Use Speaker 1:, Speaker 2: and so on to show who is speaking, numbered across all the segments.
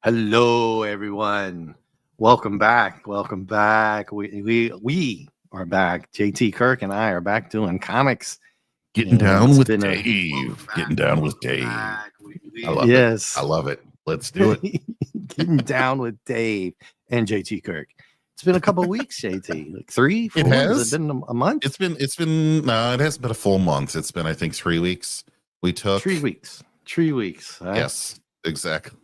Speaker 1: Hello, everyone. Welcome back. Welcome back. We are back. JT Kirk and I are back doing comics.
Speaker 2: Getting
Speaker 1: And
Speaker 2: down
Speaker 1: it's
Speaker 2: with
Speaker 1: been
Speaker 2: Dave. Getting down with Dave. I love it. I
Speaker 1: yes,
Speaker 2: love it. Let's do it.
Speaker 1: getting down with Dave and JT Kirk. It's been a couple of weeks, JT. Like 3, 4.
Speaker 2: It
Speaker 1: Has
Speaker 2: has.
Speaker 1: it been a month?
Speaker 2: It's been no, it hasn't been a full month. It's been, I think, 3 weeks. We took
Speaker 1: 3 weeks. 3 weeks. Right?
Speaker 2: Yes, exactly.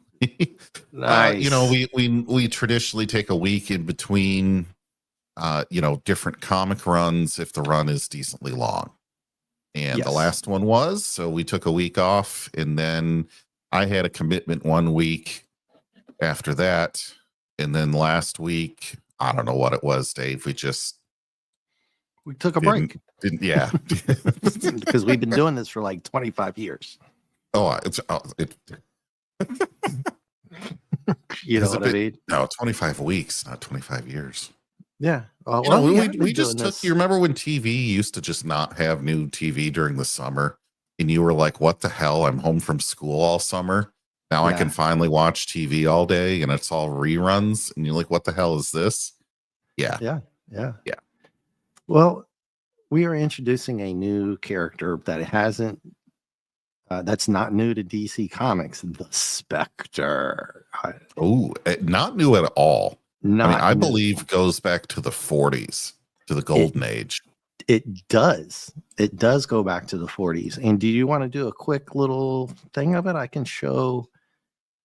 Speaker 1: Nice.
Speaker 2: We traditionally take a week in between different comic runs if the run is decently long. And the
Speaker 1: Yes.
Speaker 2: last one was, so we took a week off, and then I had a commitment 1 week after that. And then last week, I don't know what it was, Dave. We just
Speaker 1: We took a break
Speaker 2: didn't yeah.
Speaker 1: because we've been doing this for like 25 years. You know what I mean?
Speaker 2: No, 25 weeks, not 25 years.
Speaker 1: Yeah.
Speaker 2: We just took, you remember when TV used to just not have new TV during the summer? And you were like, what the hell? I'm home from school all summer. Now I can finally watch TV all day and it's all reruns. And you're like, what the hell is this? Yeah.
Speaker 1: Yeah. Well, we are introducing a new character that hasn't, that's not new to DC Comics, the Spectre.
Speaker 2: Not new at all. I
Speaker 1: New.
Speaker 2: believe goes back to the 40s, to the golden age.
Speaker 1: It does. It does go back to the 40s. And do you want to do a quick little thing of it? I can show.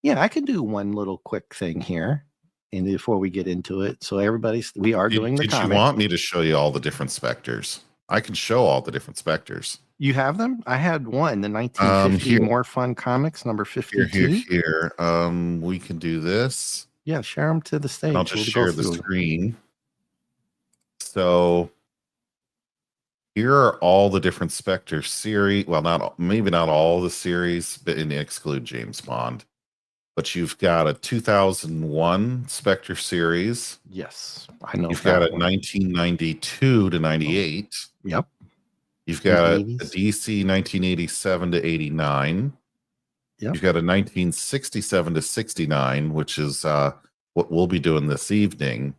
Speaker 1: Yeah, I can do one little quick thing here. And before we get into it, so we are doing the comic.
Speaker 2: Did you want me to show you all the different Spectres? I can show all the different Spectres.
Speaker 1: You have them? I had one, the 1950 More Fun Comics, number 52.
Speaker 2: Here. We can do this.
Speaker 1: Yeah, share them to the stage.
Speaker 2: I'll just share the screen. So here are all the different Spectre series. Well, maybe not all the series, but exclude James Bond. But you've got a 2001 Spectre series.
Speaker 1: Yes, I know.
Speaker 2: You've got a 1992 to 98.
Speaker 1: Yep.
Speaker 2: You've got a DC 1987 to 89. Yep. You've got a 1967 to 69, which is what we'll be doing this evening.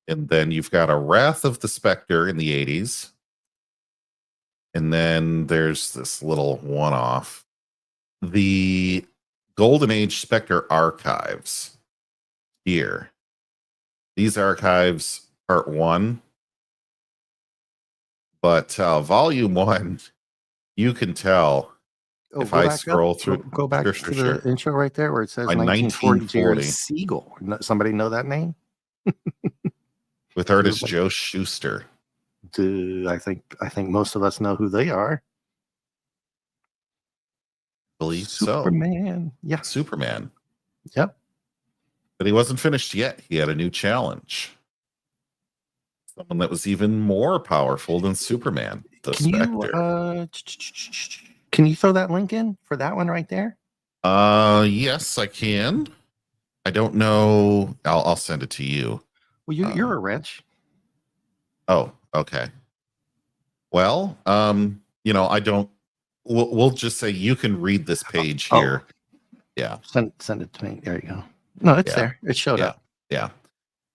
Speaker 2: And then you've got a Wrath of the Spectre in the 80s. And then there's this little one-off. The Golden Age Spectre Archives here. These archives, part 1. But volume 1, you can tell if I scroll through.
Speaker 1: Go back to the intro right there where it says 1940 Jerry Siegel. Somebody know that name?
Speaker 2: With artist Joe Shuster.
Speaker 1: I think most of us know who they are.
Speaker 2: Believe
Speaker 1: Superman.
Speaker 2: So. Yeah. Superman.
Speaker 1: Yep.
Speaker 2: But he wasn't finished yet. He had a new challenge. Someone that was even more powerful than Superman, the Spectre.
Speaker 1: Can you throw that link in for that one right there?
Speaker 2: Yes, I can. I don't know. I'll send it to you.
Speaker 1: Well, you're a wrench.
Speaker 2: Oh, okay. Well, I don't. We'll just say you can read this page here. Yeah.
Speaker 1: Send it to me. There you go. No, it's there. It showed up.
Speaker 2: Yeah.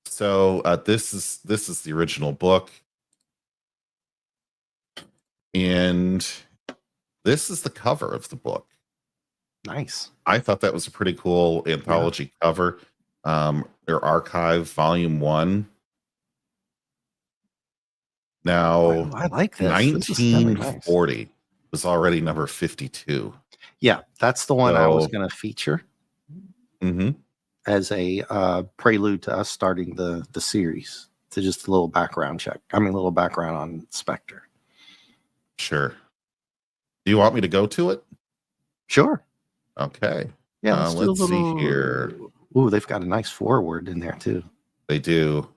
Speaker 2: So this is the original book, and this is the cover of the book.
Speaker 1: Nice.
Speaker 2: I thought that was a pretty cool anthology cover. Their archive, volume 1. Now,
Speaker 1: I like this.
Speaker 2: 1940 was already number 52.
Speaker 1: Yeah, that's the one I was going to feature.
Speaker 2: Mm-hmm.
Speaker 1: As a prelude to us starting the series, to just a little background check. A little background on Spectre.
Speaker 2: Sure. Do you want me to go to it?
Speaker 1: Sure.
Speaker 2: Okay.
Speaker 1: Yeah.
Speaker 2: Let's see here.
Speaker 1: Ooh, they've got a nice foreword in there too.
Speaker 2: They do.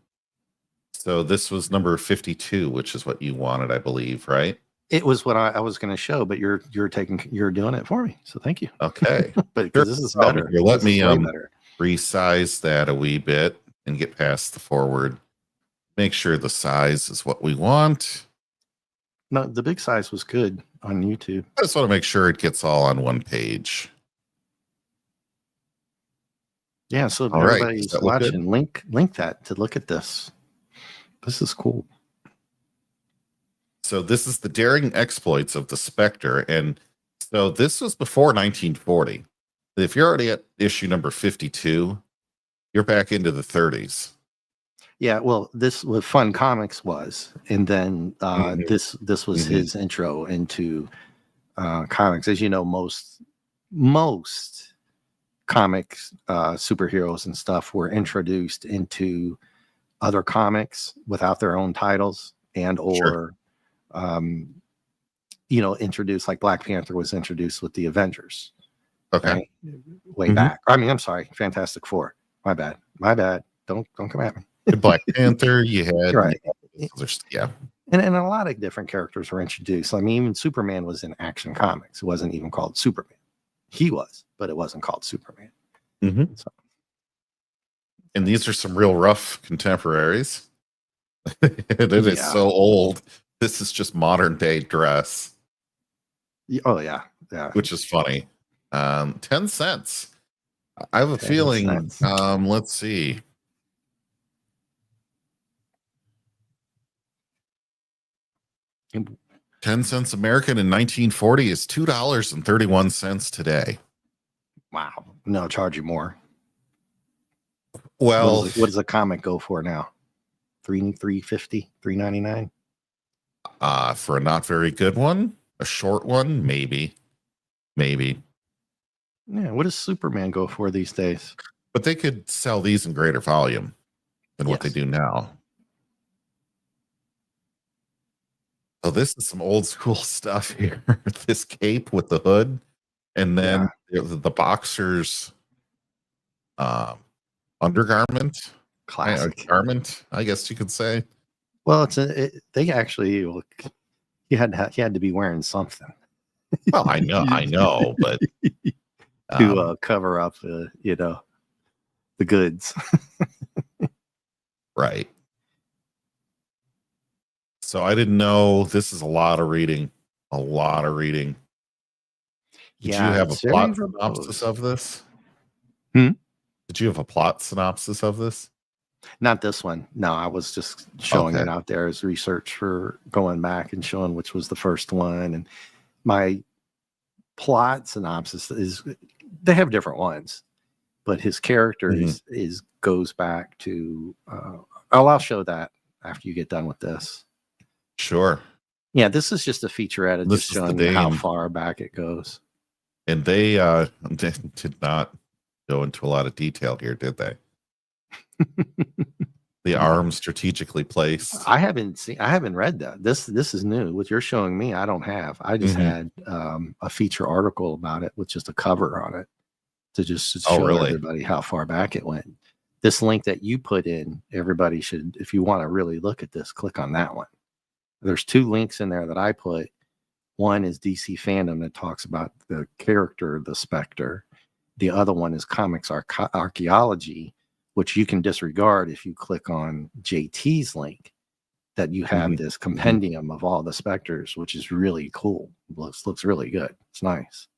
Speaker 2: So this was number 52, which is what you wanted, I believe, right?
Speaker 1: It was what I was going to show, but you're doing it for me. So thank you.
Speaker 2: Okay.
Speaker 1: But this is better.
Speaker 2: Here, let me resize that a wee bit and get past the forward. Make sure the size is what we want.
Speaker 1: No, the big size was good on YouTube.
Speaker 2: I just want to make sure it gets all on one page.
Speaker 1: Yeah, so
Speaker 2: All right.
Speaker 1: everybody's watching, link that to look at this. This is cool.
Speaker 2: So this is the daring exploits of the Spectre. And so this was before 1940. If you're already at issue number 52, you're back into the 30s.
Speaker 1: Yeah, well, this what Fun Comics was, and then this was his intro into comics. As you know, most comics, superheroes and stuff were introduced into other comics without their own titles, and or introduced, like Black Panther was introduced with the Avengers.
Speaker 2: Okay.
Speaker 1: Right? Way back. I mean, I'm sorry, Fantastic Four. My bad. Don't come at me.
Speaker 2: Black Panther, you had
Speaker 1: right.
Speaker 2: Yeah.
Speaker 1: And a lot of different characters were introduced. I mean, even Superman was in Action Comics. It wasn't even called Superman. He was, but it wasn't called Superman.
Speaker 2: So. And these are some real rough contemporaries. It is so old. This is just modern day dress.
Speaker 1: Oh, yeah.
Speaker 2: Which is funny. 10 cents. I have a feeling, let's see. $0.10 American in 1940 is $2.31 today.
Speaker 1: Wow. No, charge you more.
Speaker 2: Well,
Speaker 1: what does a comic go for now? $3.50, $3.99?
Speaker 2: For a not very good one, a short one, maybe.
Speaker 1: Yeah, what does Superman go for these days?
Speaker 2: But they could sell these in greater volume than what they do now. So this is some old school stuff here. This cape with the hood, and then the boxer's undergarment,
Speaker 1: classic
Speaker 2: garment, I guess you could say.
Speaker 1: Well, they actually he had to be wearing something.
Speaker 2: Well, I know, but
Speaker 1: to cover up, the goods.
Speaker 2: Right. So I didn't know. This is a lot of reading. Did you have a plot synopsis of this? Did you have a plot synopsis of this?
Speaker 1: Not this one. No, I was just showing it out there as research for going back and showing which was the first one. And my plot synopsis is, they have different ones, but his character goes back to, I'll show that after you get done with this.
Speaker 2: Sure.
Speaker 1: Yeah, this is just a featurette, just showing you how far back it goes.
Speaker 2: And they did not go into a lot of detail here, did they? The arm strategically placed.
Speaker 1: I haven't read that. This is new. What you're showing me, I don't have. I just had a feature article about it with just a cover on it to just show everybody how far back it went. This link that you put in, everybody should, if you want to really look at this, click on that one. There's two links in there that I put. One is DC Fandom that talks about the character, the Spectre. The other one is Comics Archaeology, which you can disregard if you click on JT's link, that you have this compendium of all the Spectres, which is really cool. Looks really good. It's nice.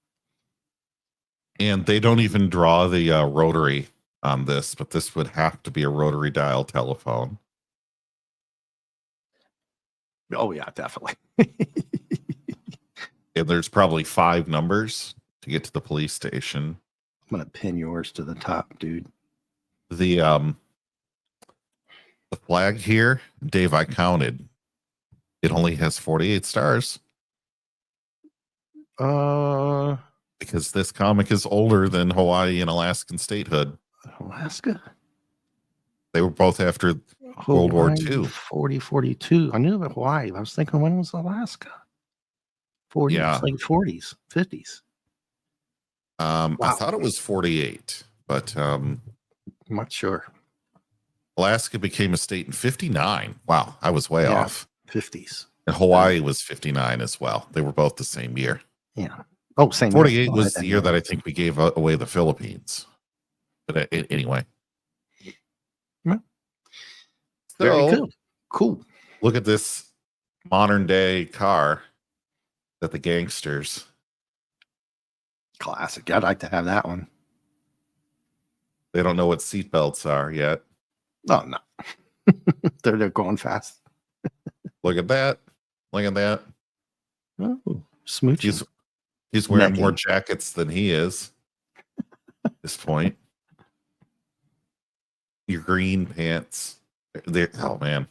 Speaker 2: And they don't even draw the rotary on this, but this would have to be a rotary dial telephone.
Speaker 1: Oh, yeah, definitely.
Speaker 2: And there's probably 5 numbers to get to the police station.
Speaker 1: I'm going to pin yours to the top, dude.
Speaker 2: The flag here, Dave, I counted. It only has 48 stars. Because this comic is older than Hawaii and Alaskan statehood.
Speaker 1: Alaska?
Speaker 2: They were both after World War II.
Speaker 1: 42. I knew about Hawaii. I was thinking, when was Alaska? 40s, like 40s, 50s.
Speaker 2: Wow. I thought it was 48, but
Speaker 1: I'm not sure.
Speaker 2: Alaska became a state in 59. Wow, I was way off.
Speaker 1: 50s.
Speaker 2: And Hawaii was 59 as well. They were both the same year.
Speaker 1: Yeah. Oh, same
Speaker 2: 48
Speaker 1: year.
Speaker 2: was the year that I think we gave away the Philippines. But anyway.
Speaker 1: Yeah. Very good. Cool.
Speaker 2: Look at this modern day car that the gangsters.
Speaker 1: Classic. I'd like to have that one.
Speaker 2: They don't know what seatbelts are yet.
Speaker 1: Oh no. they're going fast.
Speaker 2: Look at that. Look at that.
Speaker 1: Oh, smooching.
Speaker 2: He's wearing more jackets than he is at this point. Your green pants. Oh man.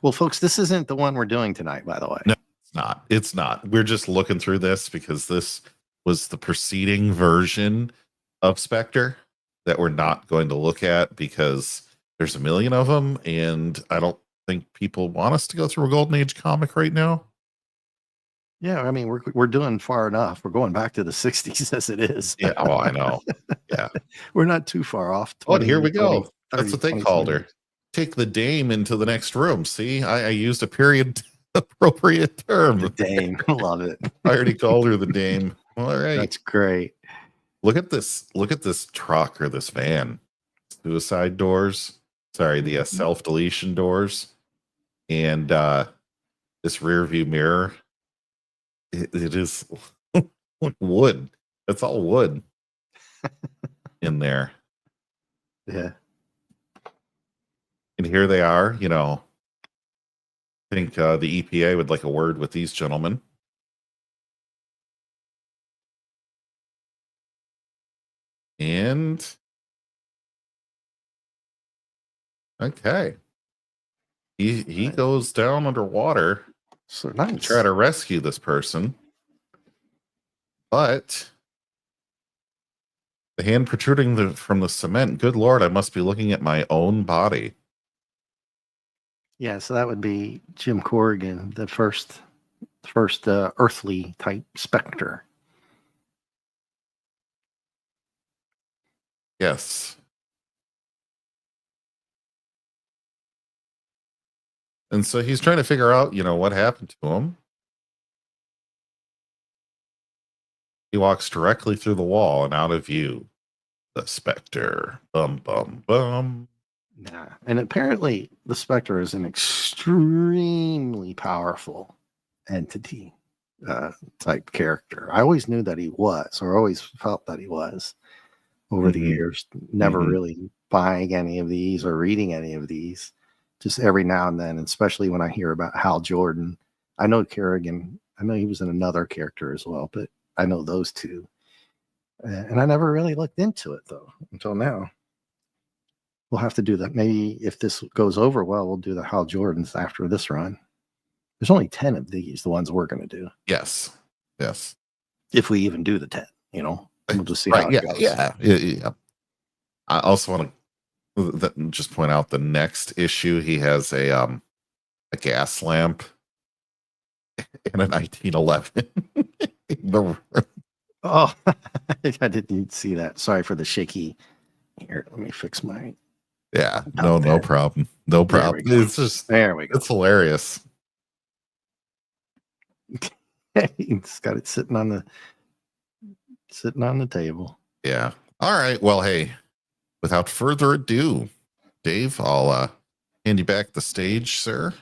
Speaker 1: Well, folks, this isn't the one we're doing tonight, by the way.
Speaker 2: No, it's not. It's not. We're just looking through this because this was the preceding version of Spectre that we're not going to look at because there's a million of them, and I don't think people want us to go through a Golden Age comic right now.
Speaker 1: Yeah, I mean, we're doing far enough. We're going back to the 60s as it is.
Speaker 2: Yeah, oh, I know. Yeah.
Speaker 1: We're not too far off.
Speaker 2: 20, here we go. 30, that's what they called her. Take the dame into the next room. See, I used a period appropriate term.
Speaker 1: The dame. Love it.
Speaker 2: I already called her the dame. All right.
Speaker 1: That's great.
Speaker 2: Look at this truck or this van. Suicide doors. Sorry, the self-deletion doors. And this rear view mirror. It is wood. That's all wood in there.
Speaker 1: Yeah.
Speaker 2: And here they are, I think the EPA would like a word with these gentlemen. And okay. He goes down underwater.
Speaker 1: So nice.
Speaker 2: To try to rescue this person. But the hand protruding from the cement, good Lord, I must be looking at my own body.
Speaker 1: Yeah, so that would be Jim Corrigan, the first earthly type Spectre.
Speaker 2: Yes. And so he's trying to figure out, what happened to him. He walks directly through the wall and out of view. The Spectre. Bum, bum, bum.
Speaker 1: Yeah. And apparently the Spectre is an extremely powerful entity type character. I always knew that he was, or always felt that he was over the years. Never really buying any of these or reading any of these. Just every now and then, especially when I hear about Hal Jordan. I know Kerrigan. I know he was in another character as well, but I know those two. And I never really looked into it, though, until now. We'll have to do that. Maybe if this goes over well, we'll do the Hal Jordans after this run. There's only 10 of these, the ones we're going to do.
Speaker 2: Yes. Yes.
Speaker 1: If we even do the 10, we'll just see how it goes.
Speaker 2: Yeah. I also want to just point out the next issue. He has a gas lamp in a 1911.
Speaker 1: Oh, I didn't see that. Sorry for the shaky. Here, let me fix my.
Speaker 2: Yeah, no problem. No problem. It's just
Speaker 1: there we go.
Speaker 2: It's hilarious.
Speaker 1: He's got it sitting on the table.
Speaker 2: Yeah. All right. Well, hey, without further ado, Dave, I'll hand you back the stage, sir.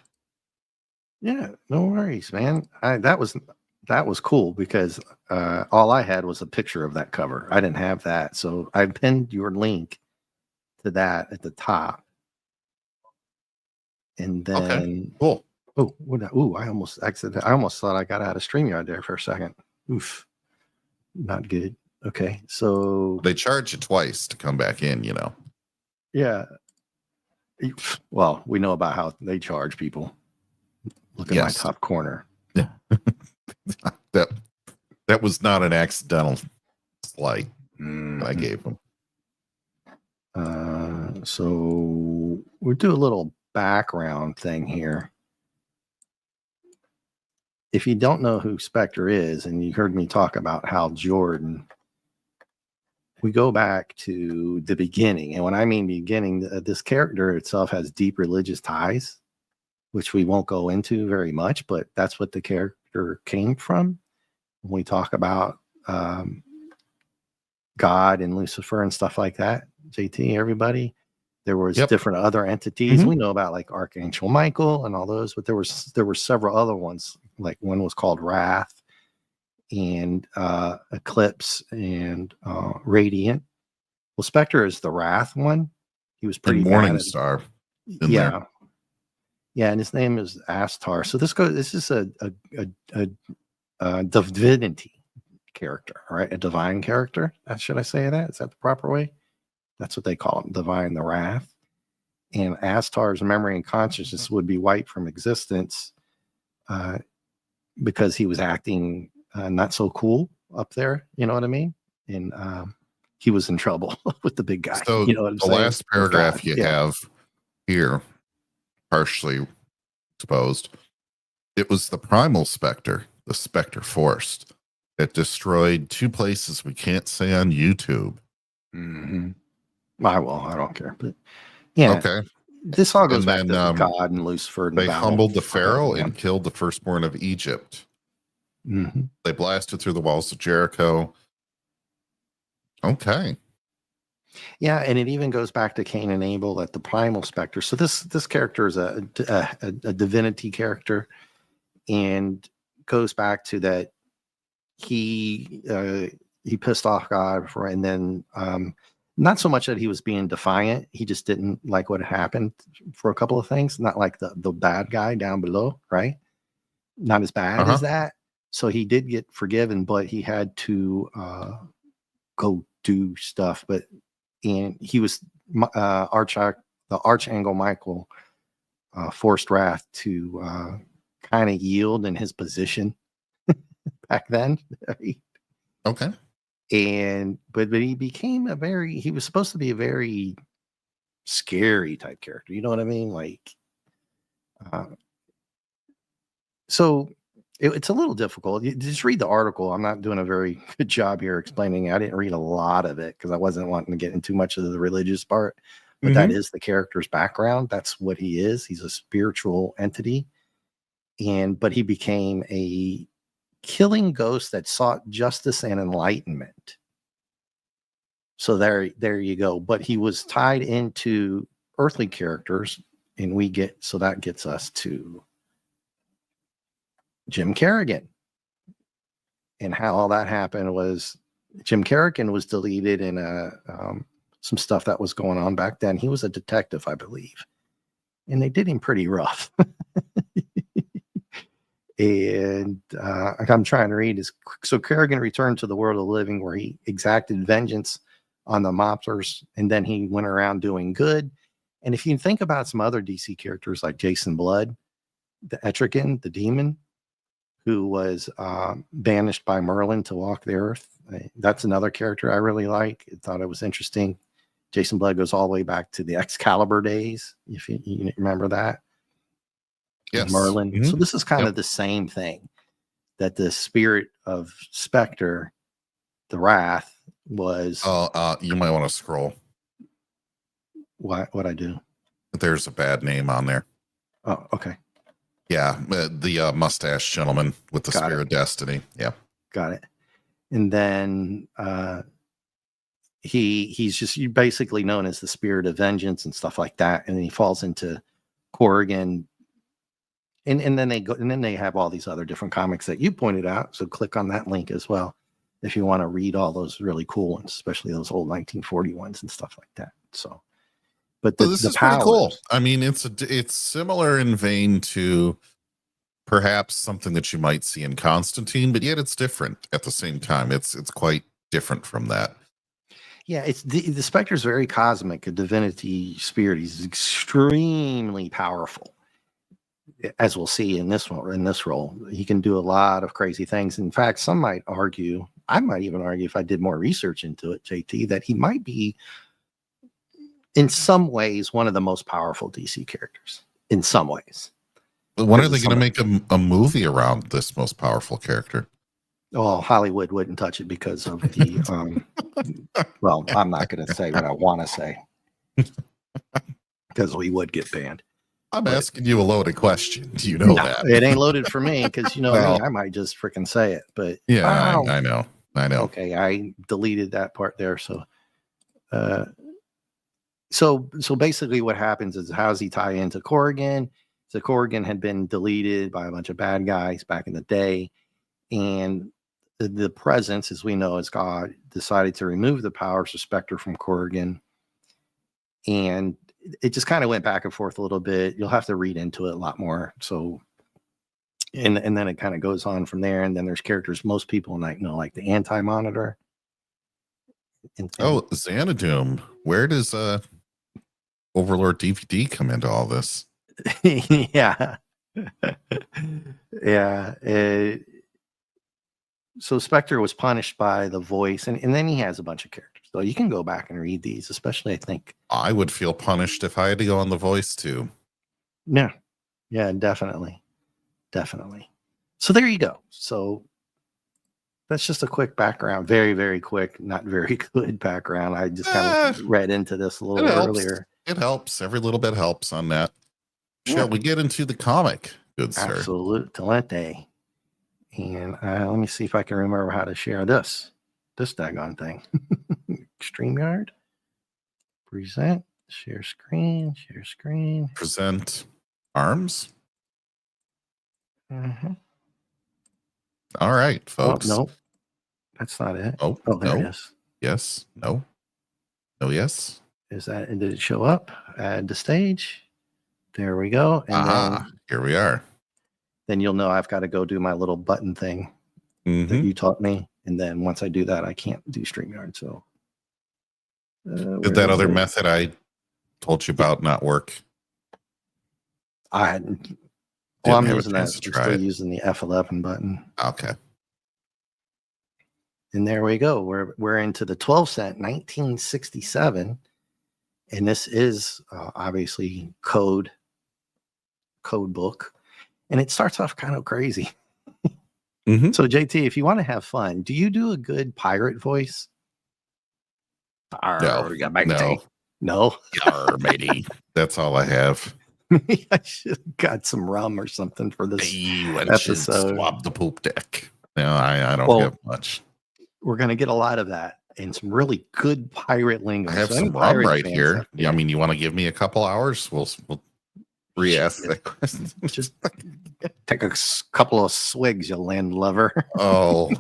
Speaker 1: Yeah, no worries, man. That was cool because all I had was a picture of that cover. I didn't have that, so I pinned your link to that at the top, and then
Speaker 2: okay, cool.
Speaker 1: I almost exited. I almost thought I got out of StreamYard there for a second. Oof, not good. Okay, so
Speaker 2: they charge you twice to come back in.
Speaker 1: Yeah. Well, we know about how they charge people. Look at my top corner.
Speaker 2: Yeah. that was not an accidental slight I gave him.
Speaker 1: So we'll do a little background thing here. If you don't know who Spectre is, and you heard me talk about Hal Jordan, we go back to the beginning. And when I mean beginning, this character itself has deep religious ties, which we won't go into very much, but that's what the character came from. When we talk about God and Lucifer and stuff like that, JT, everybody, there was different other entities. We know about like Archangel Michael and all those, but there were several other ones. Like one was called Wrath and Eclipse and Radiant. Well, Spectre is the Wrath one. He was pretty
Speaker 2: and
Speaker 1: bad.
Speaker 2: Morningstar.
Speaker 1: Yeah.
Speaker 2: There.
Speaker 1: Yeah, and his name is Astar. So this is a divinity character, right? A divine character. Should I say that? Is that the proper way? That's what they call him, divine, the Wrath. And Astar's memory and consciousness would be wiped from existence because he was acting not so cool up there. You know what I mean? And he was in trouble with the big guy.
Speaker 2: So
Speaker 1: you know what I'm
Speaker 2: the
Speaker 1: saying?
Speaker 2: last paragraph you have here, partially exposed, it was the primal Spectre, the Spectre Force, that destroyed 2 places we can't say on YouTube.
Speaker 1: Mm-hmm. I don't care. But yeah.
Speaker 2: Okay.
Speaker 1: This all goes back to God and Lucifer. And
Speaker 2: they humbled the Pharaoh and killed the firstborn of Egypt. Mm-hmm. They blasted through the walls of Jericho. Okay.
Speaker 1: Yeah, and it even goes back to Cain and Abel at the primal Spectre. So this character is a divinity character, and goes back to that he pissed off God and then not so much that he was being defiant. He just didn't like what happened for a couple of things. Not like the bad guy down below, right? Not as bad as that. So he did get forgiven, but he had to go do stuff. And he was the Archangel Michael forced Wrath to kind of yield in his position back then. Right?
Speaker 2: Okay.
Speaker 1: But he became he was supposed to be a very scary type character. You know what I mean? Like, so it's a little difficult. You just read the article. I'm not doing a very good job here explaining it. I didn't read a lot of it because I wasn't wanting to get into too much of the religious part, but that is the character's background. That's what he is. He's a spiritual entity. But he became a killing ghost that sought justice and enlightenment. So there you go. But he was tied into earthly characters, and that gets us to Jim Kerrigan. And how all that happened was Jim Kerrigan was deleted in some stuff that was going on back then. He was a detective, I believe, and they did him pretty rough. And I'm trying to read so Kerrigan returned to the world of the living, where he exacted vengeance on the mobsters, and then he went around doing good. And if you think about some other DC characters like Jason Blood, the Etrigan, the demon, who was banished by Merlin to walk the earth, that's another character I really like. I thought it was interesting. Jason Blood goes all the way back to the Excalibur days, if you remember that. Yes. Merlin. Mm-hmm. So this is kind of the same thing, that the spirit of Spectre, the Wrath, was.
Speaker 2: You might want to scroll.
Speaker 1: What I do?
Speaker 2: There's a bad name on there.
Speaker 1: Oh, okay.
Speaker 2: Yeah, the mustache gentleman with the Spirit of Destiny. Yeah,
Speaker 1: got it. And then he's just basically known as the Spirit of Vengeance and stuff like that. And then he falls into Corrigan. And then they have all these other different comics that you pointed out. So click on that link as well if you want to read all those really cool ones, especially those old 1940 ones and stuff like that. So, but
Speaker 2: this is pretty cool. I mean, it's similar in vein to perhaps something that you might see in Constantine, but yet it's different at the same time. It's quite different from that.
Speaker 1: Yeah, it's the Spectre is very cosmic, a divinity spirit. He's extremely powerful. As we'll see in this role, he can do a lot of crazy things. In fact, some might argue, I might even argue if I did more research into it, JT, that he might be in some ways one of the most powerful DC characters in some ways.
Speaker 2: But when are they going to make a movie around this most powerful character?
Speaker 1: Oh, Hollywood wouldn't touch it because of the, well, I'm not going to say what I want to say because we would get banned.
Speaker 2: I'm asking you a loaded question. Do you know that?
Speaker 1: It ain't loaded for me because me, I might just freaking say it. But
Speaker 2: yeah, I know.
Speaker 1: Okay, I deleted that part there. So, so basically, what happens is, how's he tie into Corrigan? So Corrigan had been deleted by a bunch of bad guys back in the day, and the presence, as we know as God, decided to remove the powers of Spectre from Corrigan. And it just kind of went back and forth a little bit. You'll have to read into it a lot more. So, and then it kind of goes on from there. And then there's characters most people like know, like the Anti-Monitor.
Speaker 2: Oh, Xanadu. Where does Overlord DVD come into all this?
Speaker 1: Yeah. Yeah. So Spectre was punished by the voice, and then he has a bunch of characters. So you can go back and read these, especially I think.
Speaker 2: I would feel punished if I had to go on the voice too.
Speaker 1: Yeah. Yeah, definitely. Definitely. So there you go. So that's just a quick background. Very, very quick, not very good background. I just kind of read into this a little earlier.
Speaker 2: It helps. Every little bit helps on that. Yeah. Shall we get into the comic? Good sir.
Speaker 1: Absolutely. And let me see if I can remember how to share this daggone thing. StreamYard. Present. Share screen.
Speaker 2: Present arms.
Speaker 1: Mm-hmm.
Speaker 2: All right, folks.
Speaker 1: Oh, no, that's not it.
Speaker 2: Oh,
Speaker 1: there it is.
Speaker 2: Yes. No. No. Yes.
Speaker 1: Is that? Did it show up? Add to stage. There we go. And then
Speaker 2: here we are.
Speaker 1: Then you'll know I've got to go do my little button thing that you taught me. And then once I do that, I can't do StreamYard. So
Speaker 2: did that other method I told you about not work?
Speaker 1: I hadn't. Well, I'm using that. I'm still using the F11 button.
Speaker 2: Okay.
Speaker 1: And there we go. We're into the 12 cent 1967. And this is obviously code book. And it starts off kind of crazy. So JT, if you want to have fun, do you do a good pirate voice?
Speaker 2: No. Yarr, matey. That's all I have.
Speaker 1: I should have got some rum or something for this episode.
Speaker 2: Swab the poop deck. No, I don't have much.
Speaker 1: We're going to get a lot of that and some really good pirate lingo.
Speaker 2: I have some rum right here. Yeah, I mean, you want to give me a couple hours? We'll re-ask that question.
Speaker 1: Just take a couple of swigs, you land lover.
Speaker 2: Oh,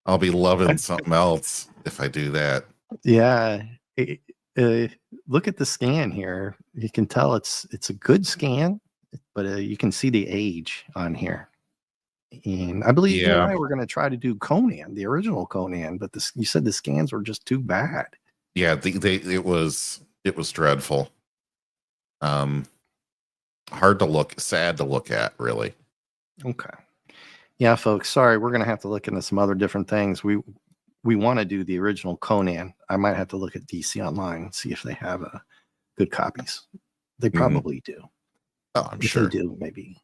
Speaker 2: I'll be loving something else if I do that.
Speaker 1: Yeah. Look at the scan here. You can tell it's a good scan, but you can see the age on here. And I believe you and I were going to try to do Conan, the original Conan, but you said the scans were just too bad.
Speaker 2: Yeah, it was dreadful. Hard to look, sad to look at, really.
Speaker 1: Okay. Yeah, folks, sorry, we're going to have to look into some other different things. We want to do the original Conan. I might have to look at DC Online and see if they have good copies. They probably do.
Speaker 2: Oh, I'm sure.
Speaker 1: They do, maybe.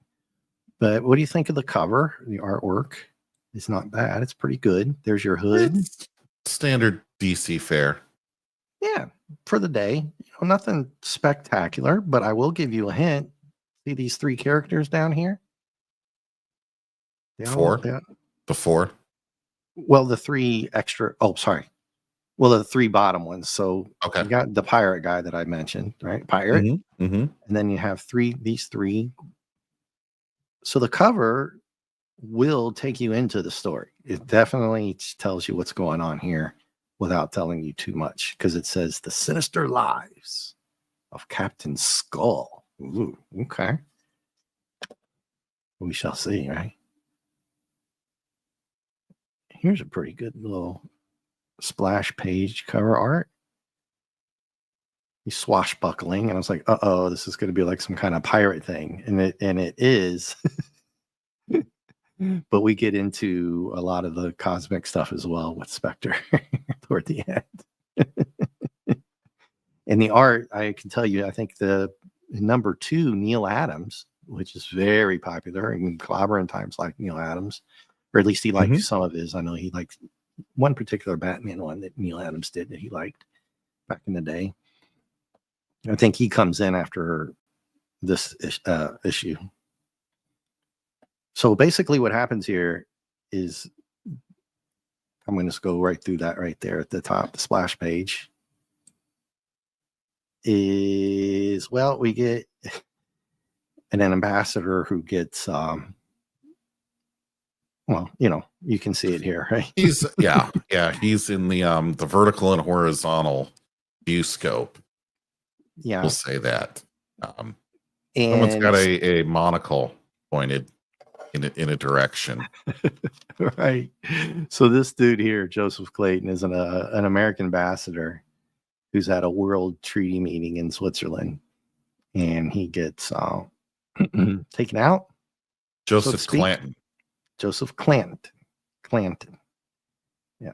Speaker 1: But what do you think of the cover? The artwork is not bad. It's pretty good. There's your hood.
Speaker 2: It's standard DC fare.
Speaker 1: Yeah, for the day. Nothing spectacular, but I will give you a hint. See these 3 characters down here?
Speaker 2: The 4?
Speaker 1: Well, the 3 extra. Oh, sorry. Well, the 3 bottom ones. So you got the pirate guy that I mentioned, right? Pirate. And then you have these 3. So the cover will take you into the story. It definitely tells you what's going on here without telling you too much, because it says the sinister lives of Captain Skull. Ooh, okay. We shall see, right? Here's a pretty good little splash page cover art. He's swashbuckling, and I was like, "Uh-oh, this is going to be like some kind of pirate thing," and it is. But we get into a lot of the cosmic stuff as well with Spectre toward the end. And the art, I can tell you, I think the number 2, Neil Adams, which is very popular, and Clobber and Times like Neil Adams, or at least he liked some of his. I know he liked one particular Batman one that Neil Adams did that he liked back in the day. I think he comes in after this issue. So basically what happens here is, I'm going to just go right through that right there at the top, the splash page. Is, well, we get an ambassador who gets Well, you can see it here, right?
Speaker 2: He's in the vertical and horizontal view scope.
Speaker 1: Yeah,
Speaker 2: we'll say that.
Speaker 1: And
Speaker 2: Someone's got a monocle pointed in a direction.
Speaker 1: right. So this dude here, Joseph Clayton, is an American ambassador who's at a world treaty meeting in Switzerland, and he gets taken out.
Speaker 2: Joseph Clanton.
Speaker 1: Joseph Clanton. Yeah.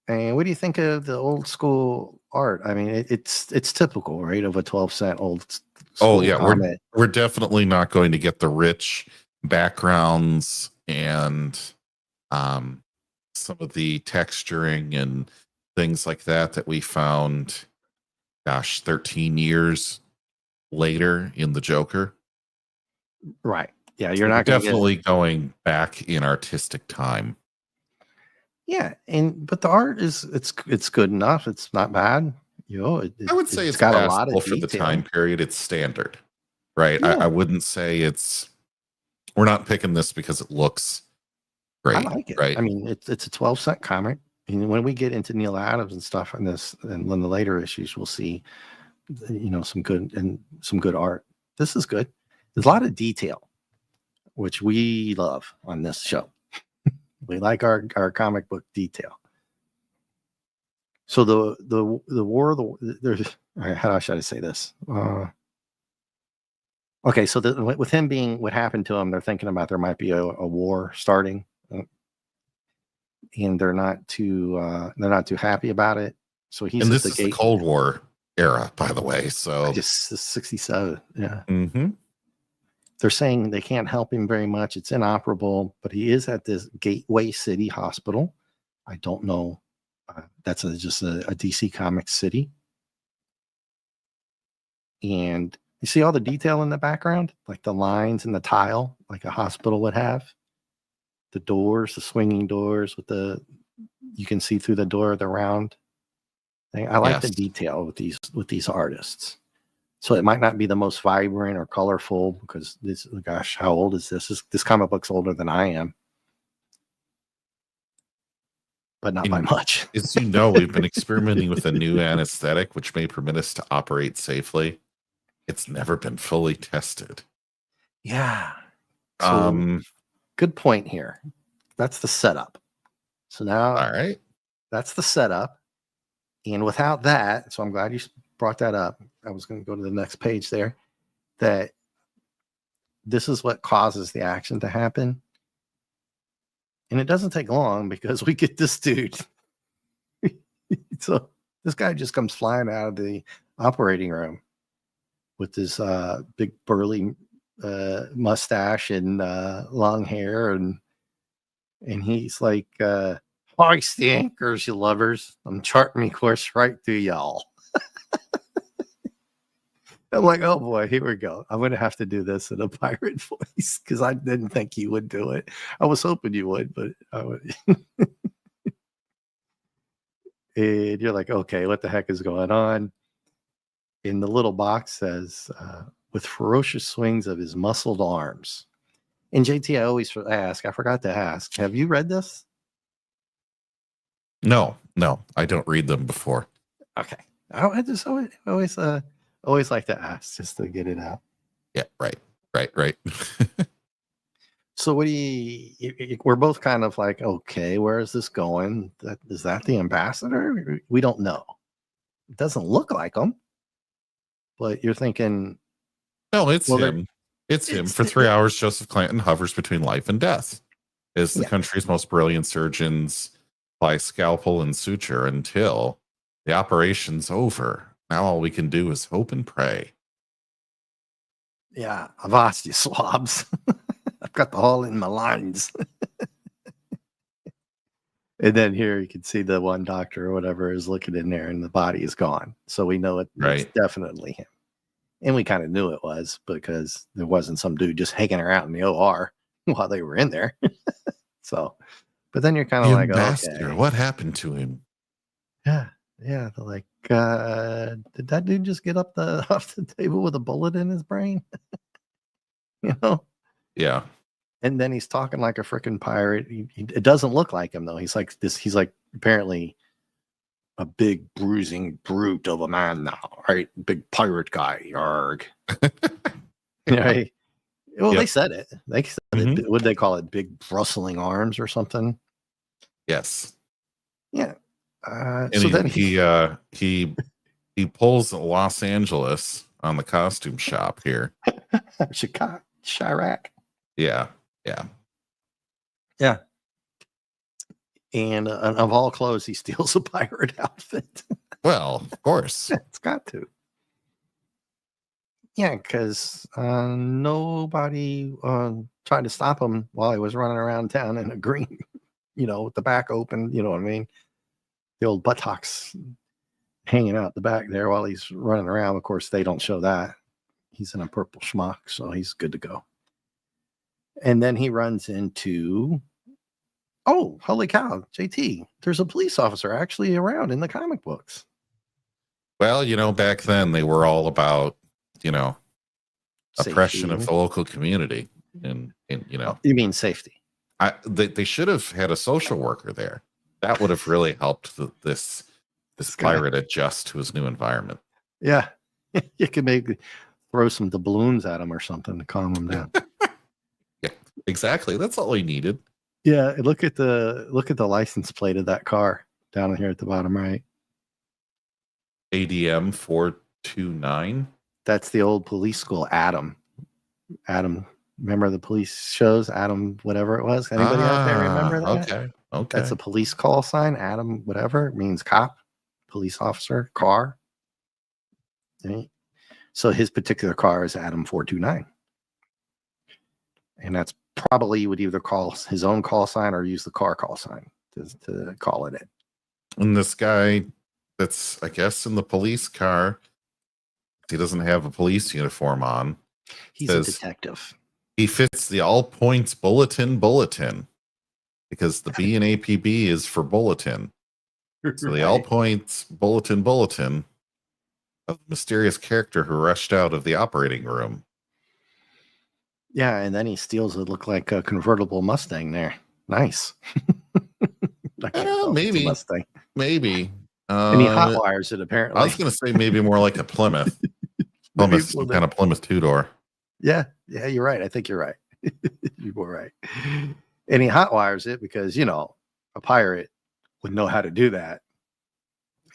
Speaker 1: And what do you think of the old school art? I mean, it's typical, right, of a 12-cent old school.
Speaker 2: Oh yeah, we're definitely not going to get the rich backgrounds and some of the texturing and things like that we found 13 years later in the Joker.
Speaker 1: Right. Yeah, you're not
Speaker 2: definitely going back in artistic time.
Speaker 1: Yeah, but the art is it's good enough. It's not bad.
Speaker 2: I would say it's
Speaker 1: got a lot of
Speaker 2: for the time period. It's standard, right?
Speaker 1: Yeah.
Speaker 2: I wouldn't say we're not picking this because it looks great.
Speaker 1: I like it.
Speaker 2: Right?
Speaker 1: I mean, it's a 12-cent comic. And when we get into Neil Adams and stuff in this, and in the later issues, we'll see, some good art. This is good. There's a lot of detail, which we love on this show. We like our comic book detail. So the war, there's, how should I say this? Okay, so with him being what happened to him, they're thinking about there might be a war starting, and they're not too happy about it. So he's
Speaker 2: this is the Cold War era, by the way. So
Speaker 1: just 67, yeah.
Speaker 2: Mm-hmm.
Speaker 1: They're saying they can't help him very much. It's inoperable, but he is at this Gateway City Hospital. I don't know. That's just a DC Comics city. And you see all the detail in the background, like the lines and the tile, like a hospital would have. The doors, the swinging doors you can see through the door, the round thing. I like the detail with these artists. So it might not be the most vibrant or colorful because how old is this? This comic book's older than I am. But not by much.
Speaker 2: As you know, we've been experimenting with a new anesthetic, which may permit us to operate safely. It's never been fully tested.
Speaker 1: Yeah. So, good point here. That's the setup. So now,
Speaker 2: all right,
Speaker 1: that's the setup. And without that, so I'm glad you brought that up. I was going to go to the next page there. That this is what causes the action to happen. And it doesn't take long because we get this dude. So this guy just comes flying out of the operating room with this big burly mustache and long hair, and he's like, hoist the anchors, you lovers. I'm charting me course right through y'all. I'm like, oh boy, here we go. I'm going to have to do this in a pirate voice because I didn't think you would do it. I was hoping you would, but I would. And you're like, okay, what the heck is going on? In the little box says, with ferocious swings of his muscled arms. And JT, I forgot to ask, have you read this?
Speaker 2: No, I don't read them before.
Speaker 1: Okay. I just always like to ask just to get it out.
Speaker 2: Yeah, right.
Speaker 1: So we're both kind of like, okay, where is this going? Is that the ambassador? We don't know. It doesn't look like him, but you're thinking,
Speaker 2: no, it's him. It's him. For 3 hours, Joseph Clanton hovers between life and death as the country's most brilliant surgeons apply scalpel and suture until the operation's over. Now all we can do is hope and pray.
Speaker 1: Yeah, avast you swabs. I've got the hole in my lines. And then here you can see the one doctor or whatever is looking in there and the body is gone. So we know it's definitely him. And we kind of knew it was because there wasn't some dude just hanging around in the OR while they were in there. So, but then you're kind of like, okay,
Speaker 2: what happened to him?
Speaker 1: Yeah. They're like, did that dude just get off the table with a bullet in his brain?
Speaker 2: Yeah.
Speaker 1: And then he's talking like a freaking pirate. It doesn't look like him though. He's like this. He's like apparently a big bruising brute of a man now, right? Big pirate guy. Yarg. Right. Well, they said it. They said it. What did they call it? Big bristling arms or something?
Speaker 2: Yes.
Speaker 1: Yeah.
Speaker 2: And so then he pulls Los Angeles on the costume shop here.
Speaker 1: Chirac.
Speaker 2: Yeah.
Speaker 1: And of all clothes, he steals a pirate outfit.
Speaker 2: Well, of course.
Speaker 1: It's got to. Yeah, because nobody tried to stop him while he was running around town in a green, with the back open, you know what I mean? The old buttocks hanging out the back there while he's running around. Of course, they don't show that. He's in a purple schmuck, so he's good to go. And then he runs into, oh, holy cow, JT, there's a police officer actually around in the comic books.
Speaker 2: Well, back then they were all about, oppression of the local community. And
Speaker 1: you mean safety?
Speaker 2: They should have had a social worker there. That would have really helped this pirate adjust to his new environment.
Speaker 1: Yeah. You could maybe throw some doubloons at him or something to calm him down.
Speaker 2: Yeah, exactly. That's all he needed.
Speaker 1: Yeah, look at the license plate of that car down here at the bottom right.
Speaker 2: ADM 429.
Speaker 1: That's the old police school. Adam, remember the police shows? Adam, whatever it was. Anybody out there remember that?
Speaker 2: Okay.
Speaker 1: That's a police call sign. Adam, whatever, means cop, police officer, car. Okay. So his particular car is Adam 429. And that's probably, you would either call his own call sign or use the car call sign to call it in.
Speaker 2: And this guy that's, I guess, in the police car, he doesn't have a police uniform on.
Speaker 1: He's a detective.
Speaker 2: He fits the all points bulletin because the B in APB is for bulletin. So the all points bulletin of the mysterious character who rushed out of the operating room.
Speaker 1: Yeah, and then he steals what looked like a convertible Mustang there. Nice.
Speaker 2: Maybe.
Speaker 1: Mustang.
Speaker 2: Maybe.
Speaker 1: And he hot wires it, apparently.
Speaker 2: I was going to say maybe more like a Plymouth. Plymouth, some kind of Plymouth two-door.
Speaker 1: Yeah, you're right. I think you're right. You were right. And he hot wires it because, a pirate would know how to do that.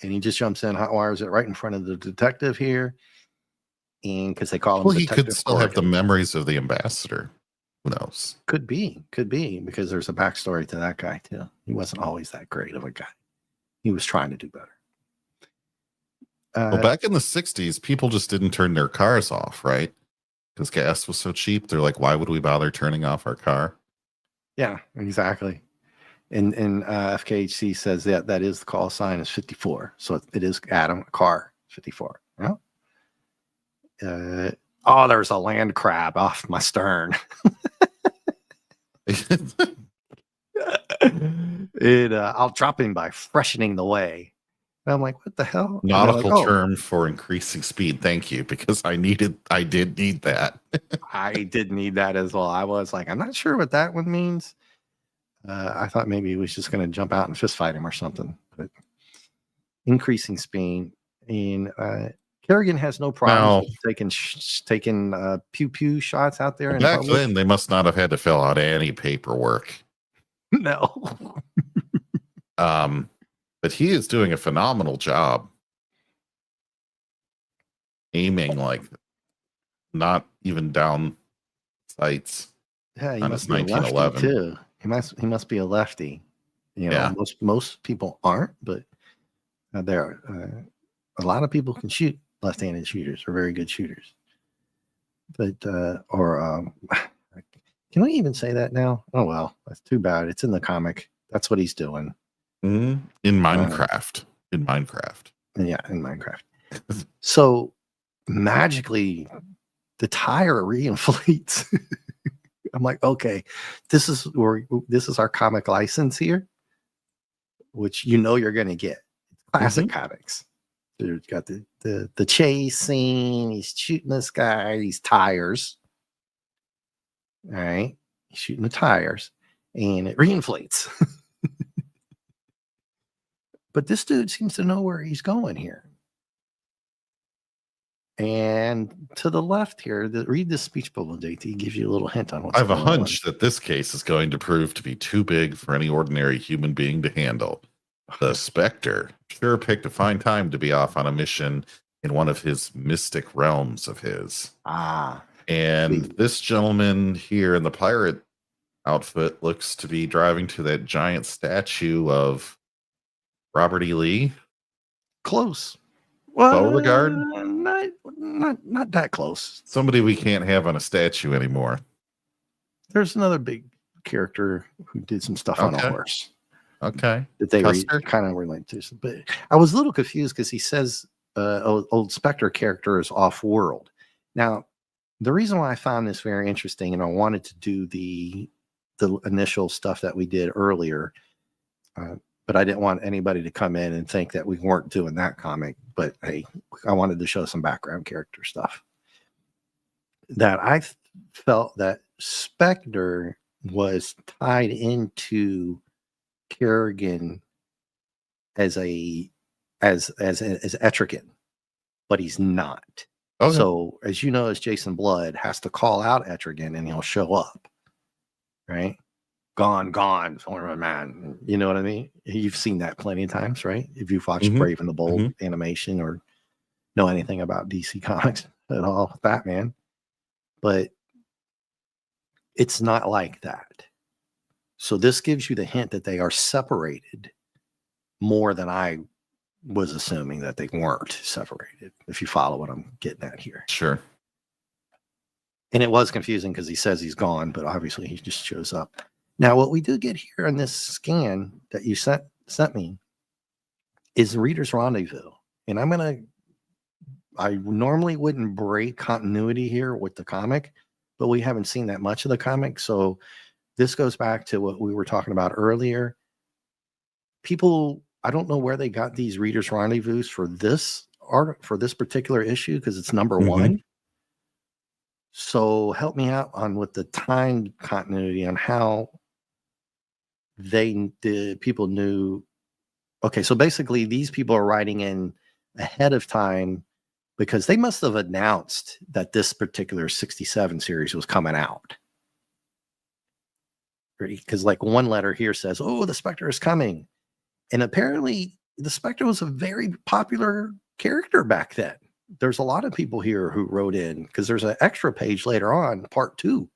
Speaker 1: And he just jumps in, hot wires it right in front of the detective here. And because they call him
Speaker 2: Detective, he could still have the memories of the ambassador. Who knows?
Speaker 1: Could be, because there's a backstory to that guy too. He wasn't always that great of a guy. He was trying to do better.
Speaker 2: Well, back in the 60s, people just didn't turn their cars off, right? Because gas was so cheap. They're like, why would we bother turning off our car?
Speaker 1: Yeah, exactly. And FKHC says that is the call sign is 54. So it is Adam, car 54. Yeah. There's a land crab off my stern. I'll drop him by freshening the way. And I'm like, what the hell?
Speaker 2: Nautical term for increasing speed. Thank you, because I did need that.
Speaker 1: I did need that as well. I was like, I'm not sure what that one means. I thought maybe he was just going to jump out and fist fight him or something. But increasing speed. And Kerrigan has no problem taking pew pew shots out there.
Speaker 2: Back then, they must not have had to fill out any paperwork.
Speaker 1: No.
Speaker 2: But he is doing a phenomenal job aiming like not even down sights.
Speaker 1: Yeah, he must be 1911 too. He must be a lefty. Most people aren't, but there are a lot of people can shoot. Left-handed shooters are very good shooters. But can we even say that now? Oh well, that's too bad. It's in the comic. That's what he's doing.
Speaker 2: In Minecraft. In Minecraft.
Speaker 1: Yeah, in Minecraft. So magically, the tire reinflates. I'm like, okay, this is our comic license here, which you're going to get. Classic comics. You've got the chase scene. He's shooting this guy. These tires. All right. He's shooting the tires, and it reinflates. But this dude seems to know where he's going here. And to the left here, read this speech bubble, JT. Gives you a little hint on what's going on.
Speaker 2: I have a hunch that this case is going to prove to be too big for any ordinary human being to handle. The Spectre sure picked a fine time to be off on a mission in one of his mystic realms of his. And this gentleman here in the pirate outfit looks to be driving to that giant statue of Robert E. Lee.
Speaker 1: Close.
Speaker 2: Well, Beauregard?
Speaker 1: Not that close.
Speaker 2: Somebody we can't have on a statue anymore.
Speaker 1: There's another big character who did some stuff on a horse.
Speaker 2: Okay.
Speaker 1: That they kind of relate to. But I was a little confused because he says old Spectre character is off-world. Now, the reason why I found this very interesting, and I wanted to do the initial stuff that we did earlier, but I didn't want anybody to come in and think that we weren't doing that comic. But hey, I wanted to show some background character stuff. That I felt that Spectre was tied into Kerrigan as Etrigan, but he's not. Okay. So as you know, as Jason Blood has to call out Etrigan and he'll show up, right? Gone, former man. You know what I mean? You've seen that plenty of times, right? If you've watched Brave and the Bold animation or know anything about DC Comics at all, Batman. But it's not like that. So this gives you the hint that they are separated more than I was assuming that they weren't separated, if you follow what I'm getting at here.
Speaker 2: Sure.
Speaker 1: And it was confusing because he says he's gone, but obviously he just shows up. Now, what we do get here on this scan that you sent me is Reader's Rendezvous. And I normally wouldn't break continuity here with the comic, but we haven't seen that much of the comic. So this goes back to what we were talking about earlier. People, I don't know where they got these Reader's Rendezvous for this particular issue, because it's number one. So help me out with the time continuity on how the people knew. Okay, so basically these people are writing in ahead of time because they must have announced that this particular 67 series was coming out. Because like one letter here says, "Oh, the Spectre is coming." And apparently the Spectre was a very popular character back then. There's a lot of people here who wrote in because there's an extra page later on, part 2.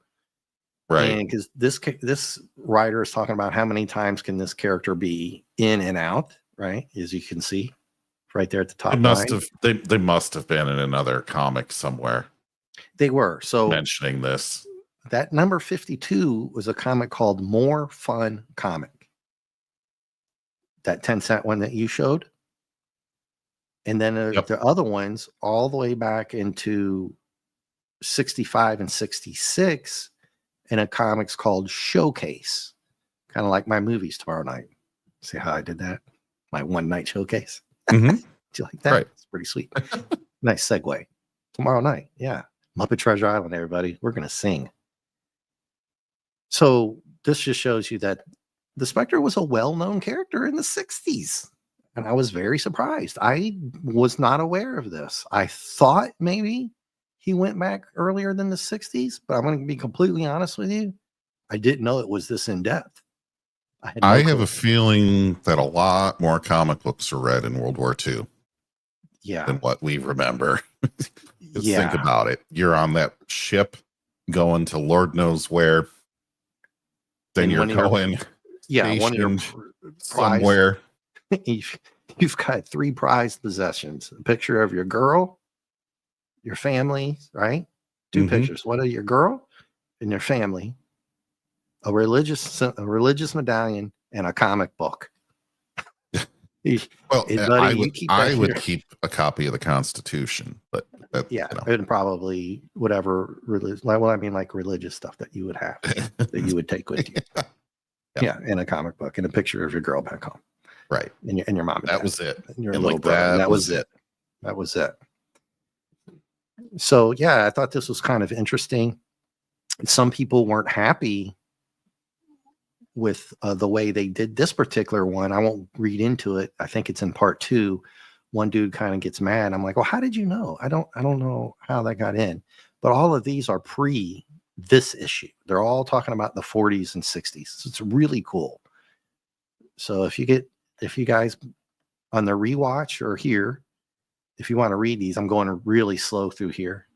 Speaker 2: Right.
Speaker 1: And because this writer is talking about how many times can this character be in and out, right? As you can see right there at the top.
Speaker 2: They must have been in another comic somewhere.
Speaker 1: They were. So
Speaker 2: mentioning this.
Speaker 1: That number 52 was a comic called More Fun Comic. That 10-cent one that you showed. And then the other ones all the way back into 65 and 66 in a comics called Showcase. Kind of like my movies tomorrow night. See how I did that? My one night showcase. Did you like that?
Speaker 2: Right.
Speaker 1: It's pretty sweet. Nice segue. Tomorrow night. Yeah. Muppet Treasure Island, everybody. We're going to sing. So this just shows you that the Spectre was a well-known character in the 60s. And I was very surprised. I was not aware of this. I thought maybe he went back earlier than the 60s, but I'm going to be completely honest with you. I didn't know it was this in-depth.
Speaker 2: I have a feeling that a lot more comic books are read in World War II.
Speaker 1: Yeah.
Speaker 2: Than what we remember. Think about it. You're on that ship going to Lord knows where. Then you're going
Speaker 1: one of your
Speaker 2: somewhere.
Speaker 1: You've got 3 prized possessions: a picture of your girl, your family, right? 2 pictures. One of your girl and your family, a religious medallion, and a comic book.
Speaker 2: Well, buddy, I would keep a copy of the Constitution, but
Speaker 1: and probably whatever like religious stuff that you would have that you would take with you. Yeah, and a comic book and a picture of your girl back home.
Speaker 2: Right.
Speaker 1: And your mom.
Speaker 2: That was it.
Speaker 1: And your little brother. That was it. That was it. So, yeah, I thought this was kind of interesting. Some people weren't happy with the way they did this particular one. I won't read into it. I think it's in part 2. One dude kind of gets mad. I'm like, well, how did you know? I don't know how that got in. But all of these are pre this issue. They're all talking about the 40s and 60s. So it's really cool. So if you guys on the rewatch or here, if you want to read these, I'm going really slow through here.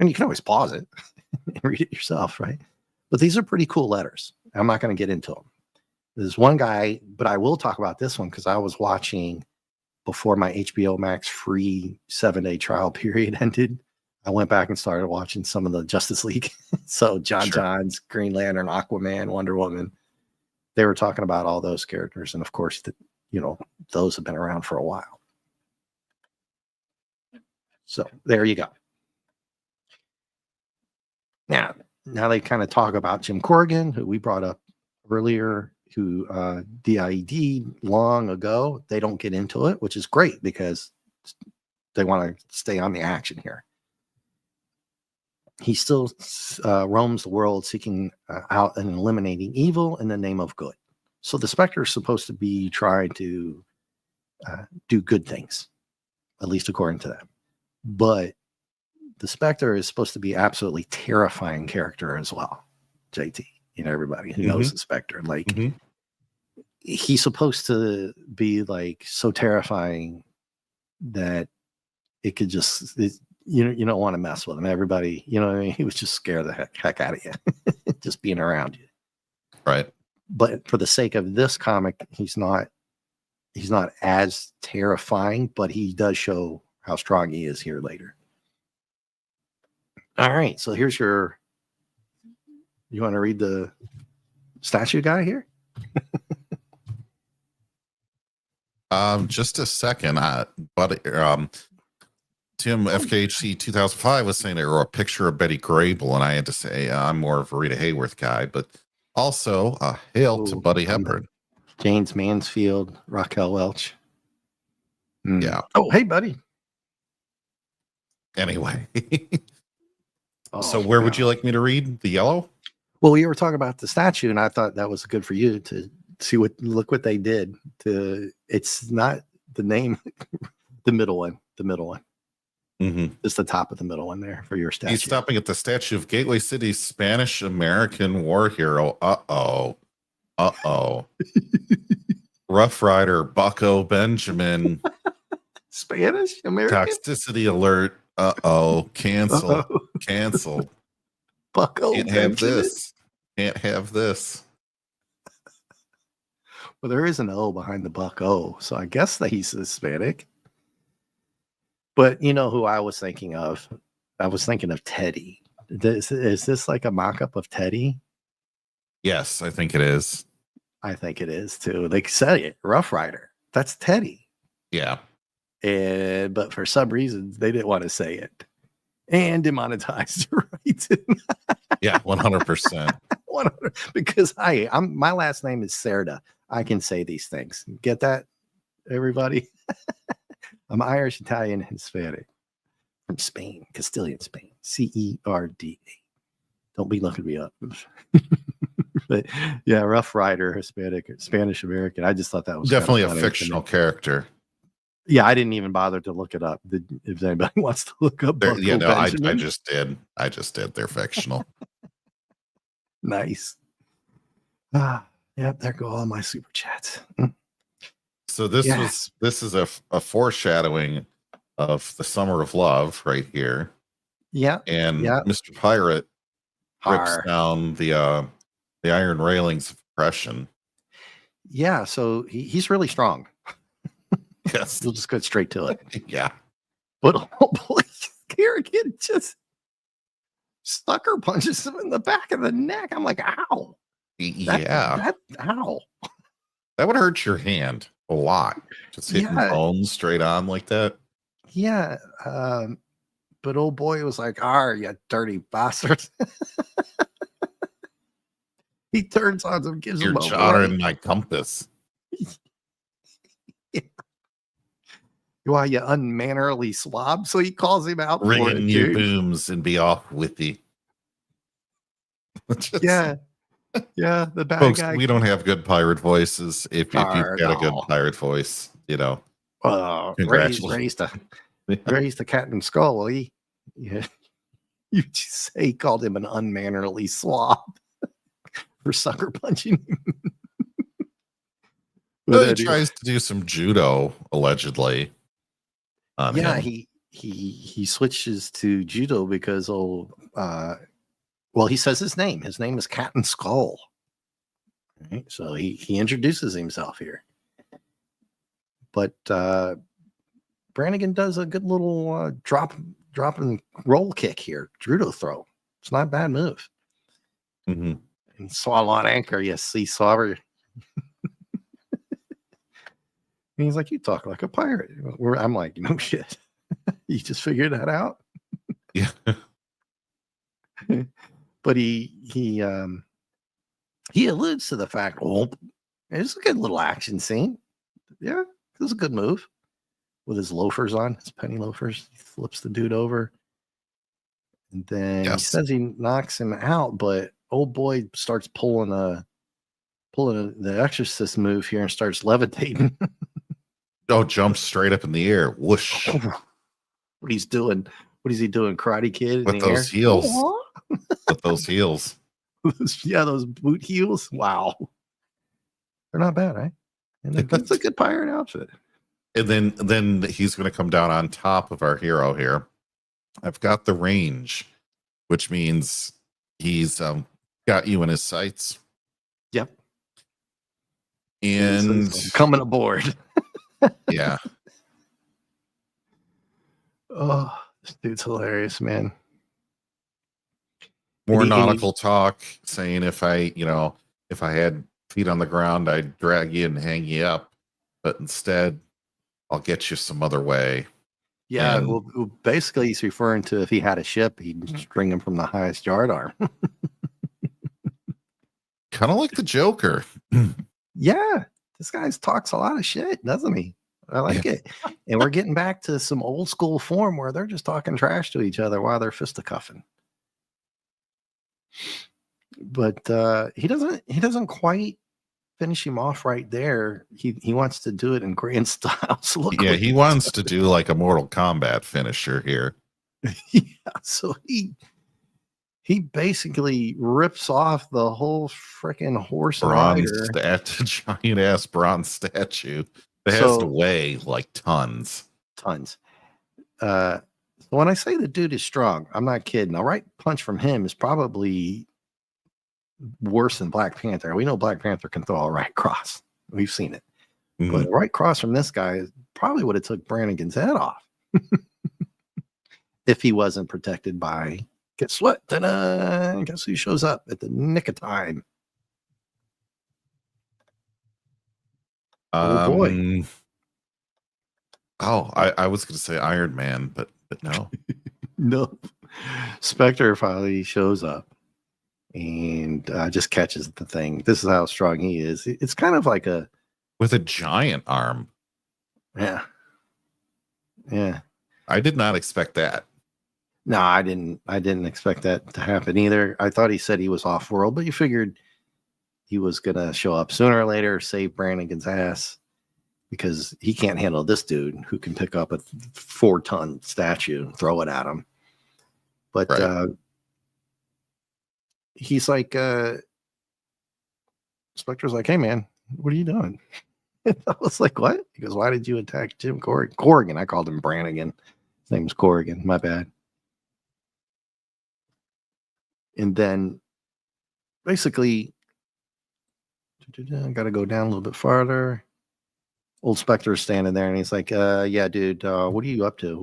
Speaker 1: And you can always pause it and read it yourself, right? But these are pretty cool letters. I'm not going to get into them. There's one guy, but I will talk about this one because I was watching before my HBO Max free 7-day trial period ended. I went back and started watching some of the Justice League. So John's Green Lantern, Aquaman, Wonder Woman. They were talking about all those characters. And of course, those have been around for a while. So there you go. Now they kind of talk about Jim Corrigan, who we brought up earlier, who DID long ago. They don't get into it, which is great because they want to stay on the action here. He still roams the world seeking out and eliminating evil in the name of good. So the Spectre is supposed to be trying to do good things, at least according to them. But the Spectre is supposed to be absolutely terrifying character as well. JT, everybody who knows the Spectre, like he's supposed to be like so terrifying that it could just, you don't want to mess with him. Everybody, what I mean? He would just scare the heck out of you just being around you.
Speaker 2: Right.
Speaker 1: But for the sake of this comic, he's not as terrifying, but he does show how strong he is here later. All right, so here's you want to read the statue guy here?
Speaker 2: Just a second, but Tim FKHC 2005 was saying there were a picture of Betty Grable, and I had to say I'm more of a Rita Hayworth guy, but also hail to Buddy Hepburn.
Speaker 1: James Mansfield, Raquel Welch.
Speaker 2: Yeah.
Speaker 1: Oh, hey, Buddy.
Speaker 2: Anyway. So where would you like me to read? The yellow?
Speaker 1: Well, we were talking about the statue, and I thought that was good for you to see look what they did. It's not the name, the middle one.
Speaker 2: Mm-hmm.
Speaker 1: It's the top of the middle one there for your statue.
Speaker 2: He's stopping at the statue of Gateway City's Spanish-American war hero. Uh-oh. Rough Rider Bucko Benjamin.
Speaker 1: Spanish American
Speaker 2: toxicity alert. Uh-oh. Canceled.
Speaker 1: Bucko
Speaker 2: Can't have this.
Speaker 1: Well, there is an O behind the Bucko, so I guess that he's Hispanic. But you know who I was thinking of? I was thinking of Teddy. Is this like a mock-up of Teddy?
Speaker 2: Yes, I think it is.
Speaker 1: I think it is too. They said it, Rough Rider. That's Teddy.
Speaker 2: Yeah.
Speaker 1: But for some reason, they didn't want to say it. And demonetized, right?
Speaker 2: Yeah, 100%.
Speaker 1: 100 because my last name is Serda. I can say these things. Get that, everybody? I'm Irish, Italian, Hispanic from Spain, Castilian Spain. CERDA. Don't be looking me up. But yeah, Rough Rider, Hispanic, Spanish American. I just thought that was
Speaker 2: definitely a fictional character.
Speaker 1: Yeah, I didn't even bother to look it up. If anybody wants to look up,
Speaker 2: I just did. They're fictional.
Speaker 1: Nice. Yep, there go all my super chats.
Speaker 2: So this is a foreshadowing of the Summer of Love right here.
Speaker 1: Yeah.
Speaker 2: And Mr. Pirate rips down the iron railings of oppression. Yeah,
Speaker 1: so he's really strong.
Speaker 2: Yes.
Speaker 1: We'll just go straight to it.
Speaker 2: Yeah.
Speaker 1: But oh boy, Kerrigan just sucker punches him in the back of the neck. I'm like, ow. Ow.
Speaker 2: That would hurt your hand a lot. Just hitting bones straight on like that.
Speaker 1: Yeah. But old boy was like, you dirty bastard. He turns on him, gives him a
Speaker 2: jar in my compass.
Speaker 1: Why, you unmannerly swab? So he calls him out.
Speaker 2: Ringing you booms and be off with you.
Speaker 1: Yeah. Yeah, the bad
Speaker 2: Folks,
Speaker 1: guy.
Speaker 2: we don't have good pirate voices. If you've got a good
Speaker 1: No.
Speaker 2: pirate voice,
Speaker 1: Raise
Speaker 2: congratulations.
Speaker 1: the Captain Skull, will you? Yeah. You just say he called him an unmannerly slob for sucker punching him.
Speaker 2: Well, he tries to do some judo, allegedly.
Speaker 1: Yeah, he switches to judo because he says his name. His name is Captain Skull. Right? So he introduces himself here. But Brannigan does a good little drop and roll kick here, judo throw. It's not a bad move.
Speaker 2: Mm-hmm.
Speaker 1: And swallow on anchor, yes, see Swabber. And he's like, "You talk like a pirate." I'm like, "No shit." You just figured that out.
Speaker 2: Yeah.
Speaker 1: But he alludes to the fact, it's a good little action scene. Yeah, it was a good move. With his loafers on, his penny loafers. He flips the dude over. And then he says he knocks him out, but old boy starts pulling the exorcist move here and starts levitating.
Speaker 2: Jumps straight up in the air. Whoosh.
Speaker 1: What he's doing. What is he doing? Karate Kid
Speaker 2: with those heels. With those heels.
Speaker 1: Yeah, those boot heels. Wow. They're not bad, right? And it's a good pirate outfit.
Speaker 2: And then he's going to come down on top of our hero here. I've got the range, which means he's got you in his sights.
Speaker 1: Yep.
Speaker 2: And
Speaker 1: coming aboard.
Speaker 2: Yeah.
Speaker 1: Oh, this dude's hilarious, man.
Speaker 2: More nautical talk, saying if I had feet on the ground, I'd drag you and hang you up, but instead, I'll get you some other way.
Speaker 1: Yeah, well, basically, he's referring to if he had a ship, he'd string him from the highest yard arm.
Speaker 2: Kind of like the Joker.
Speaker 1: Yeah, this guy talks a lot of shit, doesn't he? I like it. And we're getting back to some old school form where they're just talking trash to each other while they're fisticuffing. But he doesn't quite finish him off right there. He wants to do it in grand style. So
Speaker 2: he wants to do like a Mortal Kombat finisher here.
Speaker 1: Yeah, so he basically rips off the whole freaking horse rider.
Speaker 2: Giant ass bronze statue that has to weigh like tons.
Speaker 1: So when I say the dude is strong, I'm not kidding. A right punch from him is probably worse than Black Panther. We know Black Panther can throw a right cross. We've seen it. Mm-hmm. But a right cross from this guy probably would have took Brannigan's head off if he wasn't protected by guess what? Ta-da! Guess who shows up at the nick of time? Oh boy.
Speaker 2: I was going to say Iron Man, but no.
Speaker 1: No. Spectre finally shows up and just catches the thing. This is how strong he is. It's kind of like
Speaker 2: with a giant arm.
Speaker 1: Yeah.
Speaker 2: I did not expect that.
Speaker 1: No, I didn't expect that to happen either. I thought he said he was off world, but you figured he was gonna show up sooner or later, save Brannigan's ass, because he can't handle this dude who can pick up a 4-ton statue and throw it at him. But he's like, Spectre's like, "Hey man, what are you doing?" I was like, "What?" He goes, "Why did you attack Jim Corrigan?" I called him Brannigan. His name's Corrigan. My bad. And then basically, I got to go down a little bit farther. Old Spectre is standing there and he's like, yeah, dude, what are you up to?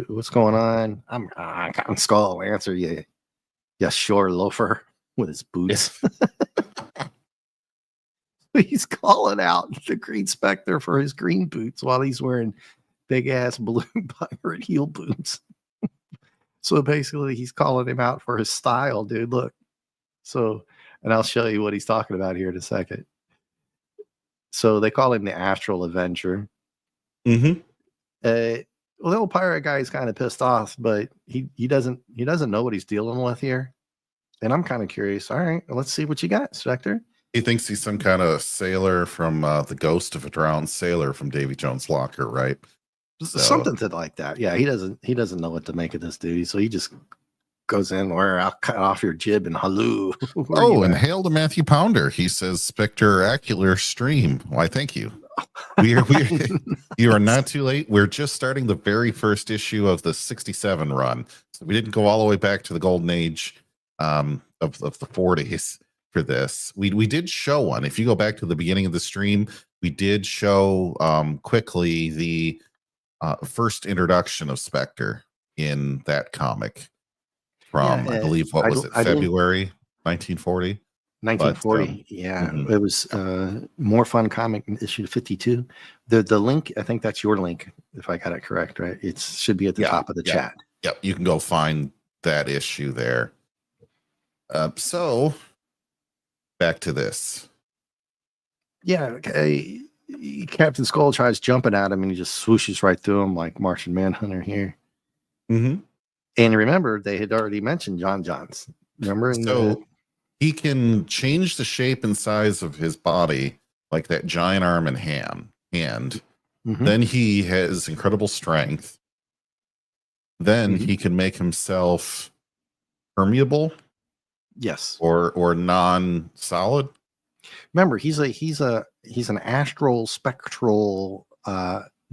Speaker 1: What's going on? I'm Captain Skull. Answer you. Yeah, sure, loafer with his boots. He's calling out the Green Spectre for his green boots while he's wearing big ass balloon pirate heel boots. So basically, he's calling him out for his style, dude. Look. So, and I'll show you what he's talking about here in a second. So they call him the Astral Avenger.
Speaker 2: Mm-hmm.
Speaker 1: The old pirate guy is kind of pissed off, but he doesn't know what he's dealing with here. And I'm kind of curious. All right, let's see what you got, Spectre.
Speaker 2: He thinks he's some kind of sailor from the ghost of a drowned sailor from Davy Jones' locker, right?
Speaker 1: So, something like that. Yeah, he doesn't know what to make of this dude, so he just goes in where I'll cut off your jib and halloo.
Speaker 2: And hail to Matthew Pounder. He says spectacular stream. Why, thank you. You are not too late. We're just starting the very first issue of the 67 run. So we didn't go all the way back to the golden age of the 40s for this. We did show one. If you go back to the beginning of the stream, we did show quickly the first introduction of Spectre in that comic from, I believe, what was it, February 1940?
Speaker 1: 1940, It was More Fun Comic issue 52. The link, I think that's your link, if I got it correct, right? It should be at the top of the chat.
Speaker 2: Yep, you can go find that issue there. So, back to this.
Speaker 1: Yeah, Captain Skull tries jumping at him, and he just swooshes right through him like Martian Manhunter here.
Speaker 2: Mm-hmm.
Speaker 1: And remember, they had already mentioned John Johns. Remember?
Speaker 2: He can change the shape and size of his body, like that giant arm and hand. Mm-hmm. Then he has incredible strength. Then he can make himself permeable.
Speaker 1: Yes.
Speaker 2: Or non-solid.
Speaker 1: Remember, he's an astral spectral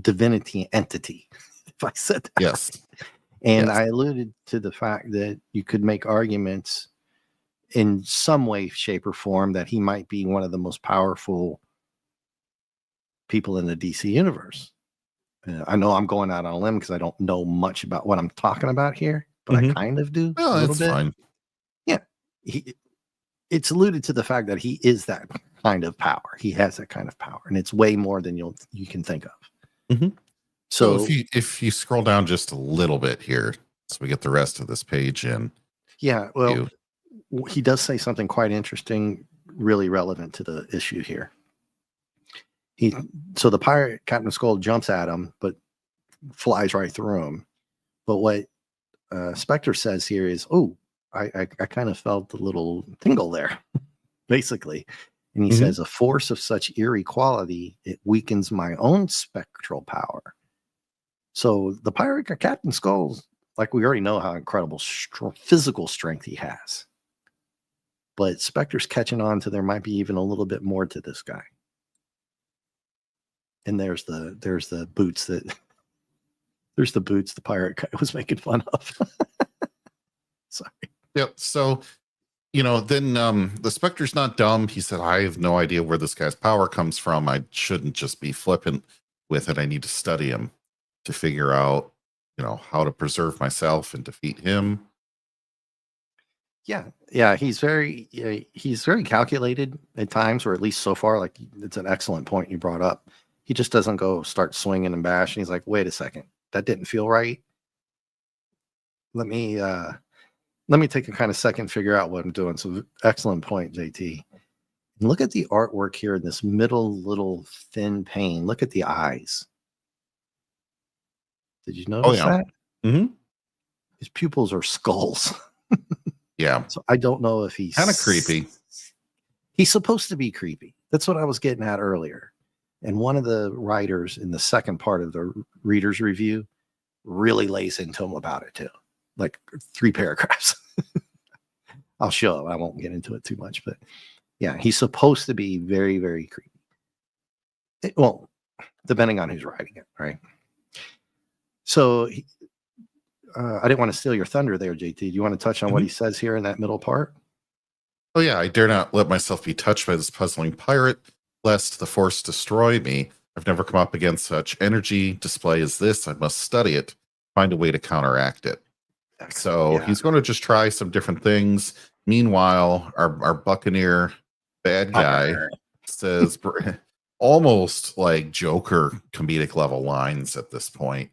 Speaker 1: divinity entity. If I said that.
Speaker 2: Yes.
Speaker 1: And I alluded to the fact that you could make arguments in some way, shape, or form that he might be one of the most powerful people in the DC universe. I know I'm going out on a limb because I don't know much about what I'm talking about here, but I kind of do a little bit. Fine. Yeah. It's alluded to the fact that he is that kind of power. He has that kind of power, and it's way more than you can think of.
Speaker 2: Mm-hmm. So if you scroll down just a little bit here, so we get the rest of this page in.
Speaker 1: Yeah, well, he does say something quite interesting, really relevant to the issue here. So the pirate, Captain Skull, jumps at him, but flies right through him. But what Spectre says here is, I kind of felt a little tingle there, basically. And he says, a force of such eerie quality, it weakens my own spectral power. So the pirate, Captain Skull, like we already know how incredible physical strength he has. But Spectre's catching on to there might be even a little bit more to this guy. And there's the boots the pirate guy was making fun of. Sorry.
Speaker 2: Yep. So, then the Spectre's not dumb. He said, I have no idea where this guy's power comes from. I shouldn't just be flippant with it. I need to study him to figure out, how to preserve myself and defeat him.
Speaker 1: Yeah. He's very calculated at times, or at least so far. Like, it's an excellent point you brought up. He just doesn't go start swinging and bashing. He's like, wait a second, that didn't feel right. Let me take a kind of second, figure out what I'm doing. So excellent point, JT. And look at the artwork here in this middle little thin pane. Look at the eyes. Did you notice that?
Speaker 2: Mm-hmm.
Speaker 1: His pupils are skulls.
Speaker 2: Yeah.
Speaker 1: So I don't know if he's
Speaker 2: kind of creepy.
Speaker 1: He's supposed to be creepy. That's what I was getting at earlier. And one of the writers in the second part of the reader's review really lays into him about it too. Like 3 paragraphs. I'll show. I won't get into it too much, but yeah, he's supposed to be very, very creepy. Well, depending on who's writing it, right? So I didn't want to steal your thunder there, JT. Do you want to touch on what he says here in that middle part?
Speaker 2: Oh yeah, I dare not let myself be touched by this puzzling pirate, lest the force destroy me. I've never come up against such energy display as this. I must study it, find a way to counteract it. So he's going to just try some different things. Meanwhile, our Buccaneer bad guy says almost like Joker comedic level lines at this point.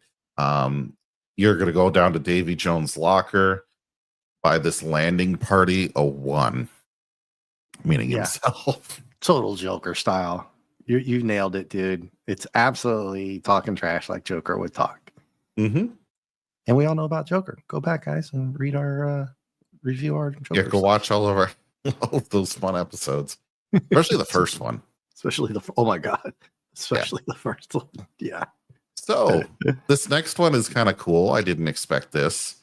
Speaker 2: You're going to go down to Davy Jones' locker by this landing party a 1, meaning himself.
Speaker 1: Total Joker style. You nailed it, dude. It's absolutely talking trash like Joker would talk.
Speaker 2: Mm-hmm.
Speaker 1: And we all know about Joker. Go back, guys, and read our review our Joker.
Speaker 2: Yeah, go watch all of those fun episodes, especially the first one.
Speaker 1: Especially oh my god, especially the first one. Yeah.
Speaker 2: So this next one is kind of cool. I didn't expect this.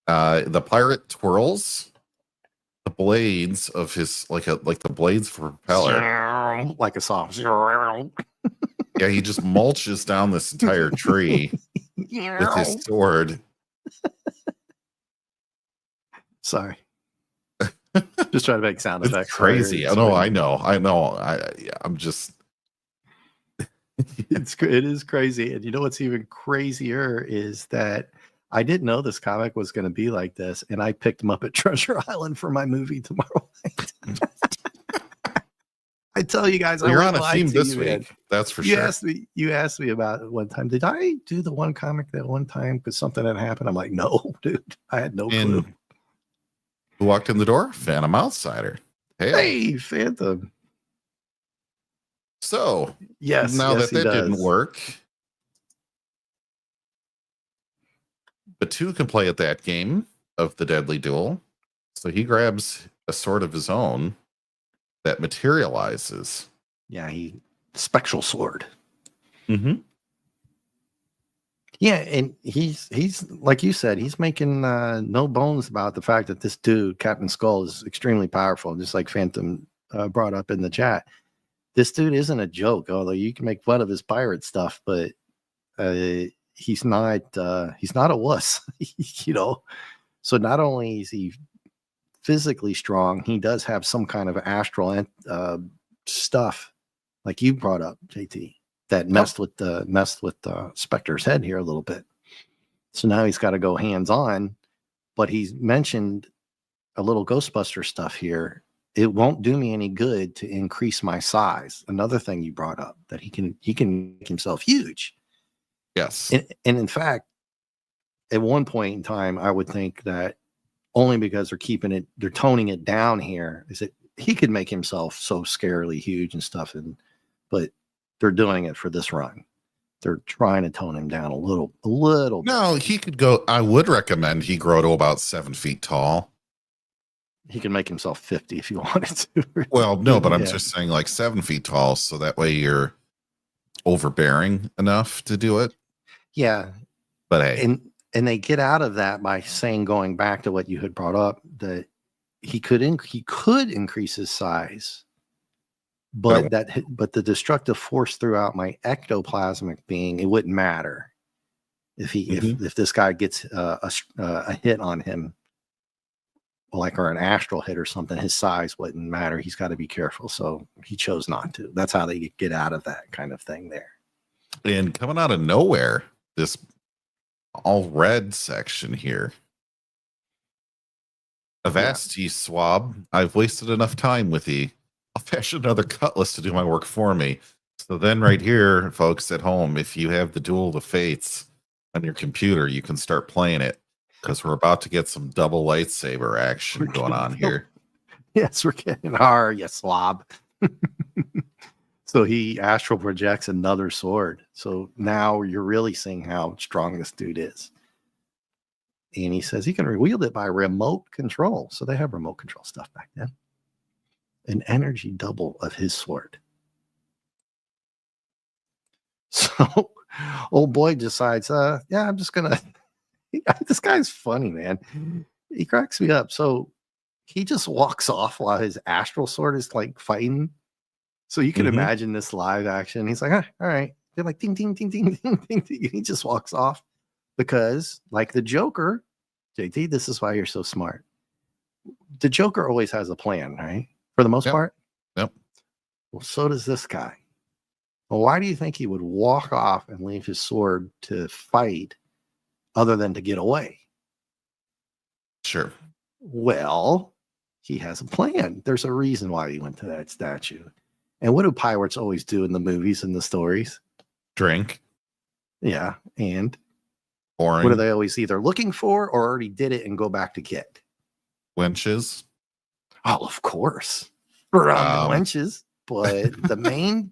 Speaker 2: The pirate twirls the blades of his like the blades for propeller,
Speaker 1: like a saw.
Speaker 2: Yeah, he just mulches down this entire tree with his sword.
Speaker 1: Sorry. Just trying to make sound effects.
Speaker 2: It's crazy. I know. I'm just.
Speaker 1: It is crazy. And you know what's even crazier is that I didn't know this comic was going to be like this, and I picked him up at Treasure Island for my movie tomorrow night. I tell you guys,
Speaker 2: you're on a theme this week. Man. That's for sure.
Speaker 1: You asked me about it one time. Did I do the one comic that one time because something had happened? I'm like, no, dude. I had no clue.
Speaker 2: Who walked in the door? Phantom Outsider.
Speaker 1: Hey, Phantom.
Speaker 2: So
Speaker 1: yes,
Speaker 2: now that didn't work, Batu can play at that game of the Deadly Duel. So he grabs a sword of his own that materializes.
Speaker 1: Yeah, spectral sword.
Speaker 2: Mm-hmm.
Speaker 1: Yeah, and he's like you said, he's making no bones about the fact that this dude, Captain Skull, is extremely powerful, just like Phantom brought up in the chat. This dude isn't a joke, although you can make fun of his pirate stuff, but he's not a wuss, you know. So not only is he physically strong, he does have some kind of astral stuff, like you brought up, JT, that messed with Spectre's head here a little bit. So now he's got to go hands on, but he's mentioned a little Ghostbuster stuff here. It won't do me any good to increase my size. Another thing you brought up, that he can make himself huge.
Speaker 2: Yes.
Speaker 1: And in fact, at one point in time, I would think that only because they're toning it down here, is that he could make himself so scarily huge and stuff. But they're doing it for this run. They're trying to tone him down a little.
Speaker 2: No, he could go. I would recommend he grow to about 7 feet tall.
Speaker 1: He can make himself 50 if you wanted to.
Speaker 2: Well, no, but I'm just saying like 7 feet tall. So that way you're overbearing enough to do it.
Speaker 1: Yeah.
Speaker 2: But hey.
Speaker 1: And they get out of that by saying, going back to what you had brought up, that he could increase his size, but the destructive force throughout my ectoplasmic being, it wouldn't matter if this guy gets a hit on him, or an astral hit or something. His size wouldn't matter. He's got to be careful. So he chose not to. That's how they get out of that kind of thing there.
Speaker 2: And coming out of nowhere, this all red section here. Avasti swab. I've wasted enough time with thee. I'll fashion another cutlass to do my work for me. So then right here, folks at home, if you have the Duel of the Fates on your computer, you can start playing it, because we're about to get some double lightsaber action going on here.
Speaker 1: Yes, we're getting you slob. So he astral projects another sword. So now you're really seeing how strong this dude is. And he says he can wield it by remote control. So they have remote control stuff back then. An energy double of his sword. So old boy decides, I'm just going to... This guy's funny, man. He cracks me up. So he just walks off while his astral sword is like fighting. So you can imagine this live action. He's like, all right. They're like, ding, ding, ding, ding, ding, ding, ding. He just walks off because, like the Joker, JT, this is why you're so smart. The Joker always has a plan, right? For the most part.
Speaker 2: Yep.
Speaker 1: Well, so does this guy. Well, why do you think he would walk off and leave his sword to fight other than to get away?
Speaker 2: Sure.
Speaker 1: Well, he has a plan. There's a reason why he went to that statue. And what do pirates always do in the movies and the stories?
Speaker 2: Drink.
Speaker 1: Yeah. And
Speaker 2: boring.
Speaker 1: What are they always either looking for or already did it and go back to get?
Speaker 2: Wenches.
Speaker 1: Oh, of course. Wenches. But the main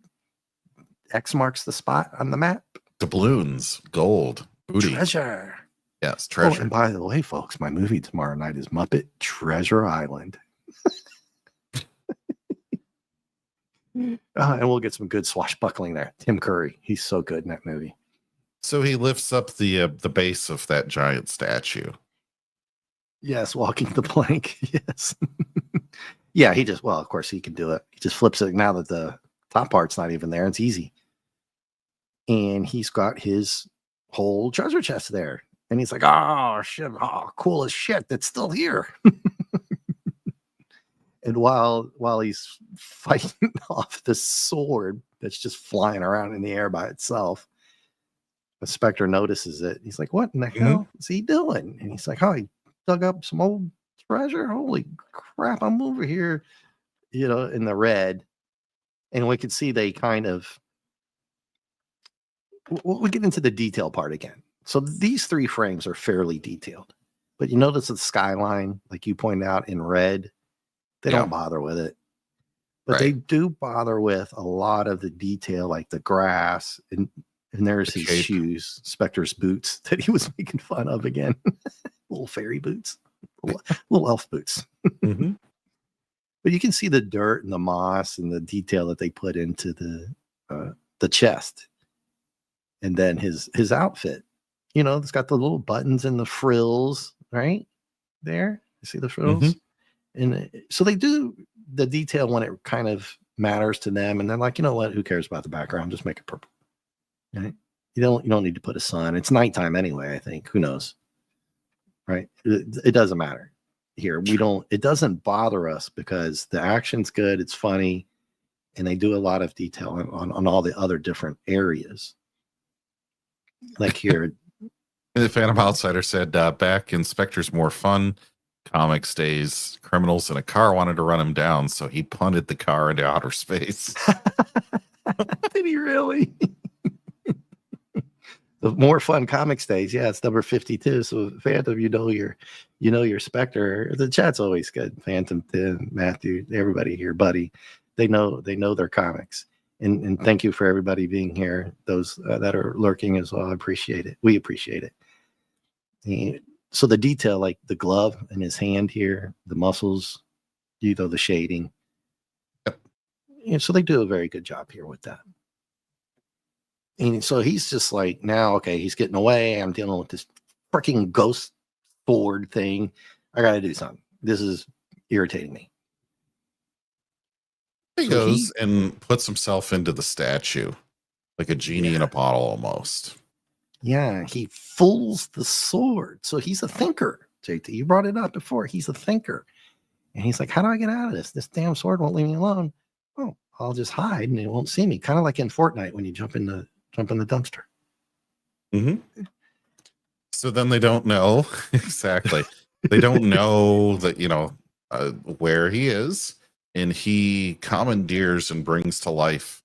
Speaker 1: X marks the spot on the map.
Speaker 2: Doubloons. Gold. Booty.
Speaker 1: Treasure.
Speaker 2: Yes, Treasure.
Speaker 1: Oh, and by the way, folks, my movie tomorrow night is Muppet Treasure Island. And we'll get some good swashbuckling there. Tim Curry, he's so good in that movie.
Speaker 2: So he lifts up the base of that giant statue.
Speaker 1: Yes, walking the plank. Yes. Yeah, of course he can do it. He just flips it now that the top part's not even there. It's easy. And he's got his whole treasure chest there. And he's like, oh, shit. Oh, cool as shit. That's still here. And while he's fighting off the sword that's just flying around in the air by itself, the Spectre notices it. He's like, what in the hell is he doing? And he's like, oh, he dug up some old treasure. Holy crap, I'm over here, in the red. And we can see they kind of, we'll get into the detail part again. So these 3 frames are fairly detailed, but you notice the skyline, like you pointed out in red, they don't bother with it, but they do bother with a lot of the detail, like the grass, and there's his shoes, Spectre's boots that he was making fun of again. Little fairy boots, little elf boots.
Speaker 2: Mm-hmm.
Speaker 1: But you can see the dirt and the moss and the detail that they put into the chest. And then his outfit, it's got the little buttons and the frills right there. You see the frills? Mm-hmm. And so they do the detail when it kind of matters to them. And they're like, you know what? Who cares about the background? Just make it purple. Right? You don't need to put a sun. It's nighttime anyway, I think. Who knows? Right? It doesn't matter here. It doesn't bother us because the action's good. It's funny. And they do a lot of detail on all the other different areas. Like here.
Speaker 2: The Phantom Outsider said, back in Spectre's more fun comics days, criminals in a car wanted to run him down, so he punted the car into outer space.
Speaker 1: Did he really? The more fun comics days, yeah, it's number 52. So Phantom, you know your Spectre. The chat's always good. Phantom, Tim, Matthew, everybody here, buddy. They know their comics. And thank you for everybody being here. Those that are lurking as well. I appreciate it. We appreciate it. And so the detail, like the glove in his hand here, the muscles, the shading. Yep. So they do a very good job here with that. And so he's just like, now, okay, he's getting away. I'm dealing with this freaking ghost sword thing. I got to do something. This is irritating me.
Speaker 2: He goes and puts himself into the statue like a genie in a bottle almost.
Speaker 1: Yeah, he fools the sword. So he's a thinker, JT. You brought it up before. He's a thinker. And he's like, how do I get out of this? This damn sword won't leave me alone. Oh, I'll just hide and it won't see me. Kind of like in Fortnite when you jump in the dumpster.
Speaker 2: Mm-hmm. So then they don't know. Exactly. They don't know that, where he is. And he commandeers and brings to life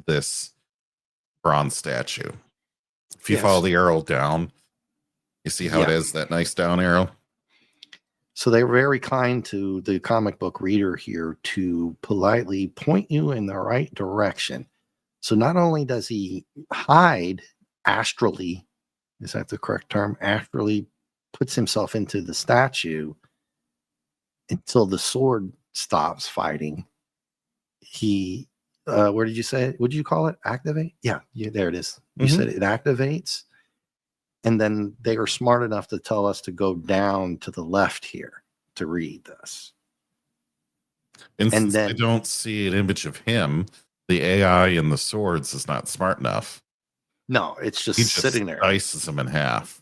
Speaker 2: this bronze statue. If you follow the arrow down, you see how it is, that nice down arrow.
Speaker 1: So they're very kind to the comic book reader here to politely point you in the right direction. So not only does he hide astrally, is that the correct term? Astrally puts himself into the statue until the sword stops fighting. He, where did you say it? What did you call it? Activate? Yeah, there it is. You said it activates. And then they are smart enough to tell us to go down to the left here to read this.
Speaker 2: And since they don't see an image of him, the AI in the swords is not smart enough.
Speaker 1: No, it's just sitting there.
Speaker 2: Slices him in half.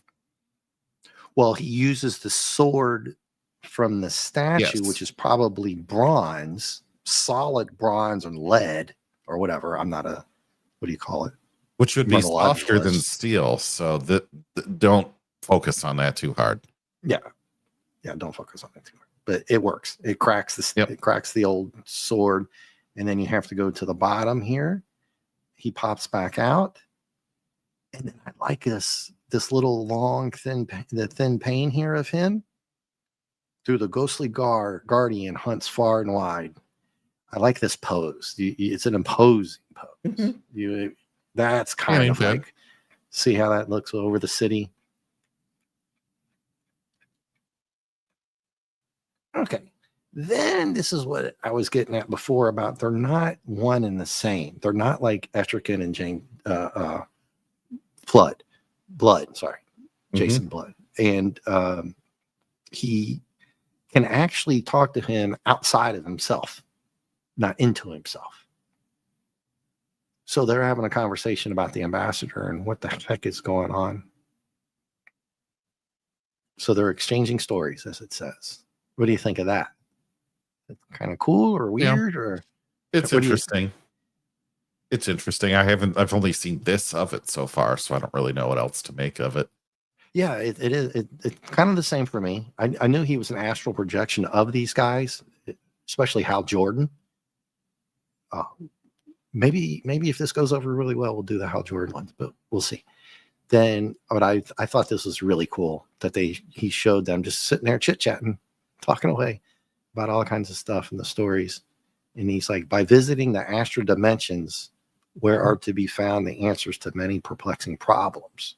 Speaker 1: Well, he uses the sword from the statue, which is probably bronze, solid bronze and lead or whatever. I'm not what do you call it?
Speaker 2: Which would be softer than steel. So don't focus on that too hard.
Speaker 1: Yeah. Yeah, don't focus on that too hard. But it works. It cracks it cracks the old sword. And then you have to go to the bottom here. He pops back out. And then I like this little long, thin pane here of him. Through the ghostly guardian hunts far and wide. I like this pose. It's an imposing pose. That's kind of like, see how that looks over the city. Okay. Then this is what I was getting at before about they're not one and the same. They're not like Etrigan and Jane Blood, sorry, Jason Blood. And he can actually talk to him outside of himself, not into himself. So they're having a conversation about the ambassador and what the heck is going on. So they're exchanging stories, as it says. What do you think of that? Kind of cool or weird?
Speaker 2: Yeah.
Speaker 1: Or
Speaker 2: it's interesting. It's interesting. I've only seen this of it so far, so I don't really know what else to make of it.
Speaker 1: Yeah, it is. It's kind of the same for me. I knew he was an astral projection of these guys, especially Hal Jordan. Maybe if this goes over really well, we'll do the Hal Jordan ones, but we'll see. Then, but I thought this was really cool that he showed them just sitting there chit-chatting, talking away about all kinds of stuff and the stories. And he's like, by visiting the astral dimensions, where are to be found the answers to many perplexing problems.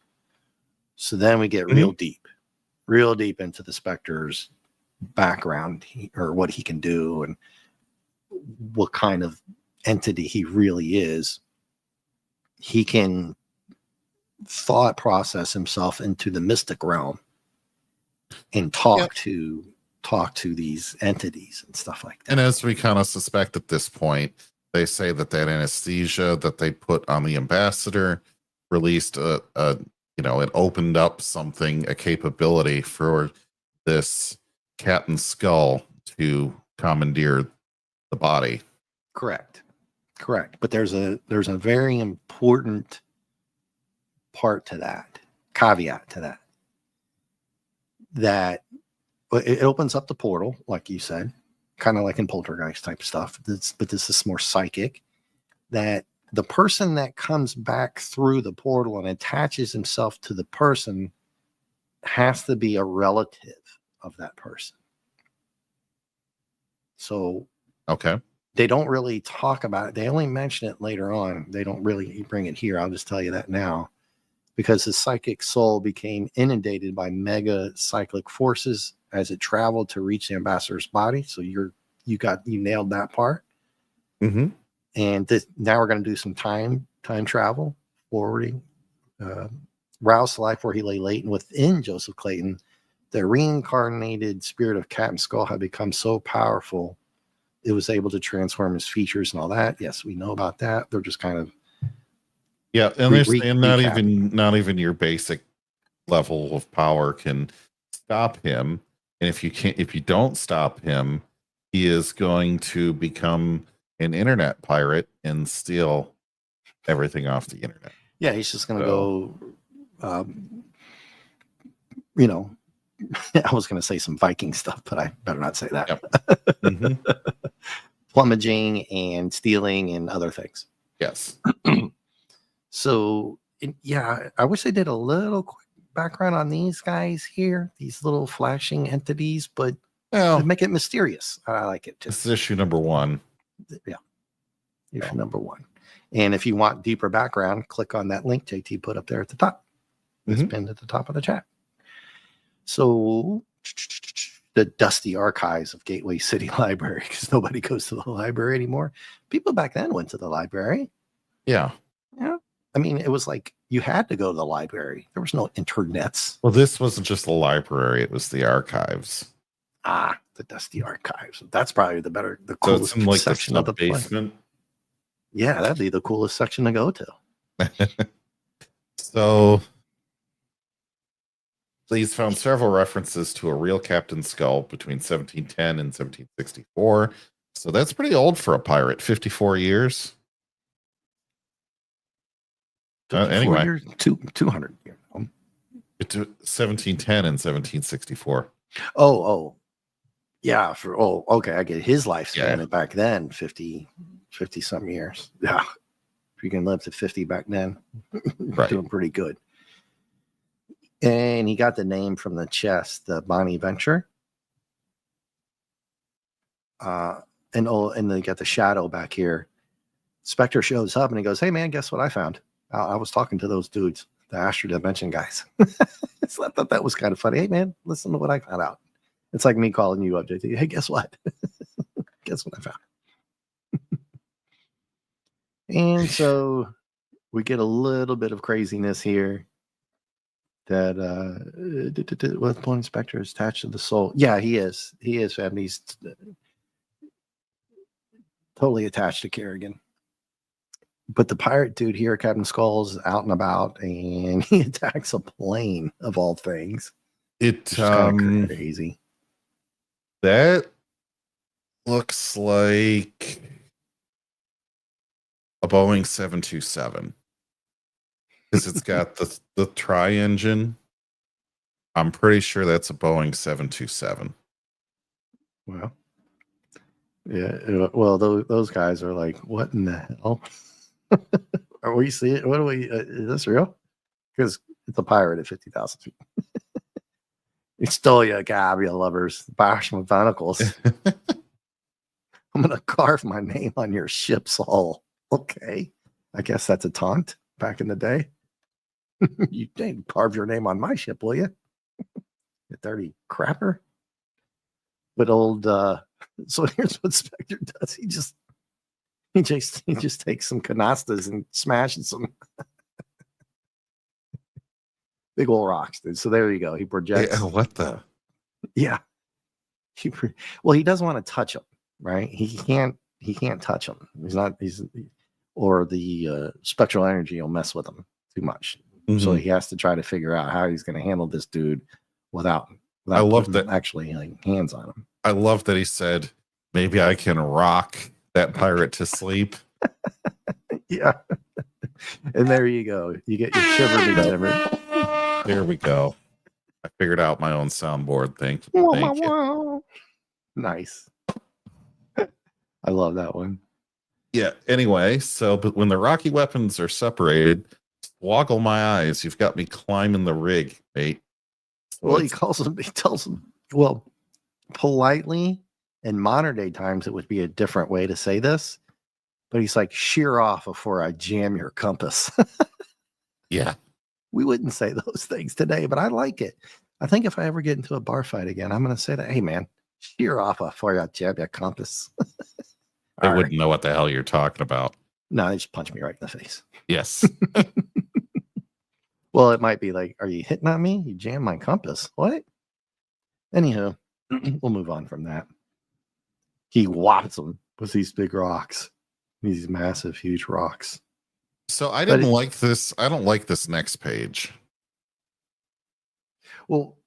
Speaker 1: So then we get real deep into the Spectre's background, or what he can do and what kind of entity he really is. He can thought process himself into the mystic realm and talk to these entities and stuff like that.
Speaker 2: And as we kind of suspect at this point, they say that anesthesia that they put on the ambassador released it opened up something, a capability for this Captain Skull to commandeer the body.
Speaker 1: Correct. But there's a very important part to that, caveat to that it opens up the portal, like you said, kind of like in poltergeist type stuff. But this is more psychic, that the person that comes back through the portal and attaches himself to the person has to be a relative of that person. So,
Speaker 2: okay.
Speaker 1: They don't really talk about it. They only mention it later on. They don't really bring it here. I'll just tell you that now, because his psychic soul became inundated by mega cyclic forces as it traveled to reach the ambassador's body. So you nailed that part. And now we're going to do some time travel, forwarding. Roused to life where he lay latent within Joseph Clayton, the reincarnated spirit of Captain Skull had become so powerful it was able to transform his features and all that. Yes, we know about that. They're just kind of
Speaker 2: and they're saying not even your basic level of power can stop him. And if you don't stop him, he is going to become an internet pirate and steal everything off the internet.
Speaker 1: Yeah, he's just going to go, I was going to say some Viking stuff, but I better not say that. Yep. Plumaging and stealing and other things.
Speaker 2: Yes.
Speaker 1: So, I wish they did a little quick background on these guys here, these little flashing entities, but to make it mysterious. I like it too.
Speaker 2: This is issue number 1.
Speaker 1: Yeah. Issue number 1. And if you want deeper background, click on that link JT put up there at the top. It's pinned at the top of the chat. So the dusty archives of Gateway City Library, because nobody goes to the library anymore. People back then went to the library.
Speaker 2: Yeah.
Speaker 1: I mean, it was like you had to go to the library. There was no internets.
Speaker 2: Well, this wasn't just the library; it was the archives.
Speaker 1: The dusty archives. That's probably the coolest section of the basement. Yeah, that'd be the coolest section to go to.
Speaker 2: So, Please found several references to a real Captain Skull between 1710 and 1764. So that's pretty old for a pirate. 54 years. Anyway,
Speaker 1: years, 200 years.
Speaker 2: 1710 and 1764.
Speaker 1: Yeah. Okay. I get his lifespan back then, 50 something years. Yeah. If you can live to 50 back then,
Speaker 2: right.
Speaker 1: Doing pretty good. And he got the name from the chest, the Bonnie Venture. And they got the shadow back here. Spectre shows up and he goes, "Hey man, guess what I found? I was talking to those dudes, the Astral Dimension guys." So I thought that was kind of funny. "Hey man, listen to what I found out." It's like me calling you up, JT. Hey, guess what? Guess what I found? And so we get a little bit of craziness here. That what point Spectre is attached to the soul? Yeah, he is. He is, fam. He's totally attached to Kerrigan. But the pirate dude here, Captain Skull's out and about, and he attacks a plane of all things.
Speaker 2: It's
Speaker 1: kind of crazy.
Speaker 2: That looks like a Boeing 727 because it's got the tri-engine. I'm pretty sure that's a Boeing 727.
Speaker 1: Well, yeah. Well, those guys are like, what in the hell? Are we seeing? What are we? Is this real? Because it's a pirate at 50,000 feet. It's still you, Gabia lovers. Bash my barnacles. I'm gonna carve my name on your ship's hull. Okay, I guess that's a taunt back in the day. You didn't carve your name on my ship, will you? You dirty crapper. But old. So here's what Spectre does. He just takes some canastas and smashes them. Big old rocks, dude. So there you go. He projects.
Speaker 2: Yeah, what the?
Speaker 1: Yeah. Well, he doesn't want to touch them, right? He can't touch them. Or the spectral energy will mess with him too much. Mm-hmm. So he has to try to figure out how he's going to handle this dude without
Speaker 2: I love that
Speaker 1: actually like hands on him.
Speaker 2: I love that he said, maybe I can rock that pirate to sleep.
Speaker 1: Yeah. And there you go. You get your shiver shimmer.
Speaker 2: There we go. I figured out my own soundboard thing. Thank you.
Speaker 1: Nice. I love that one.
Speaker 2: Yeah. Anyway, but when the rocky weapons are separated, woggle my eyes. You've got me climbing the rig, mate.
Speaker 1: Well, he tells him, well, politely in modern day times, it would be a different way to say this, but he's like, sheer off before I jam your compass.
Speaker 2: Yeah.
Speaker 1: We wouldn't say those things today, but I like it. I think if I ever get into a bar fight again, I'm going to say that, hey, man, sheer off before I jam your compass.
Speaker 2: They wouldn't know what the hell you're talking about.
Speaker 1: No, they just punch me right in the face.
Speaker 2: Yes.
Speaker 1: Well, it might be like, are you hitting on me? You jammed my compass. What? Anywho, we'll move on from that. He whops them with these big rocks, these massive, huge rocks.
Speaker 2: So I didn't like this. I don't like this next page.
Speaker 1: Well,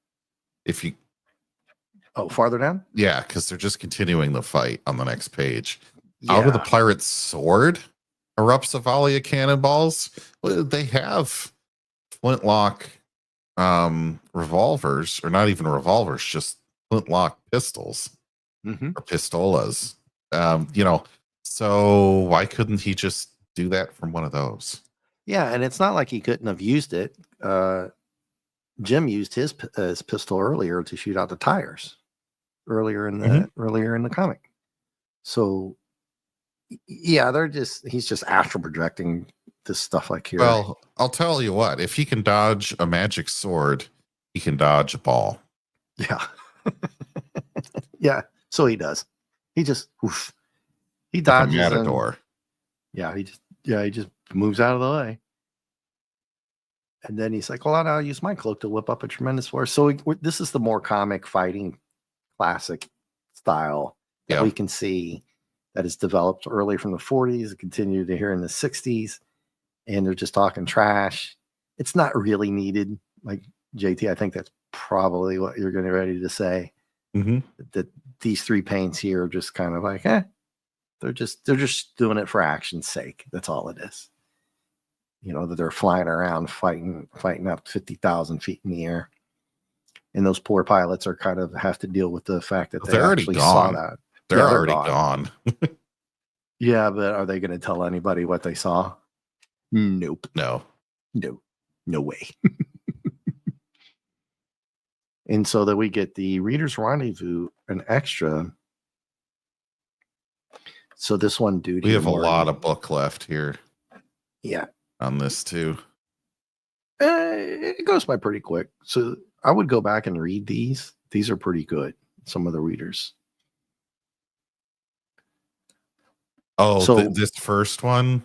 Speaker 1: farther down?
Speaker 2: Yeah, because they're just continuing the fight on the next page. Yeah. Out of the pirate's sword erupts a volley of cannonballs. Well, they have flintlock revolvers, or not even revolvers, just flintlock pistols or pistolas. So why couldn't he just do that from one of those?
Speaker 1: Yeah, and it's not like he couldn't have used it. Jim used his pistol earlier to shoot out the tires earlier in the comic. So yeah, he's just astral projecting this stuff like here.
Speaker 2: Well, I'll tell you what, if he can dodge a magic sword, he can dodge a ball.
Speaker 1: Yeah. Yeah, so he does. He just he dodges
Speaker 2: like a matador.
Speaker 1: He just moves out of the way. And then he's like, well, I'll use my cloak to whip up a tremendous force. So this is the more comic fighting classic style that we can see that is developed early from the 40s and continued to here in the 60s. And they're just talking trash. It's not really needed. Like JT, I think that's probably what you're going to be ready to say. That these three paints here are just kind of like, they're just doing it for action's sake. That's all it is. That they're flying around fighting up 50,000 feet in the air. And those poor pilots are kind of have to deal with the fact that they actually saw that.
Speaker 2: They're already gone.
Speaker 1: Yeah, but are they going to tell anybody what they saw? Nope.
Speaker 2: No
Speaker 1: way. And so that we get the Reader's Rendezvous, an extra. So this one, dude,
Speaker 2: we have a lot of book left here.
Speaker 1: Yeah.
Speaker 2: On this too.
Speaker 1: It goes by pretty quick. So I would go back and read these. These are pretty good. some of the readers.
Speaker 2: Oh, so this first one.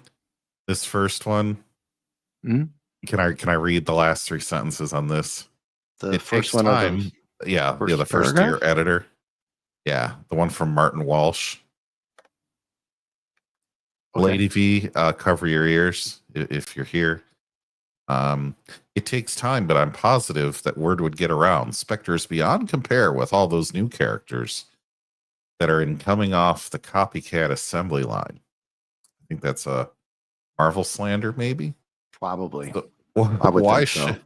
Speaker 1: Mm-hmm.
Speaker 2: Can I read the last 3 sentences on this?
Speaker 1: The first one time.
Speaker 2: The first year editor. Yeah, the one from Martin Walsh. Okay. Lady V, cover your ears if you're here. It takes time, but I'm positive that word would get around. Spectre is beyond compare with all those new characters that are coming off the copycat assembly line. I think that's a Marvel slander, maybe?
Speaker 1: Probably.
Speaker 2: So, why should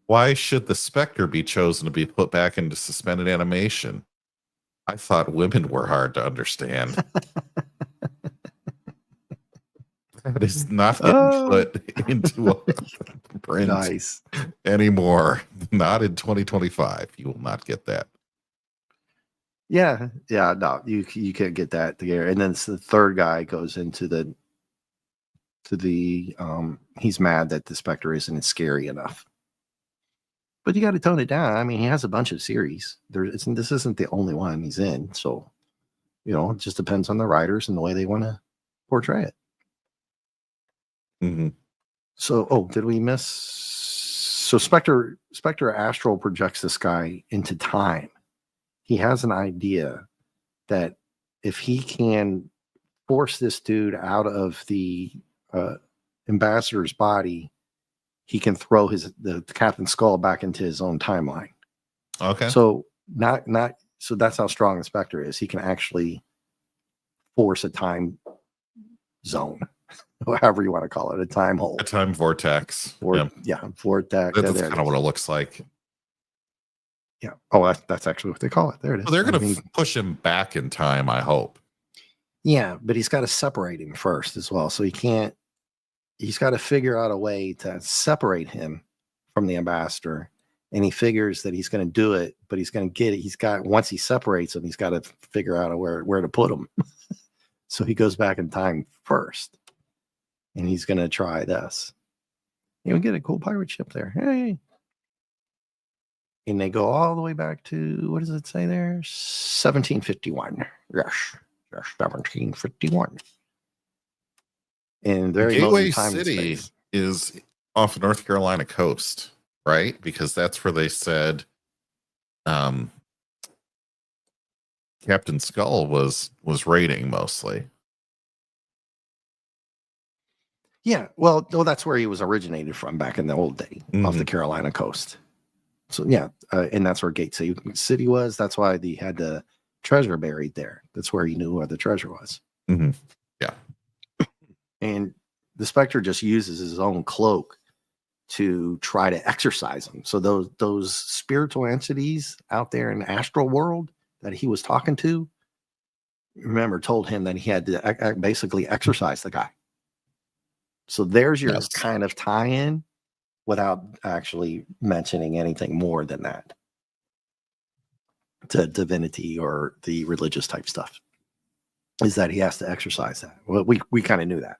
Speaker 2: Why should the Spectre be chosen to be put back into suspended animation? I thought women were hard to understand. That is not getting put into a print anymore. Not in 2025. You will not get that.
Speaker 1: Yeah, no, you can't get that together. And then the third guy goes into the he's mad that the Spectre isn't scary enough. But you got to tone it down. I mean, he has a bunch of series. This isn't the only one he's in. So, it just depends on the writers and the way they want to portray it.
Speaker 2: Mm-hmm.
Speaker 1: So, did we miss? So Spectre astral projects this guy into time. He has an idea that if he can force this dude out of the ambassador's body, he can throw the Captain Skull back into his own timeline.
Speaker 2: Okay.
Speaker 1: So so that's how strong the Spectre is. He can actually force a time zone, however you want to call it, a time hole,
Speaker 2: a time vortex.
Speaker 1: Vortex.
Speaker 2: That's kind of what it looks like.
Speaker 1: Yeah. Oh, that's actually what they call it. There it is.
Speaker 2: Well, they're going to push him back in time, I hope.
Speaker 1: Yeah, but he's got to separate him first as well. So he's got to figure out a way to separate him from the ambassador. And he figures that he's going to do it, but he's going to get it. Once he separates him, he's got to figure out where to put him. So he goes back in time first. And he's going to try this. We get a cool pirate ship there. Hey. And they go all the way back to, what does it say there? 1751. Yes, 1751. And very
Speaker 2: Gateway City is off North Carolina coast, right? Because that's where they said Captain Skull was raiding mostly.
Speaker 1: Yeah, well, that's where he was originated from back in the old day, off the Carolina coast. So yeah, and that's where Gate City was. That's why he had the treasure buried there. That's where he knew where the treasure was.
Speaker 2: Mm-hmm. Yeah.
Speaker 1: And the Spectre just uses his own cloak to try to exorcise him. So those spiritual entities out there in the astral world that he was talking to, remember, told him that he had to basically exorcise the guy. So there's your kind of tie-in without actually mentioning anything more than that to divinity or the religious type stuff, is that he has to exercise that. Well, we kind of knew that.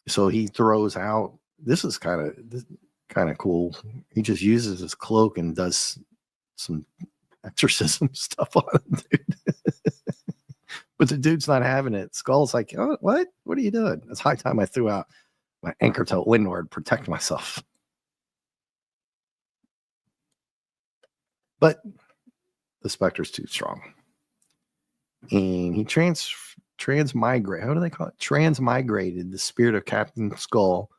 Speaker 1: So he throws out, this is kind of cool. He just uses his cloak and does some exorcism stuff on him, dude. But the dude's not having it. Skull's like, oh, what are you doing? It's high time I threw out my anchor to windward, protect myself. But the Spectre's too strong. And he transmigrate. How do they call it? Transmigrated. The spirit of Captain Skull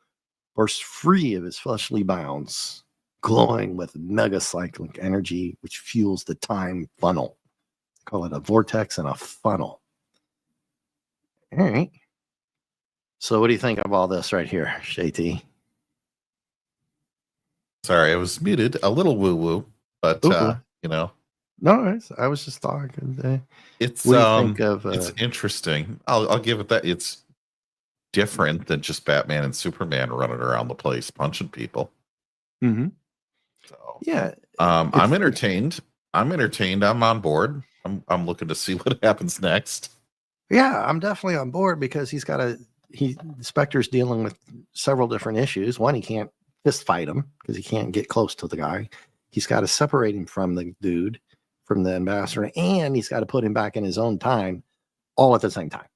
Speaker 1: burst free of his fleshly bounds, glowing with megacyclic energy, which fuels the time funnel. They call it a vortex and a funnel. All right. So what do you think of all this right here, JT?
Speaker 2: Sorry, I was muted. A little woo-woo, but
Speaker 1: No, I was just talking.
Speaker 2: It's
Speaker 1: what do you think of?
Speaker 2: It's interesting. I'll give it that. It's different than just Batman and Superman running around the place punching people.
Speaker 1: Mm-hmm.
Speaker 2: So
Speaker 1: yeah,
Speaker 2: I'm entertained. I'm on board. I'm looking to see what happens next.
Speaker 1: Yeah, I'm definitely on board because Spectre's dealing with several different issues. One, he can't fist fight him because he can't get close to the guy. He's got to separate him from the dude, from the ambassador, and he's got to put him back in his own time, all at the same time.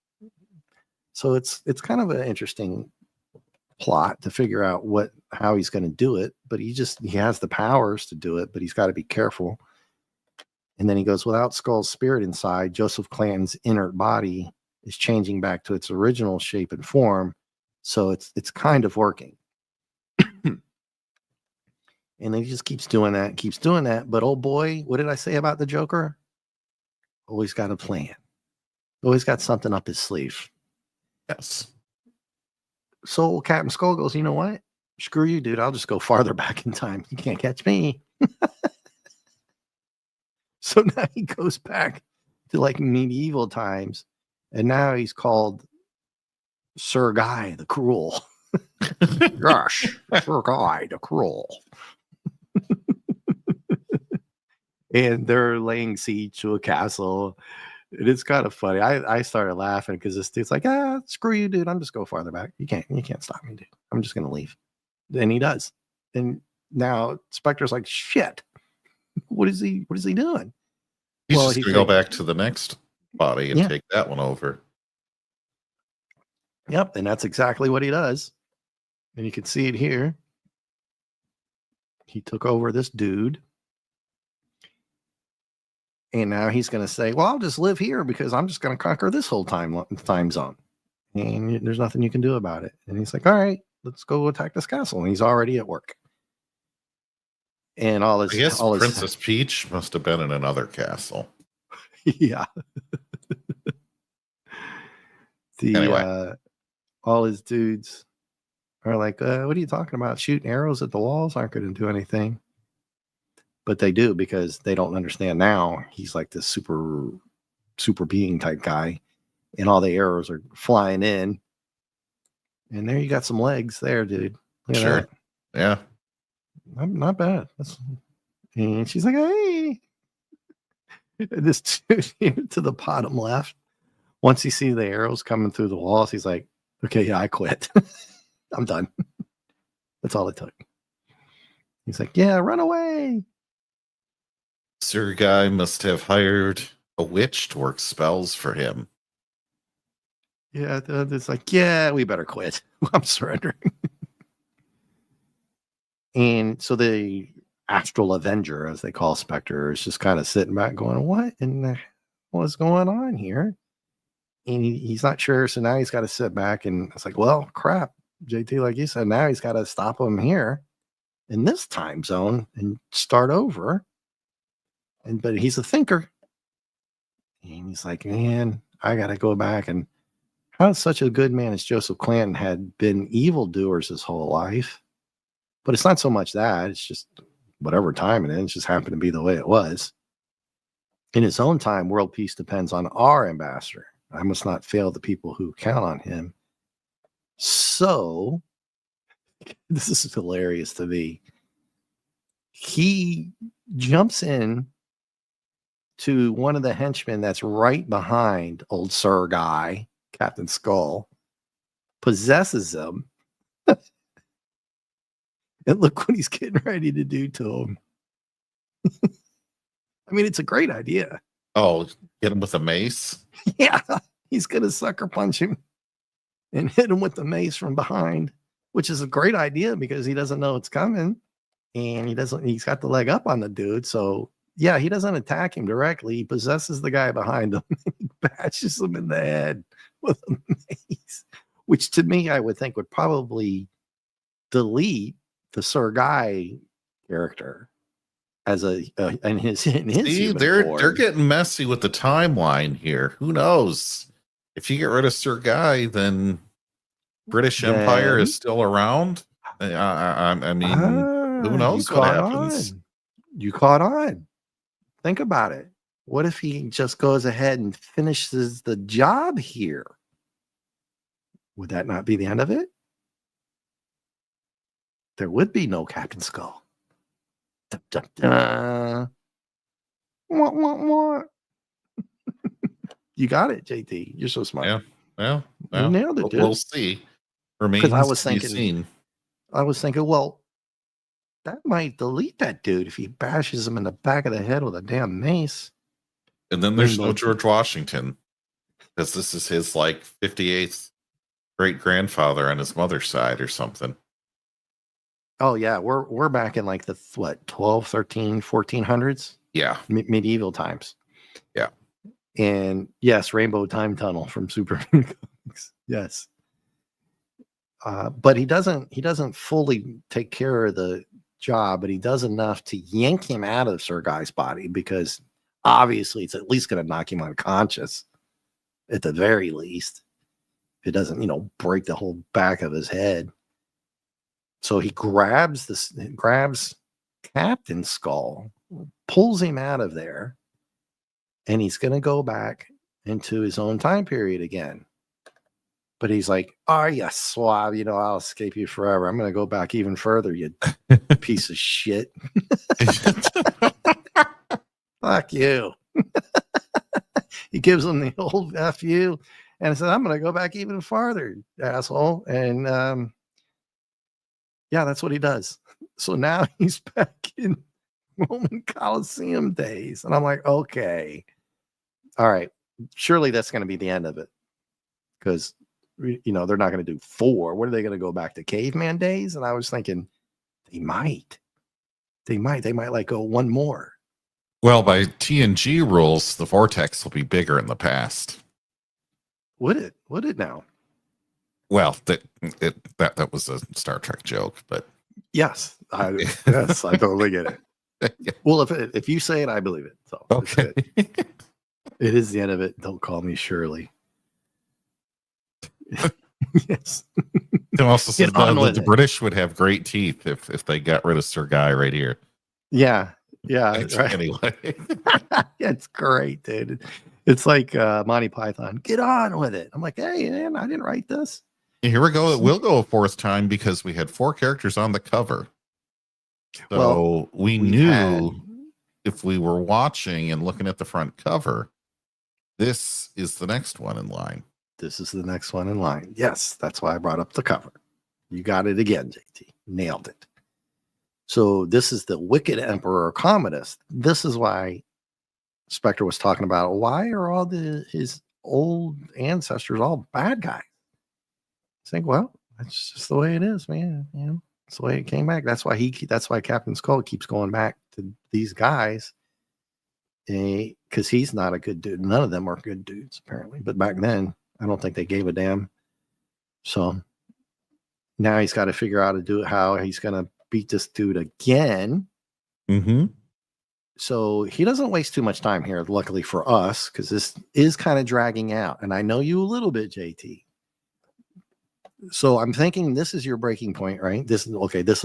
Speaker 1: So it's kind of an interesting plot to figure out how he's going to do it, but he has the powers to do it, but he's got to be careful. And then he goes, without Skull's spirit inside, Joseph Clanton's inert body is changing back to its original shape and form. So it's kind of working. And then he just keeps doing that. But oh boy, what did I say about the Joker? Always got a plan. Always got something up his sleeve.
Speaker 2: Yes.
Speaker 1: So Captain Skull goes, you know what? Screw you, dude. I'll just go farther back in time. You can't catch me. So now he goes back to like medieval times. And now he's called Sir Guy the Cruel. Gosh, Sir Guy the Cruel. And they're laying siege to a castle. It is kind of funny. I started laughing because this dude's like, screw you, dude. I'm just go farther back. You can't stop me, dude. I'm just gonna leave. And he does. And now Spectre's like, shit. What is he doing?
Speaker 2: He's just gonna go back to the next body and take that one over.
Speaker 1: Yep, and that's exactly what he does. And you can see it here. He took over this dude. And now he's going to say, well, I'll just live here because I'm just going to conquer this whole time zone. And there's nothing you can do about it. And he's like, all right, let's go attack this castle. And he's already at work. And
Speaker 2: I guess Princess Peach must have been in another castle.
Speaker 1: Yeah. Anyway. All his dudes are like, what are you talking about? Shooting arrows at the walls aren't going to do anything. But they do, because they don't understand now. He's like this super being type guy, and all the arrows are flying in. And there you got some legs there, dude.
Speaker 2: Sure. Yeah.
Speaker 1: Not bad. And she's like, hey. This dude here to the bottom left, once he sees the arrows coming through the walls, he's like, okay, yeah, I quit. I'm done. That's all it took. He's like, yeah, run away.
Speaker 2: Sir Guy must have hired a witch to work spells for him.
Speaker 1: Yeah, it's like, yeah, we better quit. I'm surrendering. And so the Astral Avenger, as they call Spectre, is just kind of sitting back going, what what's going on here? And he's not sure. So now he's got to sit back, and it's like, well, crap, JT, like you said, now he's got to stop him here in this time zone and start over. But he's a thinker. And he's like, man, I got to go back. And how such a good man as Joseph Clanton had been evildoers his whole life. But it's not so much that. It's just whatever time it is. It just happened to be the way it was. In his own time, world peace depends on our ambassador. I must not fail the people who count on him. So, this is hilarious to me. He jumps in to one of the henchmen that's right behind old Sir Guy, Captain Skull, possesses him. And look what he's getting ready to do to him. I mean, it's a great idea.
Speaker 2: Oh, get him with a mace?
Speaker 1: Yeah, he's going to sucker punch him and hit him with the mace from behind, which is a great idea because he doesn't know it's coming. And he's got the leg up on the dude. So yeah, he doesn't attack him directly. He possesses the guy behind him. He bashes him in the head with a mace, which to me, I would think would probably delete the Sir Guy character as in his
Speaker 2: See, they're getting messy with the timeline here. Who knows? If you get rid of Sir Guy, then British Empire is still around. I mean, who knows what happens?
Speaker 1: You caught on. Think about it. What if he just goes ahead and finishes the job here? Would that not be the end of it? There would be no Captain Skull. Dun, dun, dun. Wah. You got it, JT. You're so smart.
Speaker 2: Yeah. Well,
Speaker 1: you nailed it, dude.
Speaker 2: We'll see. Remains
Speaker 1: I was thinking, well, that might delete that dude if he bashes him in the back of the head with a damn mace.
Speaker 2: And then there's no George Washington, because this is his like 58th great grandfather on his mother's side or something.
Speaker 1: Oh yeah, we're back in like the 12, 13, 1400s.
Speaker 2: Yeah,
Speaker 1: medieval times.
Speaker 2: Yeah,
Speaker 1: and yes, Rainbow Time Tunnel from Superman comics. Yes, but he doesn't fully take care of the job, but he does enough to yank him out of Sir Guy's body, because obviously it's at least going to knock him unconscious, at the very least. It doesn't, break the whole back of his head. So he grabs Captain's skull, pulls him out of there, and he's going to go back into his own time period again. But he's like, "Oh, you swab, I'll escape you forever. I'm going to go back even further, you piece of shit." Fuck you. He gives him the old F you and says, "I'm going to go back even farther, asshole." And yeah, that's what he does. So now he's back in Roman Coliseum days. And I'm like, okay, all right, surely that's going to be the end of it. Because, they're not going to do 4. What are they going to go back to, caveman days? And I was thinking, they might like go one more.
Speaker 2: Well, by TNG rules, the vortex will be bigger in the past.
Speaker 1: Would it now?
Speaker 2: Well, that was a Star Trek joke, but
Speaker 1: yes, I totally get it. Yeah. Well, if you say it, I believe it. So
Speaker 2: okay,
Speaker 1: it is the end of it. Don't call me Shirley. Yes.
Speaker 2: It also says the British would have great teeth if they got rid of Sir Guy right here.
Speaker 1: Yeah. Right.
Speaker 2: Anyway,
Speaker 1: it's great, dude. It's like Monty Python. Get on with it. I'm like, hey, man, I didn't write this.
Speaker 2: Here we go. It will go a 4th time because we had 4 characters on the cover. So we knew if we were watching and looking at the front cover, this is the next one in line.
Speaker 1: This is the next one in line. Yes, that's why I brought up the cover. You got it again, JT. Nailed it. So this is the Wicked Emperor Commodus. This is why Spectre was talking about, why are all his old ancestors all bad guys? I think, well, that's just the way it is, man. That's the way it came back. That's why Captain Skull keeps going back to these guys, because he's not a good dude. None of them are good dudes, apparently. But back then, I don't think they gave a damn. So now he's got to figure out how he's going to beat this dude again.
Speaker 2: Mm-hmm.
Speaker 1: So he doesn't waste too much time here, luckily for us, because this is kind of dragging out. And I know you a little bit, JT. So I'm thinking this is your breaking point, right? This is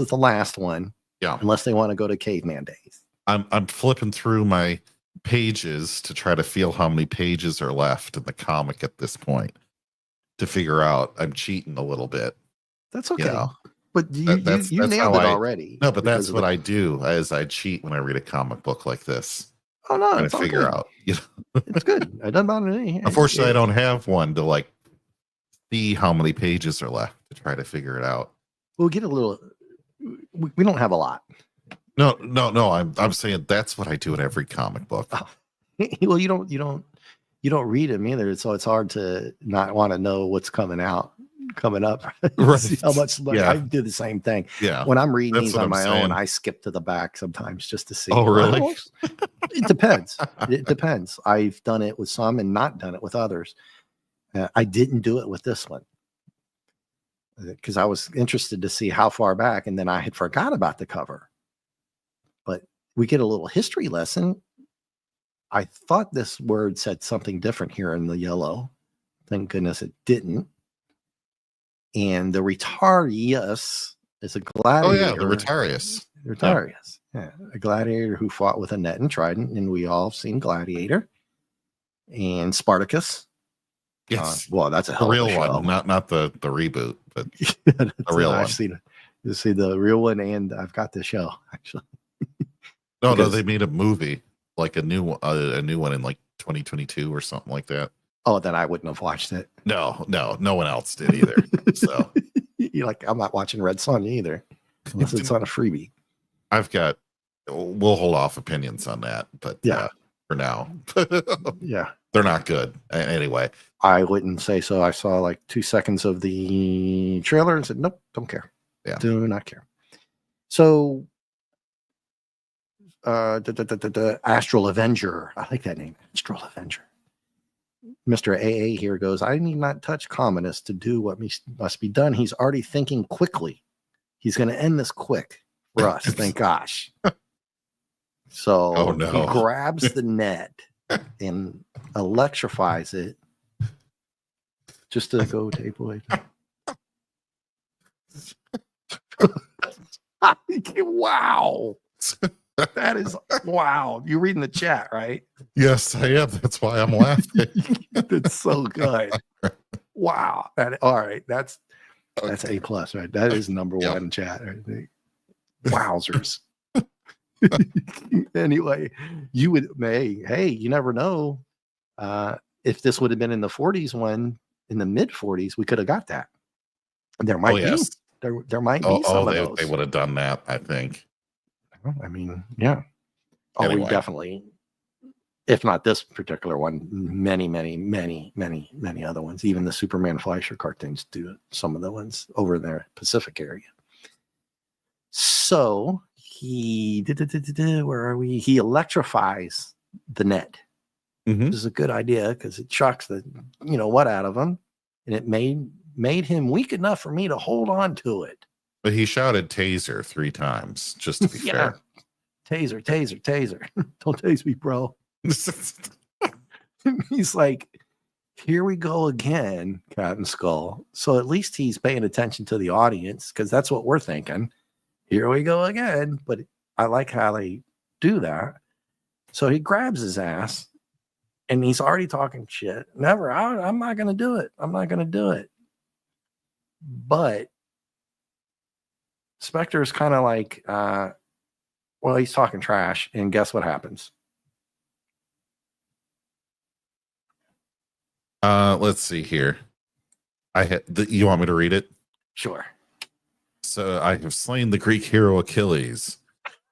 Speaker 1: the last one.
Speaker 2: Yeah.
Speaker 1: Unless they want to go to caveman days.
Speaker 2: I'm flipping through my pages to try to feel how many pages are left in the comic at this point to figure out. I'm cheating a little bit.
Speaker 1: That's okay. But you nailed it already.
Speaker 2: No, but that's what I do, as I cheat when I read a comic book like this.
Speaker 1: Oh no,
Speaker 2: it's figure out.
Speaker 1: It's good. I done about it.
Speaker 2: Unfortunately, I don't have one to see how many pages are left to try to figure it out.
Speaker 1: We'll get a little. We don't have a lot.
Speaker 2: No. I'm saying that's what I do in every comic book.
Speaker 1: Oh. Well, you don't read them either, so it's hard to not want to know what's coming up. Right. See how much I do the same thing.
Speaker 2: Yeah.
Speaker 1: When I'm reading these on my own, I skip to the back sometimes just to see.
Speaker 2: Oh, really?
Speaker 1: It depends. It depends. I've done it with some and not done it with others. I didn't do it with this one because I was interested to see how far back, and then I had forgot about the cover. But we get a little history lesson. I thought this word said something different here in the yellow. Thank goodness it didn't. And the Retarius is a gladiator.
Speaker 2: Oh, yeah, the Retarius.
Speaker 1: Retarius. Yeah, a gladiator who fought with a net and trident, and we all have seen Gladiator. And Spartacus.
Speaker 2: Yes.
Speaker 1: Well, that's a hell
Speaker 2: real
Speaker 1: of a show.
Speaker 2: One, not the reboot, but the real one.
Speaker 1: I've seen you see the real one, and I've got the show actually.
Speaker 2: No, they made a movie, like a new one in 2022 or something like that.
Speaker 1: Oh, then I wouldn't have watched it.
Speaker 2: No one else did either. So
Speaker 1: you're like, I'm not watching Red Son either, unless it's on a freebie.
Speaker 2: we'll hold off opinions on that, but for now,
Speaker 1: yeah,
Speaker 2: they're not good anyway.
Speaker 1: I wouldn't say so. I saw like 2 seconds of the trailer and said, nope, don't care.
Speaker 2: Yeah,
Speaker 1: do not care. So, Astral Avenger. I like that name, Astral Avenger. Mr. AA here goes, I need not touch communists to do what must be done. He's already thinking quickly. He's going to end this quick for us. Thank gosh. So he grabs the net and electrifies it just to go tape away. Wow. That is wow. You're reading the chat, right?
Speaker 2: Yes, I am. That's why I'm laughing.
Speaker 1: That's so good. Wow. All right. That's A+, right? That is number one chat. Right? Wowzers. Anyway, you would hey, you never know. If this would have been in the 40s one, in the mid 40s, we could have got that. There might be. There might be some of those.
Speaker 2: They would have done that, I think.
Speaker 1: I mean, yeah. Anyway. We definitely, if not this particular one, many other ones. Even the Superman Fleischer cartoons do some of the ones over in the Pacific area. So where are we? He electrifies the net.
Speaker 2: Mm-hmm.
Speaker 1: This is a good idea because it shocks the what out of him, and it made him weak enough for me to hold on to it.
Speaker 2: But he shouted taser 3 times, just to be fair.
Speaker 1: Taser. Don't tase me, bro. He's like, here we go again, Captain Skull. So at least he's paying attention to the audience because that's what we're thinking. Here we go again. But I like how they do that. So he grabs his ass and he's already talking shit. Never, I'm not going to do it. I'm not going to do it. But Spectre is kind of like, well, he's talking trash, and guess what happens?
Speaker 2: Let's see here. You want me to read it?
Speaker 1: Sure.
Speaker 2: So I have slain the Greek hero Achilles.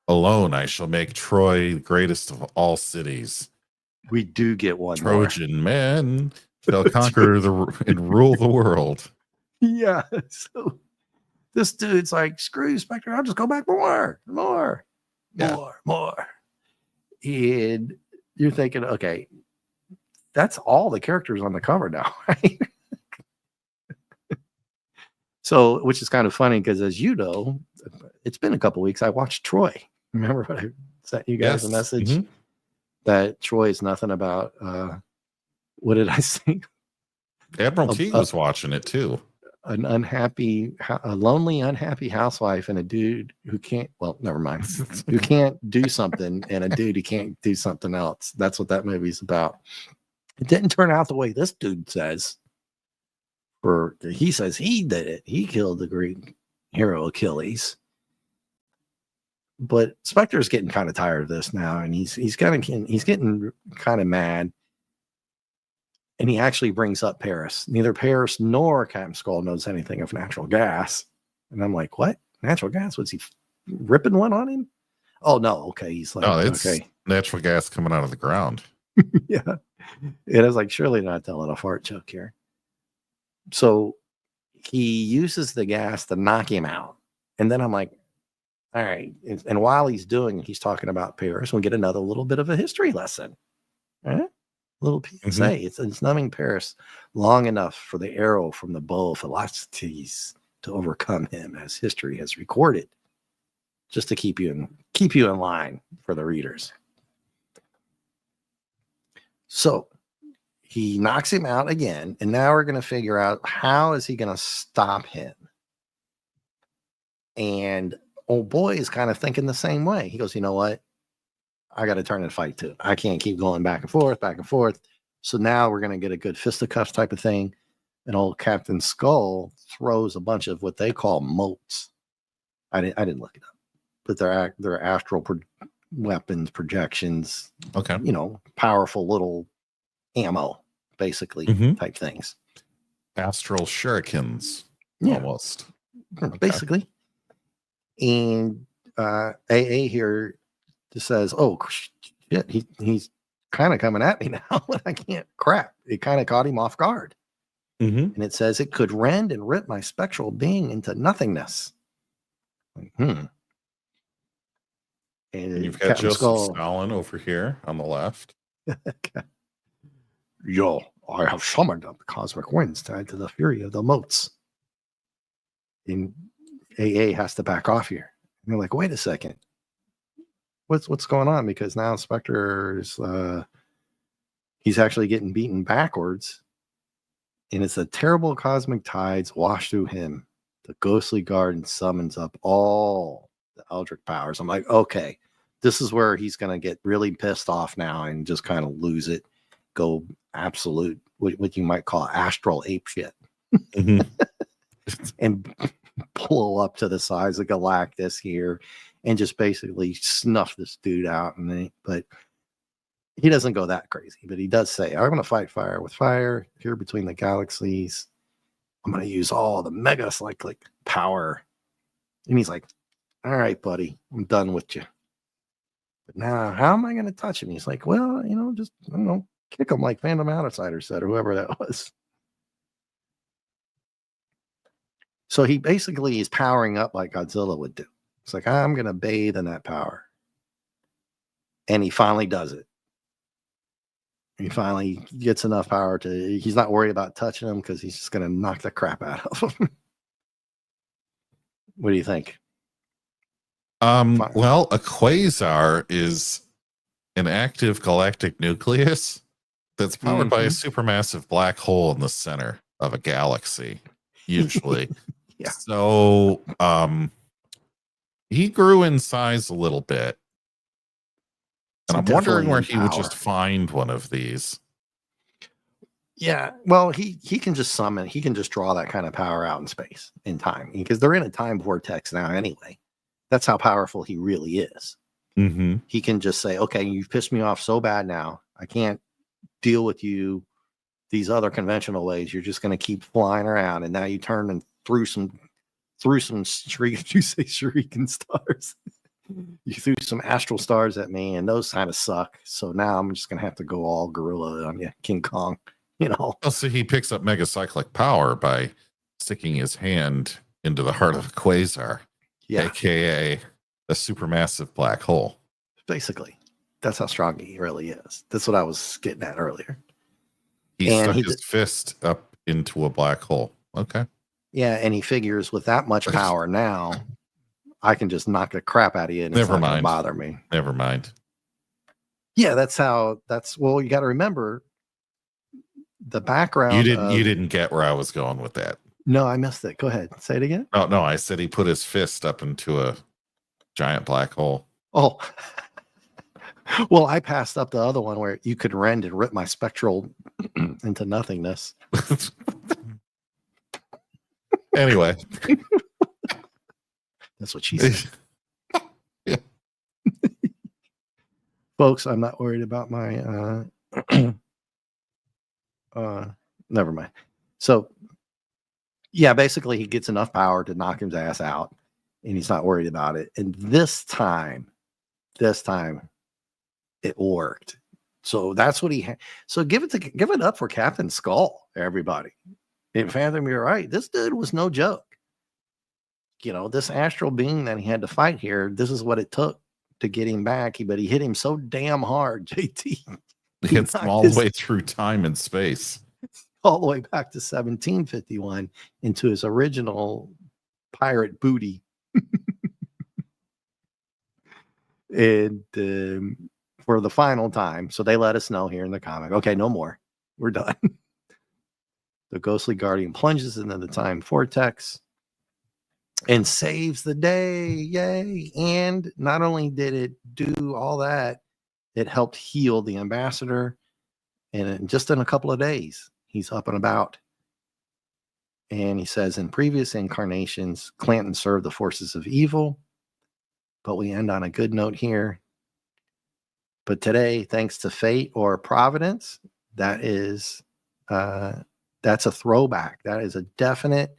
Speaker 2: Alone I shall make Troy the greatest of all cities.
Speaker 1: We do get one
Speaker 2: Trojan man shall conquer and rule the world.
Speaker 1: Yeah. So this dude's like, screw you, Spectre. I'll just go back for more. And you're thinking, okay, that's all the characters on the cover now, right? So, which is kind of funny because, as you know, it's been a couple weeks. I watched Troy. Remember what I sent you guys a message that Troy is nothing about. What did I say?
Speaker 2: Admiral T was watching it too.
Speaker 1: A lonely, unhappy housewife and a dude who can't, well, never mind, who can't do something and a dude who can't do something else. That's what that movie's about. It didn't turn out the way this dude says. He says he did it. He killed the Greek hero Achilles. But Spectre's getting kind of tired of this now, and he's getting kind of mad. And he actually brings up Paris. Neither Paris nor Captain Skull knows anything of natural gas. And I'm like, what? Natural gas? Was he ripping one on him? Oh, no. Okay. He's like,
Speaker 2: no, it's natural gas coming out of the ground.
Speaker 1: Yeah. It is like, surely not telling a fart joke here. So he uses the gas to knock him out. And then I'm like, all right. And while he's talking about Paris, we'll get another little bit of a history lesson. All right? Little PSA. It's numbing Paris long enough for the arrow from the bow of Philoctetes to overcome him, as history has recorded, just to keep you in line for the readers. So he knocks him out again, and now we're going to figure out how is he going to stop him. And old boy is kind of thinking the same way. He goes, you know what? I got to turn and fight too. I can't keep going back and forth. So now we're going to get a good fisticuffs type of thing. And old Captain Skull throws a bunch of what they call motes. I didn't look it up, but they're astral weapons, projections.
Speaker 2: Okay.
Speaker 1: Powerful little ammo, basically, type things.
Speaker 2: Astral shurikens.
Speaker 1: Yeah.
Speaker 2: Almost.
Speaker 1: Basically. And AA here just says, "Oh shit, he's kind of coming at me now, and I can't crap." It kind of caught him off guard, and it says it could rend and rip my spectral being into nothingness. And
Speaker 2: you've got
Speaker 1: Captain
Speaker 2: Joseph
Speaker 1: Skull.
Speaker 2: Stalin over here on the left.
Speaker 1: Yo, I have summoned up the cosmic winds tied to the fury of the motes. And AA has to back off here. And they're like, wait a second. What's going on? Because now Spectre's he's actually getting beaten backwards. And it's the terrible cosmic tides wash through him. The ghostly garden summons up all the Eldritch powers. I'm like, okay, this is where he's going to get really pissed off now and just kind of lose it. Go absolute, what you might call astral ape shit. And blow up to the size of Galactus here and just basically snuff this dude out. But he doesn't go that crazy, but he does say, I'm going to fight fire with fire here between the galaxies. I'm going to use all the mega cyclic power. And he's like, all right, buddy, I'm done with you. But now, how am I going to touch him? He's like, well, just, I don't know, kick him like Phantom Outsider said, or whoever that was. So he basically is powering up like Godzilla would do. It's like, I'm going to bathe in that power. And he finally does it. He finally gets enough power he's not worried about touching him because he's just going to knock the crap out of him. What do you think?
Speaker 2: Well, a quasar is an active galactic nucleus that's powered by a supermassive black hole in the center of a galaxy, usually.
Speaker 1: Yeah.
Speaker 2: So he grew in size a little bit. And I'm wondering where he would just find one of these.
Speaker 1: Yeah, well, he can just summon. He can just draw that kind of power out in space, in time, because they're in a time vortex now anyway. That's how powerful he really is. He can just say, okay, you've pissed me off so bad now. I can't deal with you these other conventional ways. You're just going to keep flying around. And now you turn and threw some shuriken stars. You threw some astral stars at me, and those kind of suck. So now I'm just going to have to go all gorilla on you, King Kong, Oh,
Speaker 2: so he picks up megacyclic power by sticking his hand into the heart of a quasar, aka a supermassive black hole.
Speaker 1: Basically, that's how strong he really is. That's what I was getting at earlier.
Speaker 2: He stuck his fist up into a black hole. Okay.
Speaker 1: Yeah, and he figures with that much power now, I can just knock the crap out of you and it's not going to bother me.
Speaker 2: Never mind.
Speaker 1: Yeah, well, you got to remember the background.
Speaker 2: You didn't get where I was going with that.
Speaker 1: No, I missed it. Go ahead. Say it again.
Speaker 2: No, I said he put his fist up into a giant black hole.
Speaker 1: Oh, well, I passed up the other one where you could rend and rip my spectral into nothingness.
Speaker 2: Anyway.
Speaker 1: That's what she said. Yeah. Folks, I'm not worried about my never mind. So yeah, basically he gets enough power to knock his ass out and he's not worried about it. And this time it worked. So that's what so give it up for Captain Skull, everybody. In Phantom, you're right. This dude was no joke. This astral being that he had to fight here, this is what it took to get him back. But he hit him so damn hard, JT.
Speaker 2: He hits him all the way through time and space.
Speaker 1: All the way back to 1751 into his original pirate booty. And for the final time. So they let us know here in the comic. Okay, no more. We're done. The ghostly guardian plunges into the time vortex and saves the day. Yay. And not only did it do all that, it helped heal the ambassador. And just in a couple of days, he's up and about. And he says, in previous incarnations, Clanton served the forces of evil. But we end on a good note here. But today, thanks to fate or providence, that's a throwback. That is a definite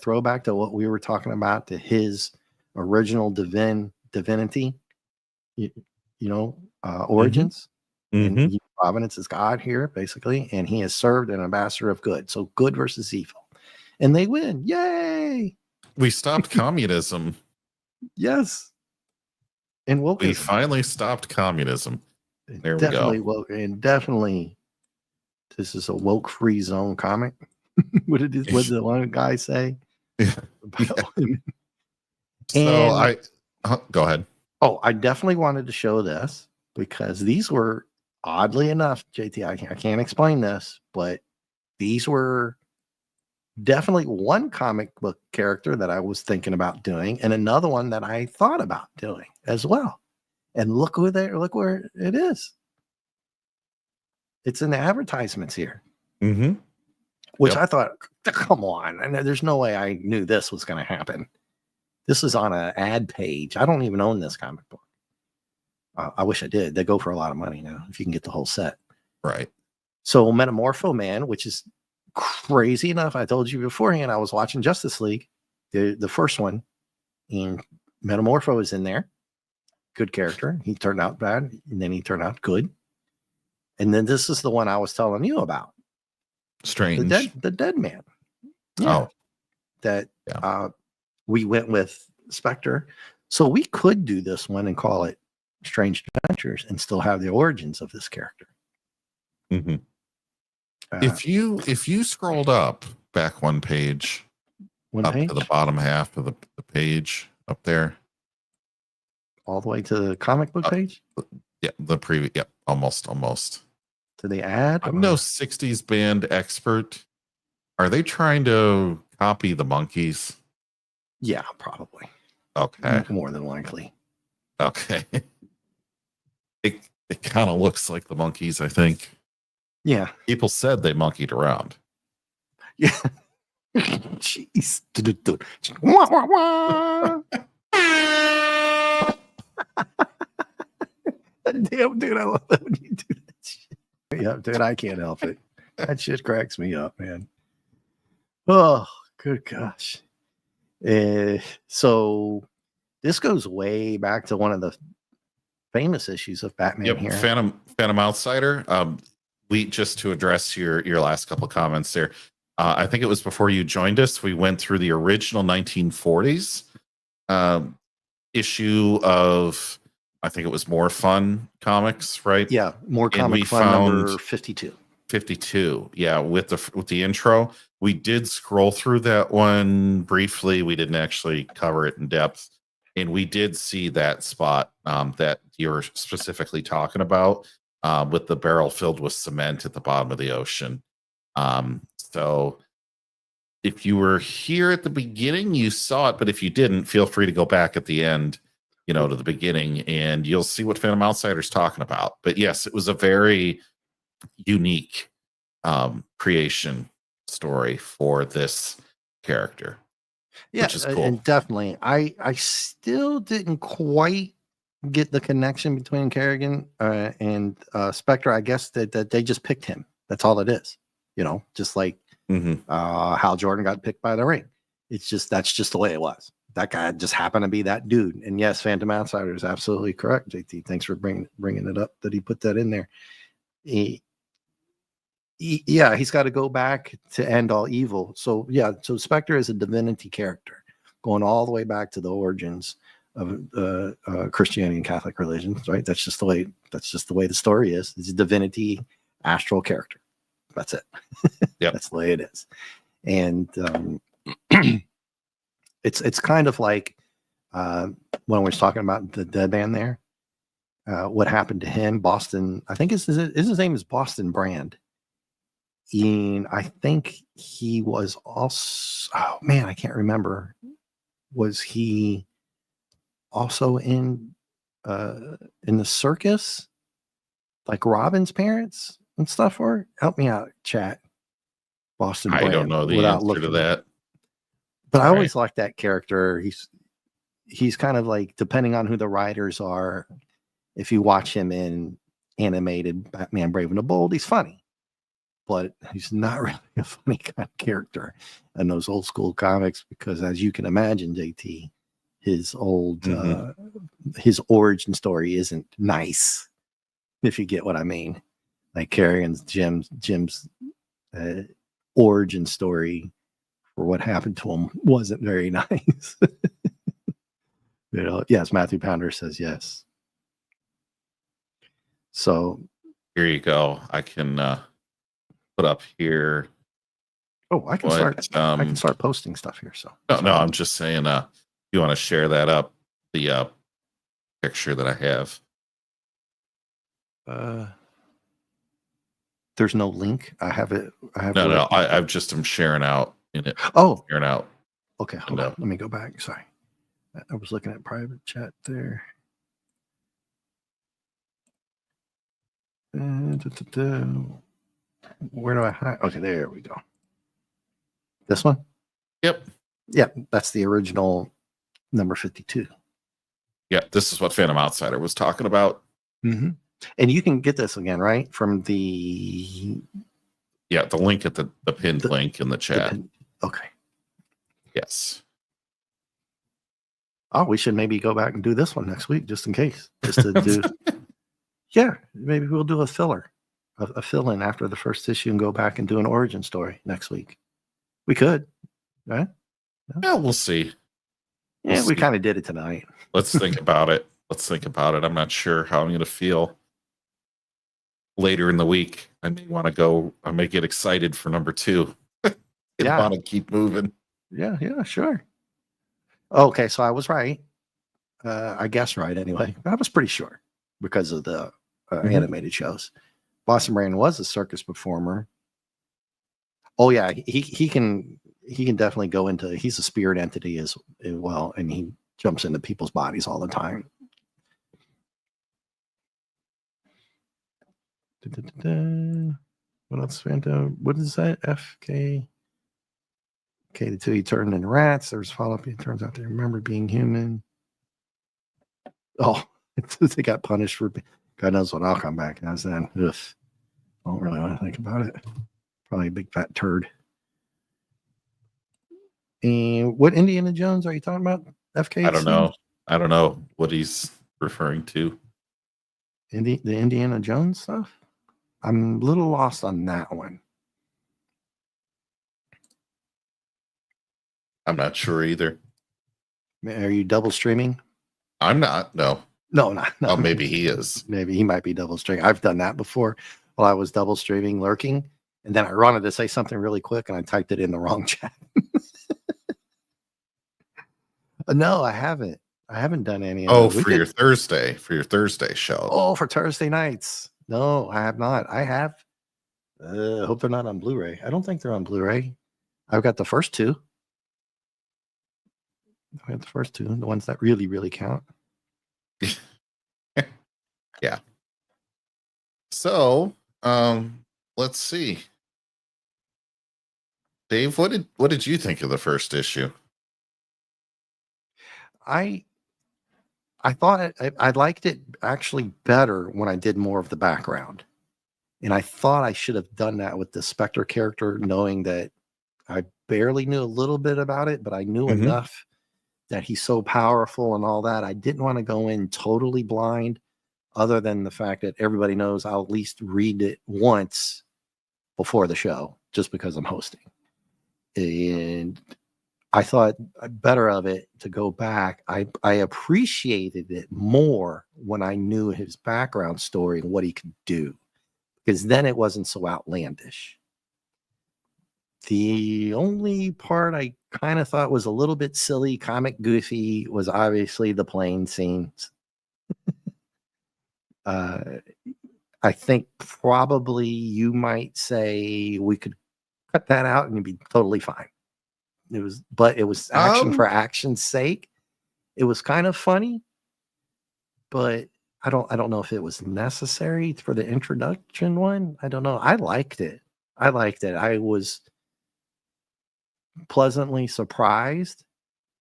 Speaker 1: throwback to what we were talking about, to his original divinity, origins.
Speaker 2: Mm-hmm.
Speaker 1: And Providence is God here, basically, and he has served an ambassador of good. So good versus evil. And they win. Yay!
Speaker 2: We stopped communism.
Speaker 1: Yes. And wokeism.
Speaker 2: We finally stopped communism. There
Speaker 1: definitely
Speaker 2: we go.
Speaker 1: Woke, and definitely this is a woke free zone comic. What did the one guy say?
Speaker 2: Yeah.
Speaker 1: So
Speaker 2: go ahead.
Speaker 1: Oh, I definitely wanted to show this because these were, oddly enough, JT, I can't explain this, but these were definitely one comic book character that I was thinking about doing, and another one that I thought about doing as well. And look where it is. It's in the advertisements here.
Speaker 2: Mm-hmm.
Speaker 1: Which I thought, come on, and there's no way I knew this was going to happen. This is on an ad page. I don't even own this comic book. I wish I did. They go for a lot of money now if you can get the whole set.
Speaker 2: Right.
Speaker 1: So Metamorpho Man, which is crazy enough, I told you beforehand, I was watching Justice League, the first one, and Metamorpho is in there. Good character. He turned out bad, and then he turned out good. And then this is the one I was telling you about.
Speaker 2: Strange.
Speaker 1: The dead man. Yeah. We went with Spectre. So we could do this one and call it Strange Adventures and still have the origins of this character.
Speaker 2: Mm-hmm. If you scrolled up back one page, to the bottom half of the page up there,
Speaker 1: all the way to the comic book page.
Speaker 2: Yeah, the preview. Yeah, almost.
Speaker 1: To the ad.
Speaker 2: I'm no 60s band expert. Are they trying to copy the Monkees?
Speaker 1: Yeah, probably.
Speaker 2: Okay.
Speaker 1: More than likely.
Speaker 2: Okay. It kind of looks like the Monkees, I think.
Speaker 1: Yeah.
Speaker 2: People said they monkeyed around.
Speaker 1: Yeah. Jeez. Damn, dude, I love that when you do that shit. Yeah, dude, I can't help it. That shit cracks me up, man. Oh, good gosh. So this goes way back to one of the famous issues of Batman here.
Speaker 2: Phantom Outsider. We just to address your last couple of comments there. I think it was before you joined us. We went through the original 1940s issue of, I think it was More Fun Comics, right?
Speaker 1: Yeah, More Comic Fun number 52.
Speaker 2: 52. Yeah, with the intro. We did scroll through that one briefly. We didn't actually cover it in depth. And we did see that spot that you're specifically talking about with the barrel filled with cement at the bottom of the ocean. So if you were here at the beginning, you saw it. But if you didn't, feel free to go back at the end, to the beginning, and you'll see what Phantom Outsider's talking about. But yes, it was a very unique creation story for this character.
Speaker 1: Yeah,
Speaker 2: which is cool.
Speaker 1: And definitely, I still didn't quite get the connection between Kerrigan and Spectre. I guess that they just picked him. That's all it is. Just like Hal Jordan got picked by the Ring. That's just the way it was. That guy just happened to be that dude. And yes, Phantom Outsider is absolutely correct. JT, thanks for bringing it up that he put that in there. He's got to go back to end all evil. So Spectre is a divinity character going all the way back to the origins of Christianity and Catholic religions, right? That's just the way the story is. It's a divinity astral character. That's it.
Speaker 2: Yeah,
Speaker 1: that's the way it is. And it's kind of like when we're talking about the dead man there, what happened to him, Boston, I think his name is Boston Brand. And I think he was also, I can't remember. Was he also in the circus, like Robin's parents and stuff? Or help me out, chat. Boston Brand.
Speaker 2: I don't know the answer to that.
Speaker 1: But I always like that character. He's kind of like, depending on who the writers are, if you watch him in animated Batman Brave and the Bold, he's funny. But he's not really a funny kind of character in those old school comics because, as you can imagine, JT, his old his origin story isn't nice, if you get what I mean. Like Carrion's Jim's origin story for what happened to him wasn't very nice. Yes, Matthew Pounder says yes. So
Speaker 2: here you go. I can put up here.
Speaker 1: Oh, I can start posting stuff here. So
Speaker 2: no, I'm just saying. You want to share that up? The picture that I have.
Speaker 1: There's no link. I have it.
Speaker 2: I've just am sharing out in it.
Speaker 1: Oh,
Speaker 2: sharing out.
Speaker 1: Okay, hold on. Let me go back. Sorry, I was looking at private chat there. Where do I hide? Okay, there we go. This one?
Speaker 2: Yep.
Speaker 1: Yeah, that's the original number 52.
Speaker 2: Yeah, this is what Phantom Outsider was talking about.
Speaker 1: Mm-hmm. And you can get this again, right? From the...
Speaker 2: Yeah, the link at the pinned link in the chat.
Speaker 1: Okay.
Speaker 2: Yes.
Speaker 1: Oh, we should maybe go back and do this one next week, just in case. Just to do... Yeah, maybe we'll do a filler, a fill-in after the first issue and go back and do an origin story next week. We could, right?
Speaker 2: No? Yeah, we'll see.
Speaker 1: Yeah, we kind of did it tonight.
Speaker 2: Let's think about it. I'm not sure how I'm going to feel later in the week. I may get excited for number 2. I want to keep moving.
Speaker 1: Yeah, sure. Okay, so I was right. I guess right anyway. I was pretty sure because of the animated shows. Boston Brand was a circus performer. Oh yeah, he can definitely go into. He's a spirit entity as well, and he jumps into people's bodies all the time. What else? Phantom? What is that? FK. Okay, the 2 he turned into rats. There's follow-up. It turns out they remember being human. Oh, they got punished for. God knows what I'll come back as then. Ugh. I don't really want to think about it. Probably a big fat turd. And what Indiana Jones are you talking about? FK?
Speaker 2: I don't know what he's referring to.
Speaker 1: The Indiana Jones stuff? I'm a little lost on that one.
Speaker 2: I'm not sure either.
Speaker 1: Are you double streaming?
Speaker 2: I'm not. No.
Speaker 1: No.
Speaker 2: Oh, maybe he is.
Speaker 1: Maybe he might be double streaming. I've done that before while I was double streaming lurking. And then I wanted to say something really quick and I typed it in the wrong chat. No, I haven't. I haven't done any of
Speaker 2: those. For your Thursday show.
Speaker 1: Oh, for Thursday nights. No, I have not. I have. Hope they're not on Blu-ray. I don't think they're on Blu-ray. I've got the first 2. I have the first 2, the ones that really, really count.
Speaker 2: Yeah. So, let's see. Dave, what did you think of the first issue?
Speaker 1: I thought I liked it actually better when I did more of the background. And I thought I should have done that with the Spectre character, knowing that I barely knew a little bit about it, but I knew enough that he's so powerful and all that. I didn't want to go in totally blind, other than the fact that everybody knows I'll at least read it once before the show, just because I'm hosting. And I thought better of it to go back. I appreciated it more when I knew his background story and what he could do, because then it wasn't so outlandish. The only part I kind of thought was a little bit silly, comic goofy, was obviously the plane scenes. I think probably you might say we could cut that out and you'd be totally fine. It was action for action's sake. It was kind of funny, but I don't know if it was necessary for the introduction one. I don't know. I liked it. I was pleasantly surprised.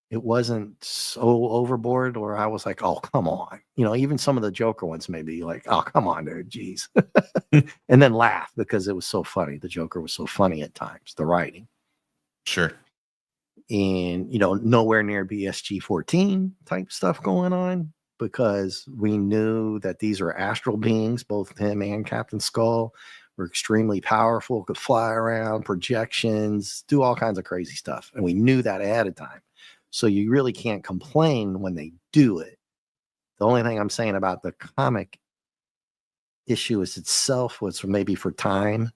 Speaker 1: It wasn't so overboard or I was like, oh, come on. Even some of the Joker ones may be like, oh, come on, dude, geez. And then laugh because it was so funny. The Joker was so funny at times, the writing.
Speaker 2: Sure.
Speaker 1: and nowhere near BSG 14 type stuff going on, because we knew that these are astral beings. Both him and Captain Skull were extremely powerful, could fly around, projections, do all kinds of crazy stuff, and we knew that ahead of time. So you really can't complain when they do it. The only thing I'm saying about the comic issue is itself was maybe for time,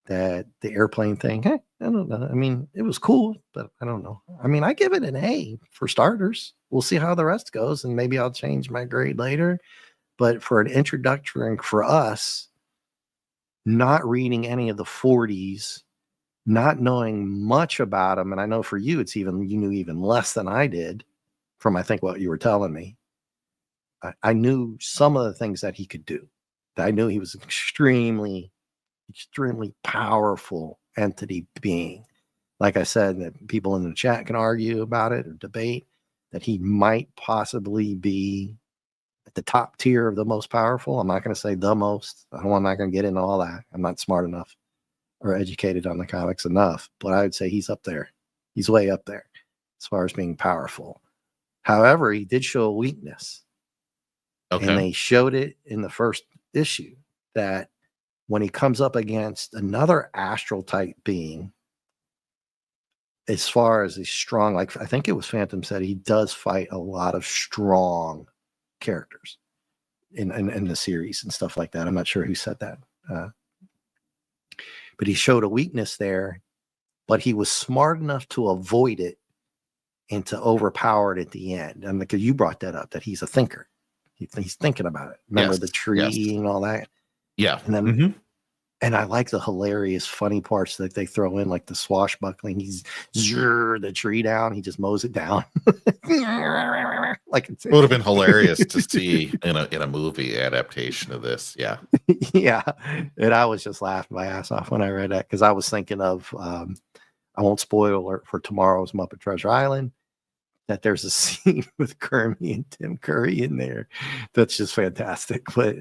Speaker 1: that the airplane thing, I don't know. I mean, it was cool, but I don't know. I mean, I give it an A for starters. We'll see how the rest goes, and maybe I'll change my grade later. But for an introductory, for us, not reading any of the 40s, not knowing much about them, and I know for you, you knew even less than I did from, I think, what you were telling me. I knew some of the things that he could do. I knew he was an extremely powerful entity being. Like I said, that people in the chat can argue about it or debate that he might possibly be at the top tier of the most powerful. I'm not going to say the most. I'm not going to get into all that. I'm not smart enough or educated on the comics enough, but I would say he's up there. He's way up there as far as being powerful. However, he did show a weakness. Okay. And they showed it in the first issue, that when he comes up against another astral type being, as far as he's strong, like I think it was Phantom said, he does fight a lot of strong characters in the series and stuff like that. I'm not sure who said that. But he showed a weakness there, but he was smart enough to avoid it and to overpower it at the end. And because you brought that up, that he's a thinker. He's thinking about it. Remember the tree and all that?
Speaker 2: Yeah.
Speaker 1: And then, and I like the hilarious, funny parts that they throw in, like the swashbuckling. He's the tree down. He just mows it down.
Speaker 2: Like it would have been hilarious to see in a movie adaptation of this. Yeah.
Speaker 1: Yeah. And I was just laughing my ass off when I read that, because I was thinking of, I won't spoil it for tomorrow's Muppet Treasure Island, that there's a scene with Kermit and Tim Curry in there that's just fantastic. But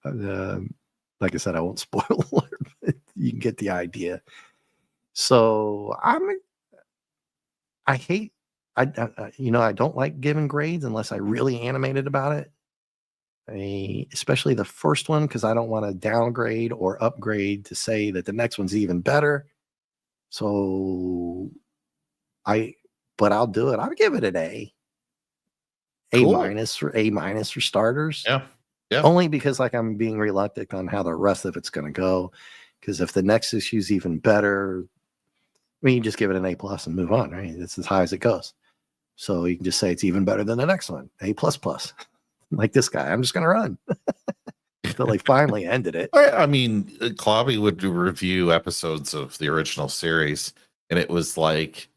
Speaker 1: like I said, I won't spoil it, but you can get the idea. So I don't like giving grades unless I really animated about it. Especially the first one, because I don't want to downgrade or upgrade to say that the next one's even better. So but I'll do it. I'll give it an A. A minus for starters.
Speaker 2: Yeah. Yeah.
Speaker 1: Only because I'm being reluctant on how the rest of it's going to go. Because if the next issue is even better, you just give it an A+ and move on, right? It's as high as it goes. So you can just say it's even better than the next one, A++. Like this guy, I'm just going to run until they finally ended it.
Speaker 2: I mean, Clobby would review episodes of the original series, and it was like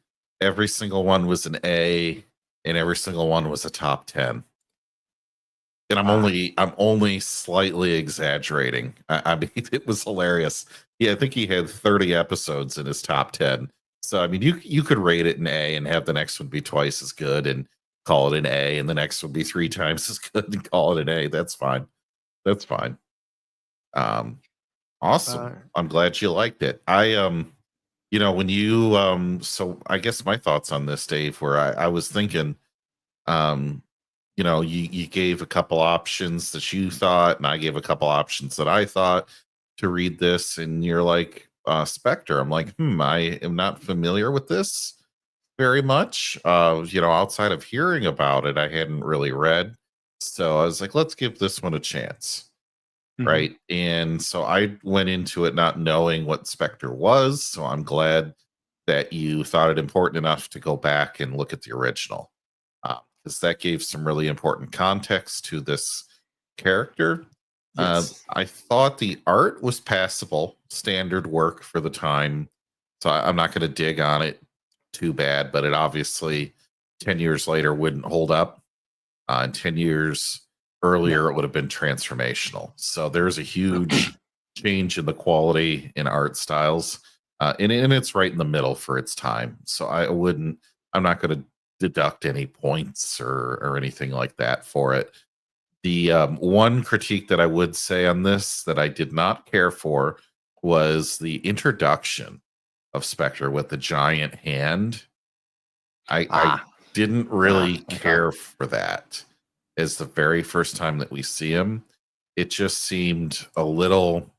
Speaker 2: every single one was an A, and every single one was a top 10. And I'm only slightly exaggerating. I mean, it was hilarious. Yeah, I think he had 30 episodes in his top 10. So I mean, you could rate it an A and have the next one be twice as good and call it an A, and the next one be 3 times as good and call it an A. That's fine. That's fine. Awesome. I'm glad you liked it. When you so I guess my thoughts on this, Dave, where I was thinking, you gave a couple options that you thought, and I gave a couple options that I thought to read this, and you're like, Spectre. I'm like, I am not familiar with this very much. Outside of hearing about it, I hadn't really read. So I was like, let's give this one a chance. Right. And so I went into it not knowing what Spectre was. So I'm glad that you thought it important enough to go back and look at the original, because that gave some really important context to this character. Yes. I thought the art was passable, standard work for the time. So I'm not going to dig on it too bad, but it obviously 10 years later wouldn't hold up. And 10 years earlier, it would have been transformational. So there's a huge change in the quality in art styles. And it's right in the middle for its time. So I'm not going to deduct any points or anything like that for it. The one critique that I would say on this that I did not care for was the introduction. of Spectre with the giant hand. I didn't really care for that. As the very first time that we see him, it just seemed a little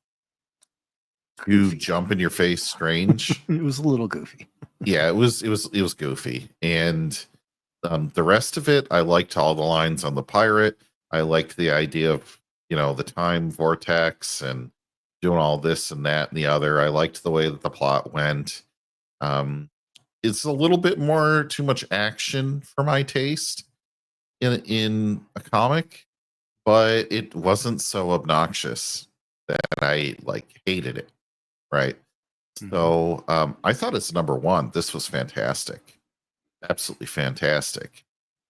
Speaker 2: too jump in your face strange.
Speaker 1: It was a little goofy.
Speaker 2: Yeah, it was goofy. And the rest of it, I liked all the lines on the pirate. I liked the idea of, the time vortex and doing all this and that and the other. I liked the way that the plot went. It's a little bit more too much action for my taste in a comic, but it wasn't so obnoxious that I hated it. Right. So I thought it's number one. This was fantastic. Absolutely fantastic.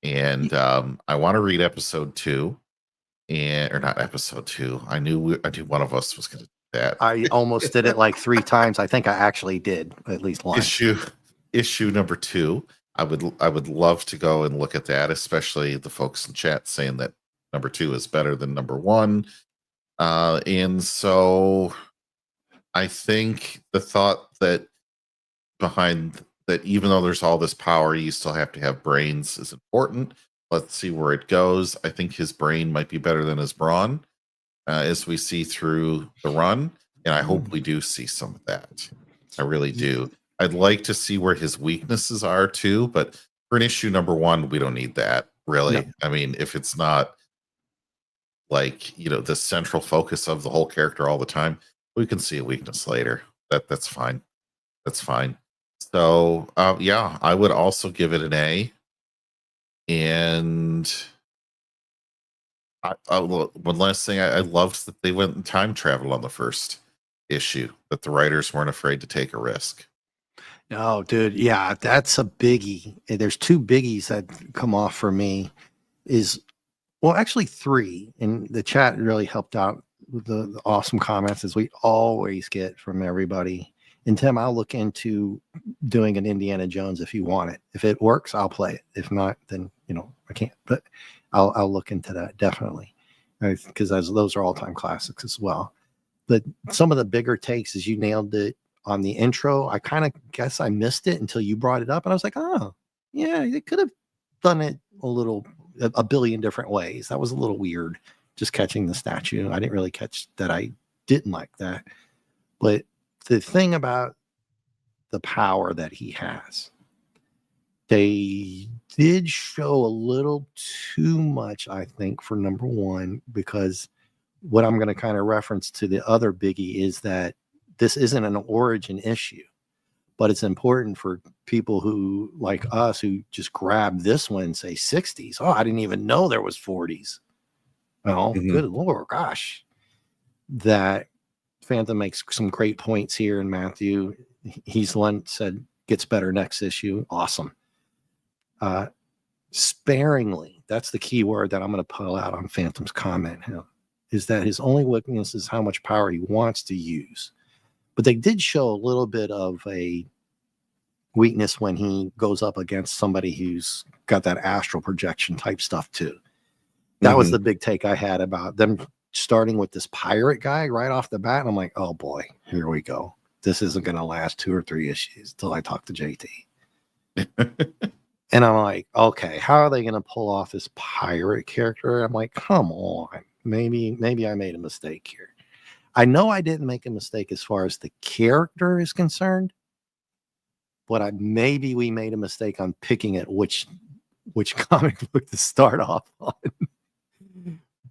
Speaker 2: And I want to read episode 2. Or not episode 2. I knew one of us was going to do that.
Speaker 1: I almost did it 3 times. I think I actually did at least once.
Speaker 2: Issue number 2. I would love to go and look at that, especially the folks in chat saying that number 2 is better than number 1. And so I think the thought that behind that, even though there's all this power, you still have to have brains, is important. Let's see where it goes. I think his brain might be better than his brawn, as we see through the run. And I hope we do see some of that. I really do. I'd like to see where his weaknesses are too, but for an issue number 1, we don't need that, really. No. I mean, if it's not the central focus of the whole character all the time, we can see a weakness later. That's fine. That's fine. So yeah, I would also give it an A. And one last thing, I loved that they went and time travel on the first issue, that the writers weren't afraid to take a risk.
Speaker 1: No, dude. Yeah, that's a biggie. There's 2 biggies that come off for me. Actually 3. And the chat really helped out with the awesome comments, as we always get from everybody. And Tim, I'll look into doing an Indiana Jones if you want it. If it works, I'll play it. If not, then I can't. But I'll look into that definitely, because those are all-time classics as well. But some of the bigger takes, is you nailed it on the intro. I kind of guess I missed it until you brought it up, and I was like, oh yeah, they could have done it a billion different ways. That was a little weird, just catching the statue. I didn't really catch that. I didn't like that. But the thing about the power that he has, they did show a little too much, I think, for number 1, because what I'm going to kind of reference to the other biggie is that this isn't an origin issue, but it's important for people who, like us, who just grab this one and say 60s. Oh, I didn't even know there was 40s. Oh, good Lord, gosh. That Phantom makes some great points here, and Matthew, he's the one said gets better next issue. Awesome. Sparingly, that's the key word that I'm going to pull out on Phantom's comment, is that his only weakness is how much power he wants to use. But they did show a little bit of a weakness when he goes up against somebody who's got that astral projection type stuff too. That was the big take I had about them starting with this pirate guy right off the bat. And I'm like, oh boy, here we go. This isn't going to last 2 or 3 issues till I talk to JT. And I'm like, okay, how are they going to pull off this pirate character? I'm like, come on, maybe I made a mistake here. I know I didn't make a mistake as far as the character is concerned, but maybe we made a mistake on picking at which comic book to start off on.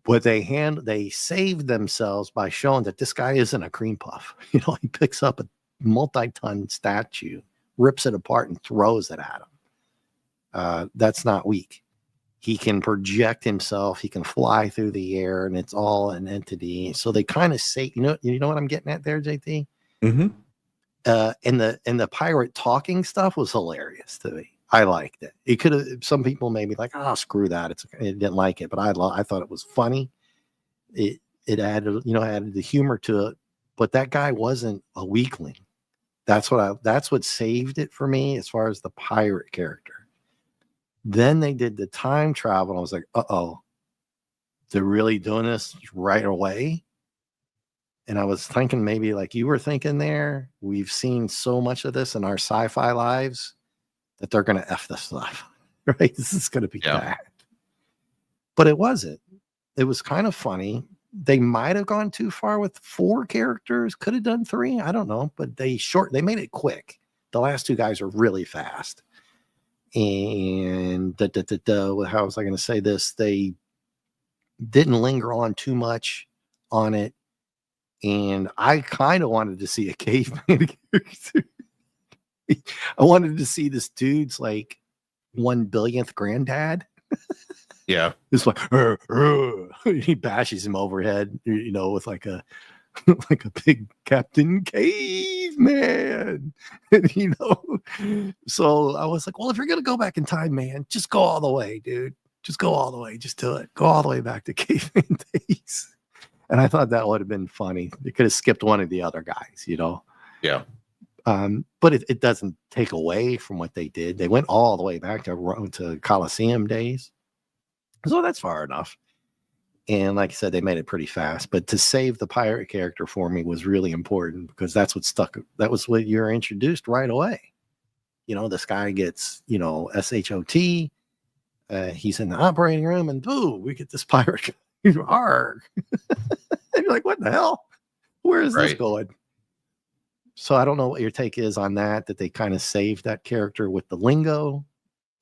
Speaker 1: But they saved themselves by showing that this guy isn't a cream puff. He picks up a multi-ton statue, rips it apart, and throws it at him. That's not weak. He can project himself. He can fly through the air, and it's all an entity. So they kind of say, you know what I'm getting at there, JT?
Speaker 2: Mm-hmm.
Speaker 1: And the pirate talking stuff was hilarious to me. I liked it. It could have. Some people may be like, "Oh, screw that." It didn't like it, but I thought it was funny. It added the humor to it. But that guy wasn't a weakling. That's what saved it for me as far as the pirate character. Then they did the time travel, and I was like, "Uh-oh, they're really doing this right away." And I was thinking maybe like you were thinking there, we've seen so much of this in our sci-fi lives that they're going to F this up, right? This is going to be bad. But it wasn't. It was kind of funny. They might have gone too far with 4 characters, could have done 3. I don't know, but they made it quick. The last 2 guys are really fast. And how was I going to say this? They didn't linger on too much on it. And I kind of wanted to see a caveman character. I wanted to see this dude's like 1 billionth granddad.
Speaker 2: Yeah.
Speaker 1: It's like he bashes him overhead, with like a big Captain Caveman. So I was like, well, if you're gonna go back in time, man, just go all the way, dude. Just go all the way. Just do it. Go all the way back to caveman days. And I thought that would have been funny. They could have skipped one of the other guys,
Speaker 2: Yeah.
Speaker 1: But it doesn't take away from what they did. They went all the way back to Coliseum days. So that's far enough. And like I said, they made it pretty fast. But to save the pirate character for me was really important because that's what stuck. That was what you're introduced right away. This guy gets, SHOT. He's in the operating room and boom, we get this pirate. Arg. And you're like, what the hell? Where is this going? So I don't know what your take is on that they kind of saved that character with the lingo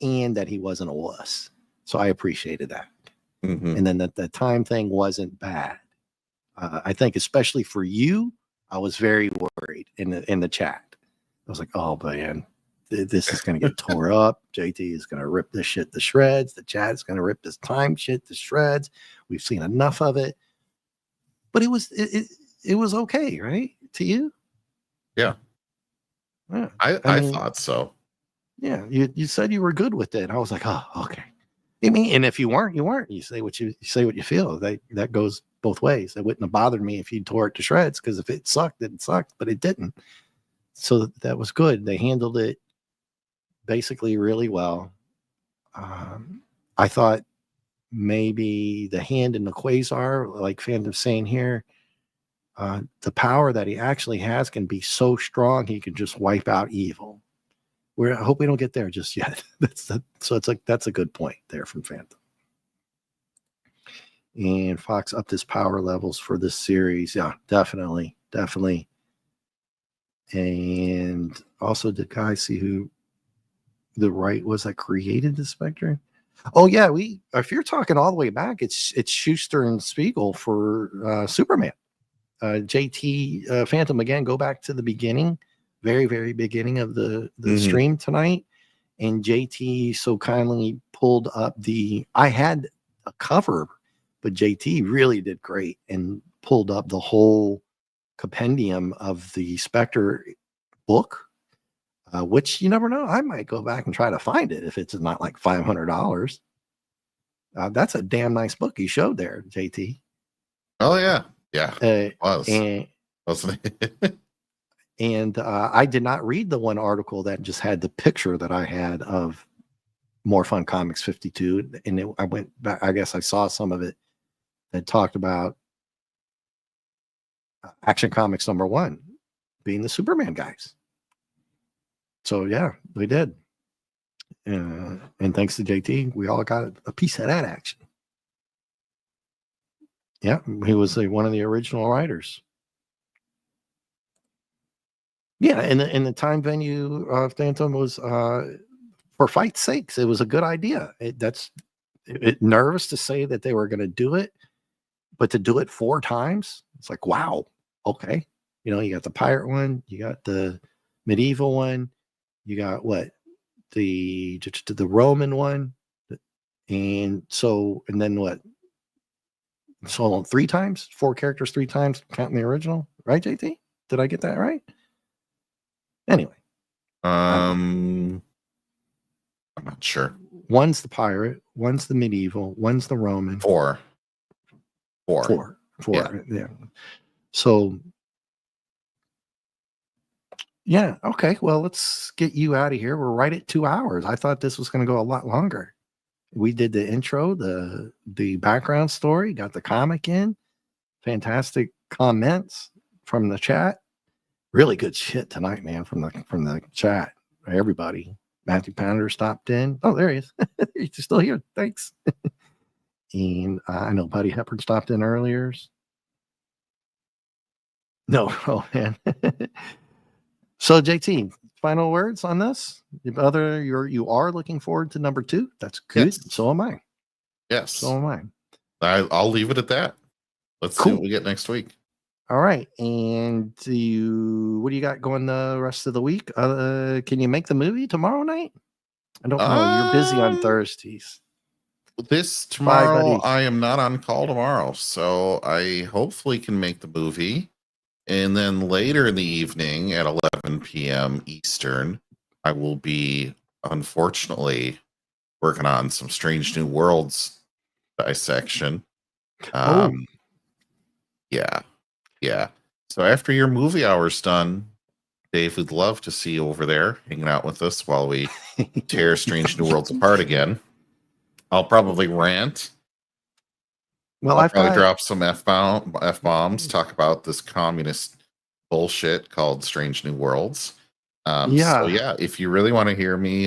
Speaker 1: and that he wasn't a wuss. So I appreciated that.
Speaker 2: Mm-hmm.
Speaker 1: And then that the time thing wasn't bad. I think especially for you, I was very worried in the chat. I was like, oh man, this is going to get tore up. JT is going to rip this shit to shreds. The chat is going to rip this time shit to shreds. We've seen enough of it. But it was okay, right? To you?
Speaker 2: Yeah. I mean, thought so.
Speaker 1: Yeah, you said you were good with it. I was like, oh, okay. I mean, and if you weren't, you weren't. You say what you feel. That goes both ways. It wouldn't have bothered me if you tore it to shreds because if it sucked, it sucked, but it didn't. So that was good. They handled it basically really well. I thought maybe the hand in the quasar, like Phantom's saying here, the power that he actually has can be so strong he can just wipe out evil. I hope we don't get there just yet. So it's like that's a good point there from Phantom. And Fox upped his power levels for this series. Yeah, definitely. And also, did guys see who the right was that created the Spectre? Oh yeah, if you're talking all the way back, it's Schuster and Spiegel for Superman. JT Phantom again. Go back to the beginning. Very, very beginning of the stream tonight. And JT so kindly pulled up I had a cover, but JT really did great and pulled up the whole compendium of the Spectre book, which you never know. I might go back and try to find it if it's not like $500. That's a damn nice book you showed there, JT.
Speaker 2: Oh, yeah. Yeah.
Speaker 1: It
Speaker 2: was.
Speaker 1: Wasn't it? And I did not read the one article that just had the picture that I had of More Fun Comics 52. And I went back, I guess I saw some of it that talked about Action Comics #1 being the Superman guys. So, yeah, we did. And thanks to JT, we all got a piece of that action. Yeah, he was one of the original writers. Yeah, and the time venue of Phantom was for fight's sakes. It was a good idea. It nervous to say that they were going to do it, but to do it 4 times, it's like wow. Okay, you got the pirate one, you got the medieval one, you got what the Roman one, and then what? So 3 times, 4 characters 3 times, counting the original, right? JT, did I get that right? Anyway,
Speaker 2: I'm not sure.
Speaker 1: One's the pirate, one's the medieval, one's the Roman.
Speaker 2: 4.
Speaker 1: Yeah. So, yeah. Okay. Well, let's get you out of here. We're right at 2 hours. I thought this was going to go a lot longer. We did the intro, the background story, got the comic in, fantastic comments. from the chat. Really good shit tonight, man, from the chat. Everybody. Matthew Pounder stopped in. Oh, there he is. He's still here. Thanks. And I know Buddy Hepburn stopped in earlier. No, oh man. So JT, final words on this? You are looking forward to number 2. That's good. Yes. So am I.
Speaker 2: Yes.
Speaker 1: So am I.
Speaker 2: I'll leave it at that. Let's see what we get next week.
Speaker 1: All right. And what do you got going the rest of the week? Can you make the movie tomorrow night? I don't know. You're busy on Thursdays.
Speaker 2: Tomorrow, I am not on call tomorrow. So I hopefully can make the movie. And then later in the evening at 11 p.m. Eastern, I will be, unfortunately, working on some Strange New Worlds dissection. Yeah. So after your movie hour's done, Dave, we'd love to see you over there hanging out with us while we tear Strange New Worlds apart again. I'll probably rant.
Speaker 1: Well,
Speaker 2: I'll probably drop some F-bombs, talk about this communist bullshit called Strange New Worlds. So yeah, if you really want to hear me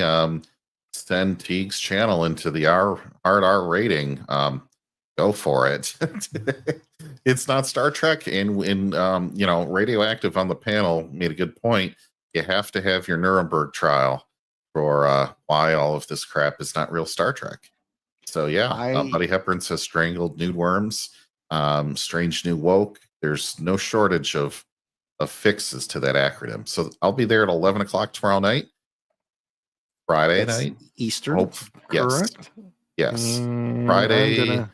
Speaker 2: send Teague's channel into the hard R rating, go for it. It's not Star Trek, and Radioactive on the panel made a good point. You have to have your Nuremberg trial for why all of this crap is not real Star Trek. So yeah, Buddy Hepburn says strangled nude worms, strange new woke. There's no shortage of fixes to that acronym. So I'll be there at 11 o'clock tomorrow night, Friday night,
Speaker 1: Eastern. Correct.
Speaker 2: Yes. Friday,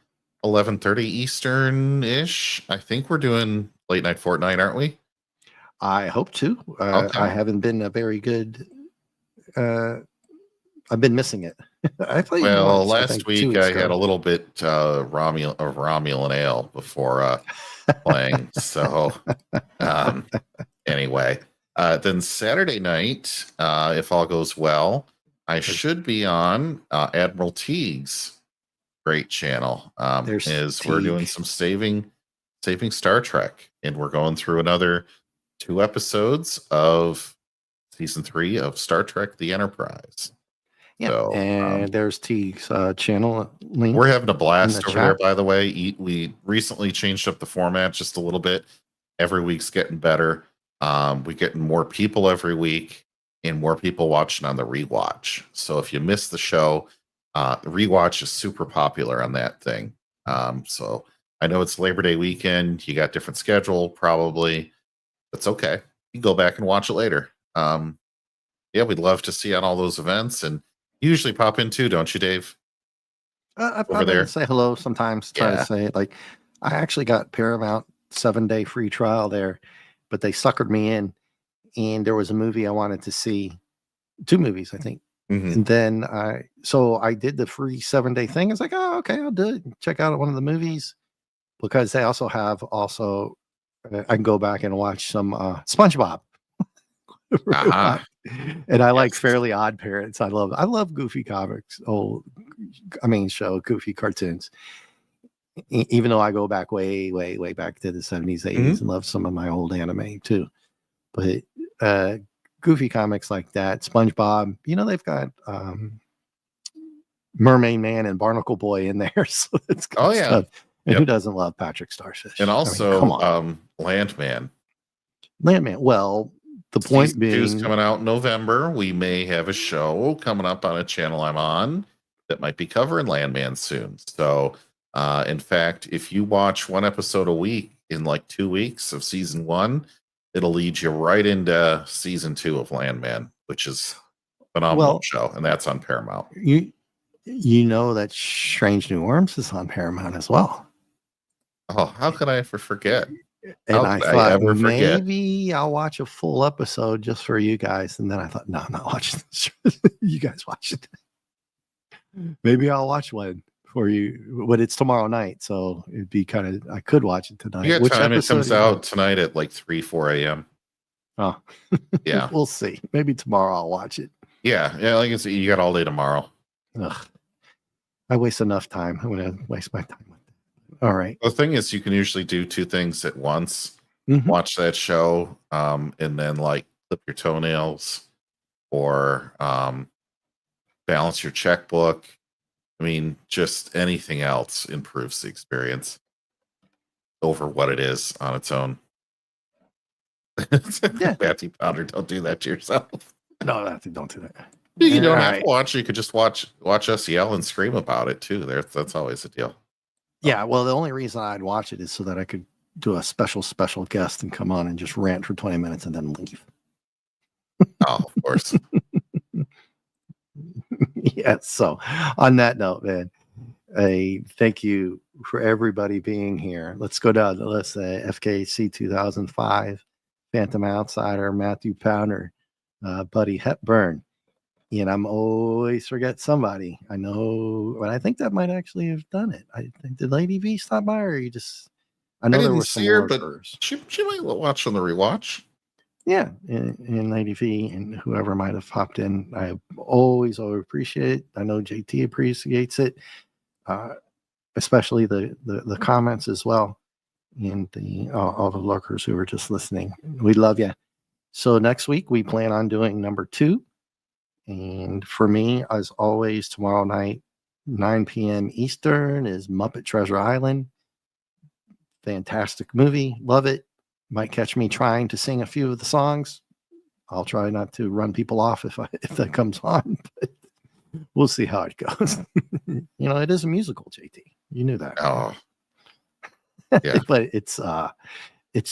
Speaker 2: 11:30 Eastern ish. I think we're doing late night Fortnite, aren't we?
Speaker 1: I hope to. Okay. I haven't been a very good. I've been missing it. I played once,
Speaker 2: last week I had a little bit Romulan ale before playing. So anyway, then Saturday night, if all goes well, I should be on Admiral Teague's great channel. We're doing some saving Star Trek, and we're going through another 2 episodes of season 3 of Star Trek: The Enterprise.
Speaker 1: Yeah, so, and there's Teague's channel link.
Speaker 2: We're having a blast over there, by the way. We recently changed up the format just a little bit. Every week's getting better. We're getting more people every week and more people watching on the rewatch. So if you miss the show, the rewatch is super popular on that thing. So I know it's Labor Day weekend. You got different schedule, probably. That's okay. You can go back and watch it later. Yeah, we'd love to see you on all those events, and you usually pop in too, don't you, Dave?
Speaker 1: I pop in to say hello sometimes. Try to say it. Like, I actually got Paramount 7-day free trial there, but they suckered me in, and there was a movie I wanted to see, 2 movies, I think. Mm-hmm. And then I did the free 7-day thing. It's like, oh, okay, I'll do it. Check out one of the movies, because they also have I can go back and watch some SpongeBob. And I like Fairly Odd Parents. I love Goofy comics. Goofy cartoons. Even though I go back way back to the 70s, 80s, and love some of my old anime too. But Goofy comics like that, SpongeBob, they've got Mermaid Man and Barnacle Boy in there. So it's good stuff. And who doesn't love Patrick Starfish?
Speaker 2: And also Landman.
Speaker 1: Well, the point being,
Speaker 2: is coming out in November. We may have a show coming up on a channel I'm on that might be covering Landman soon. So, in fact, if you watch 1 episode a week in like 2 weeks of season 1, it'll lead you right into season 2 of Landman, which is a phenomenal show, and that's on Paramount.
Speaker 1: You know that Strange New Worlds is on Paramount as well.
Speaker 2: Oh, how could I ever forget?
Speaker 1: And I thought maybe I'll watch a full episode just for you guys. And then I thought, no, I'm not watching this. You guys watch it. Maybe I'll watch one for you, but it's tomorrow night. So it'd be I could watch it tonight.
Speaker 2: Which time it comes out tonight at like 4 a.m.
Speaker 1: Oh,
Speaker 2: yeah.
Speaker 1: We'll see. Maybe tomorrow I'll watch it.
Speaker 2: Yeah. Like I said, you got all day tomorrow.
Speaker 1: Ugh. I waste enough time. I'm going to waste my time with it. All right.
Speaker 2: The thing is, you can usually do 2 things at once. watch that show, and then like clip your toenails or balance your checkbook. I mean, just anything else improves the experience over what it is on its own.
Speaker 1: Yeah.
Speaker 2: Matthew Powder, don't do that to yourself.
Speaker 1: No, don't do that.
Speaker 2: You don't have to watch. You could just watch us yell and scream about it too. That's always a deal.
Speaker 1: Yeah, well, the only reason I'd watch it is so that I could do a special guest and come on and just rant for 20 minutes and then leave.
Speaker 2: Oh, of course.
Speaker 1: Yes. So on that note, man, thank you for everybody being here. Let's go down the list. FKC 2005, Phantom Outsider, Matthew Powder, Buddy Hepburn. And I'm always forget somebody. I know, but I think that might actually have done it. I think, did Lady V stop by, or you just? I know there was some
Speaker 2: her, but she might watch on the rewatch.
Speaker 1: Yeah, and Lady V and whoever might have popped in. I always appreciate it. I know JT appreciates it, especially the comments as well, and all the lurkers who are just listening. We love you. So next week we plan on doing number 2. And for me, as always, tomorrow night, 9 p.m. Eastern, is Muppet Treasure Island. Fantastic movie. Love it. Might catch me trying to sing a few of the songs. I'll try not to run people off if that comes on. But we'll see how it goes. It is a musical, JT. You knew that.
Speaker 2: Oh. Yeah.
Speaker 1: But it's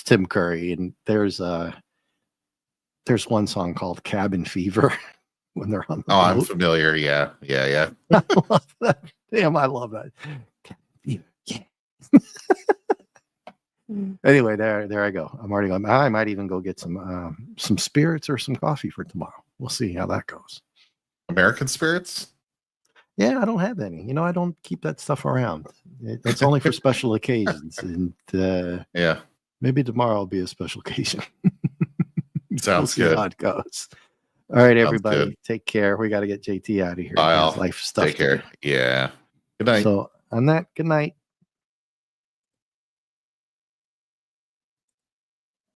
Speaker 1: Tim Curry, and there's one song called Cabin Fever. When they're on the boat.
Speaker 2: I'm familiar. Yeah.
Speaker 1: I love that. Damn, I love that. Yeah. Anyway, there I go. I'm already going. I might even go get some spirits or some coffee for tomorrow. We'll see how that goes.
Speaker 2: American spirits?
Speaker 1: Yeah, I don't have any. I don't keep that stuff around. It's only for special occasions. And
Speaker 2: yeah,
Speaker 1: maybe tomorrow will be a special occasion.
Speaker 2: Sounds good.
Speaker 1: How it goes. All right, everybody, take care. We got to get JT out of here.
Speaker 2: I'll
Speaker 1: life stuff.
Speaker 2: Take care. Yeah. Good night.
Speaker 1: So on that, good night.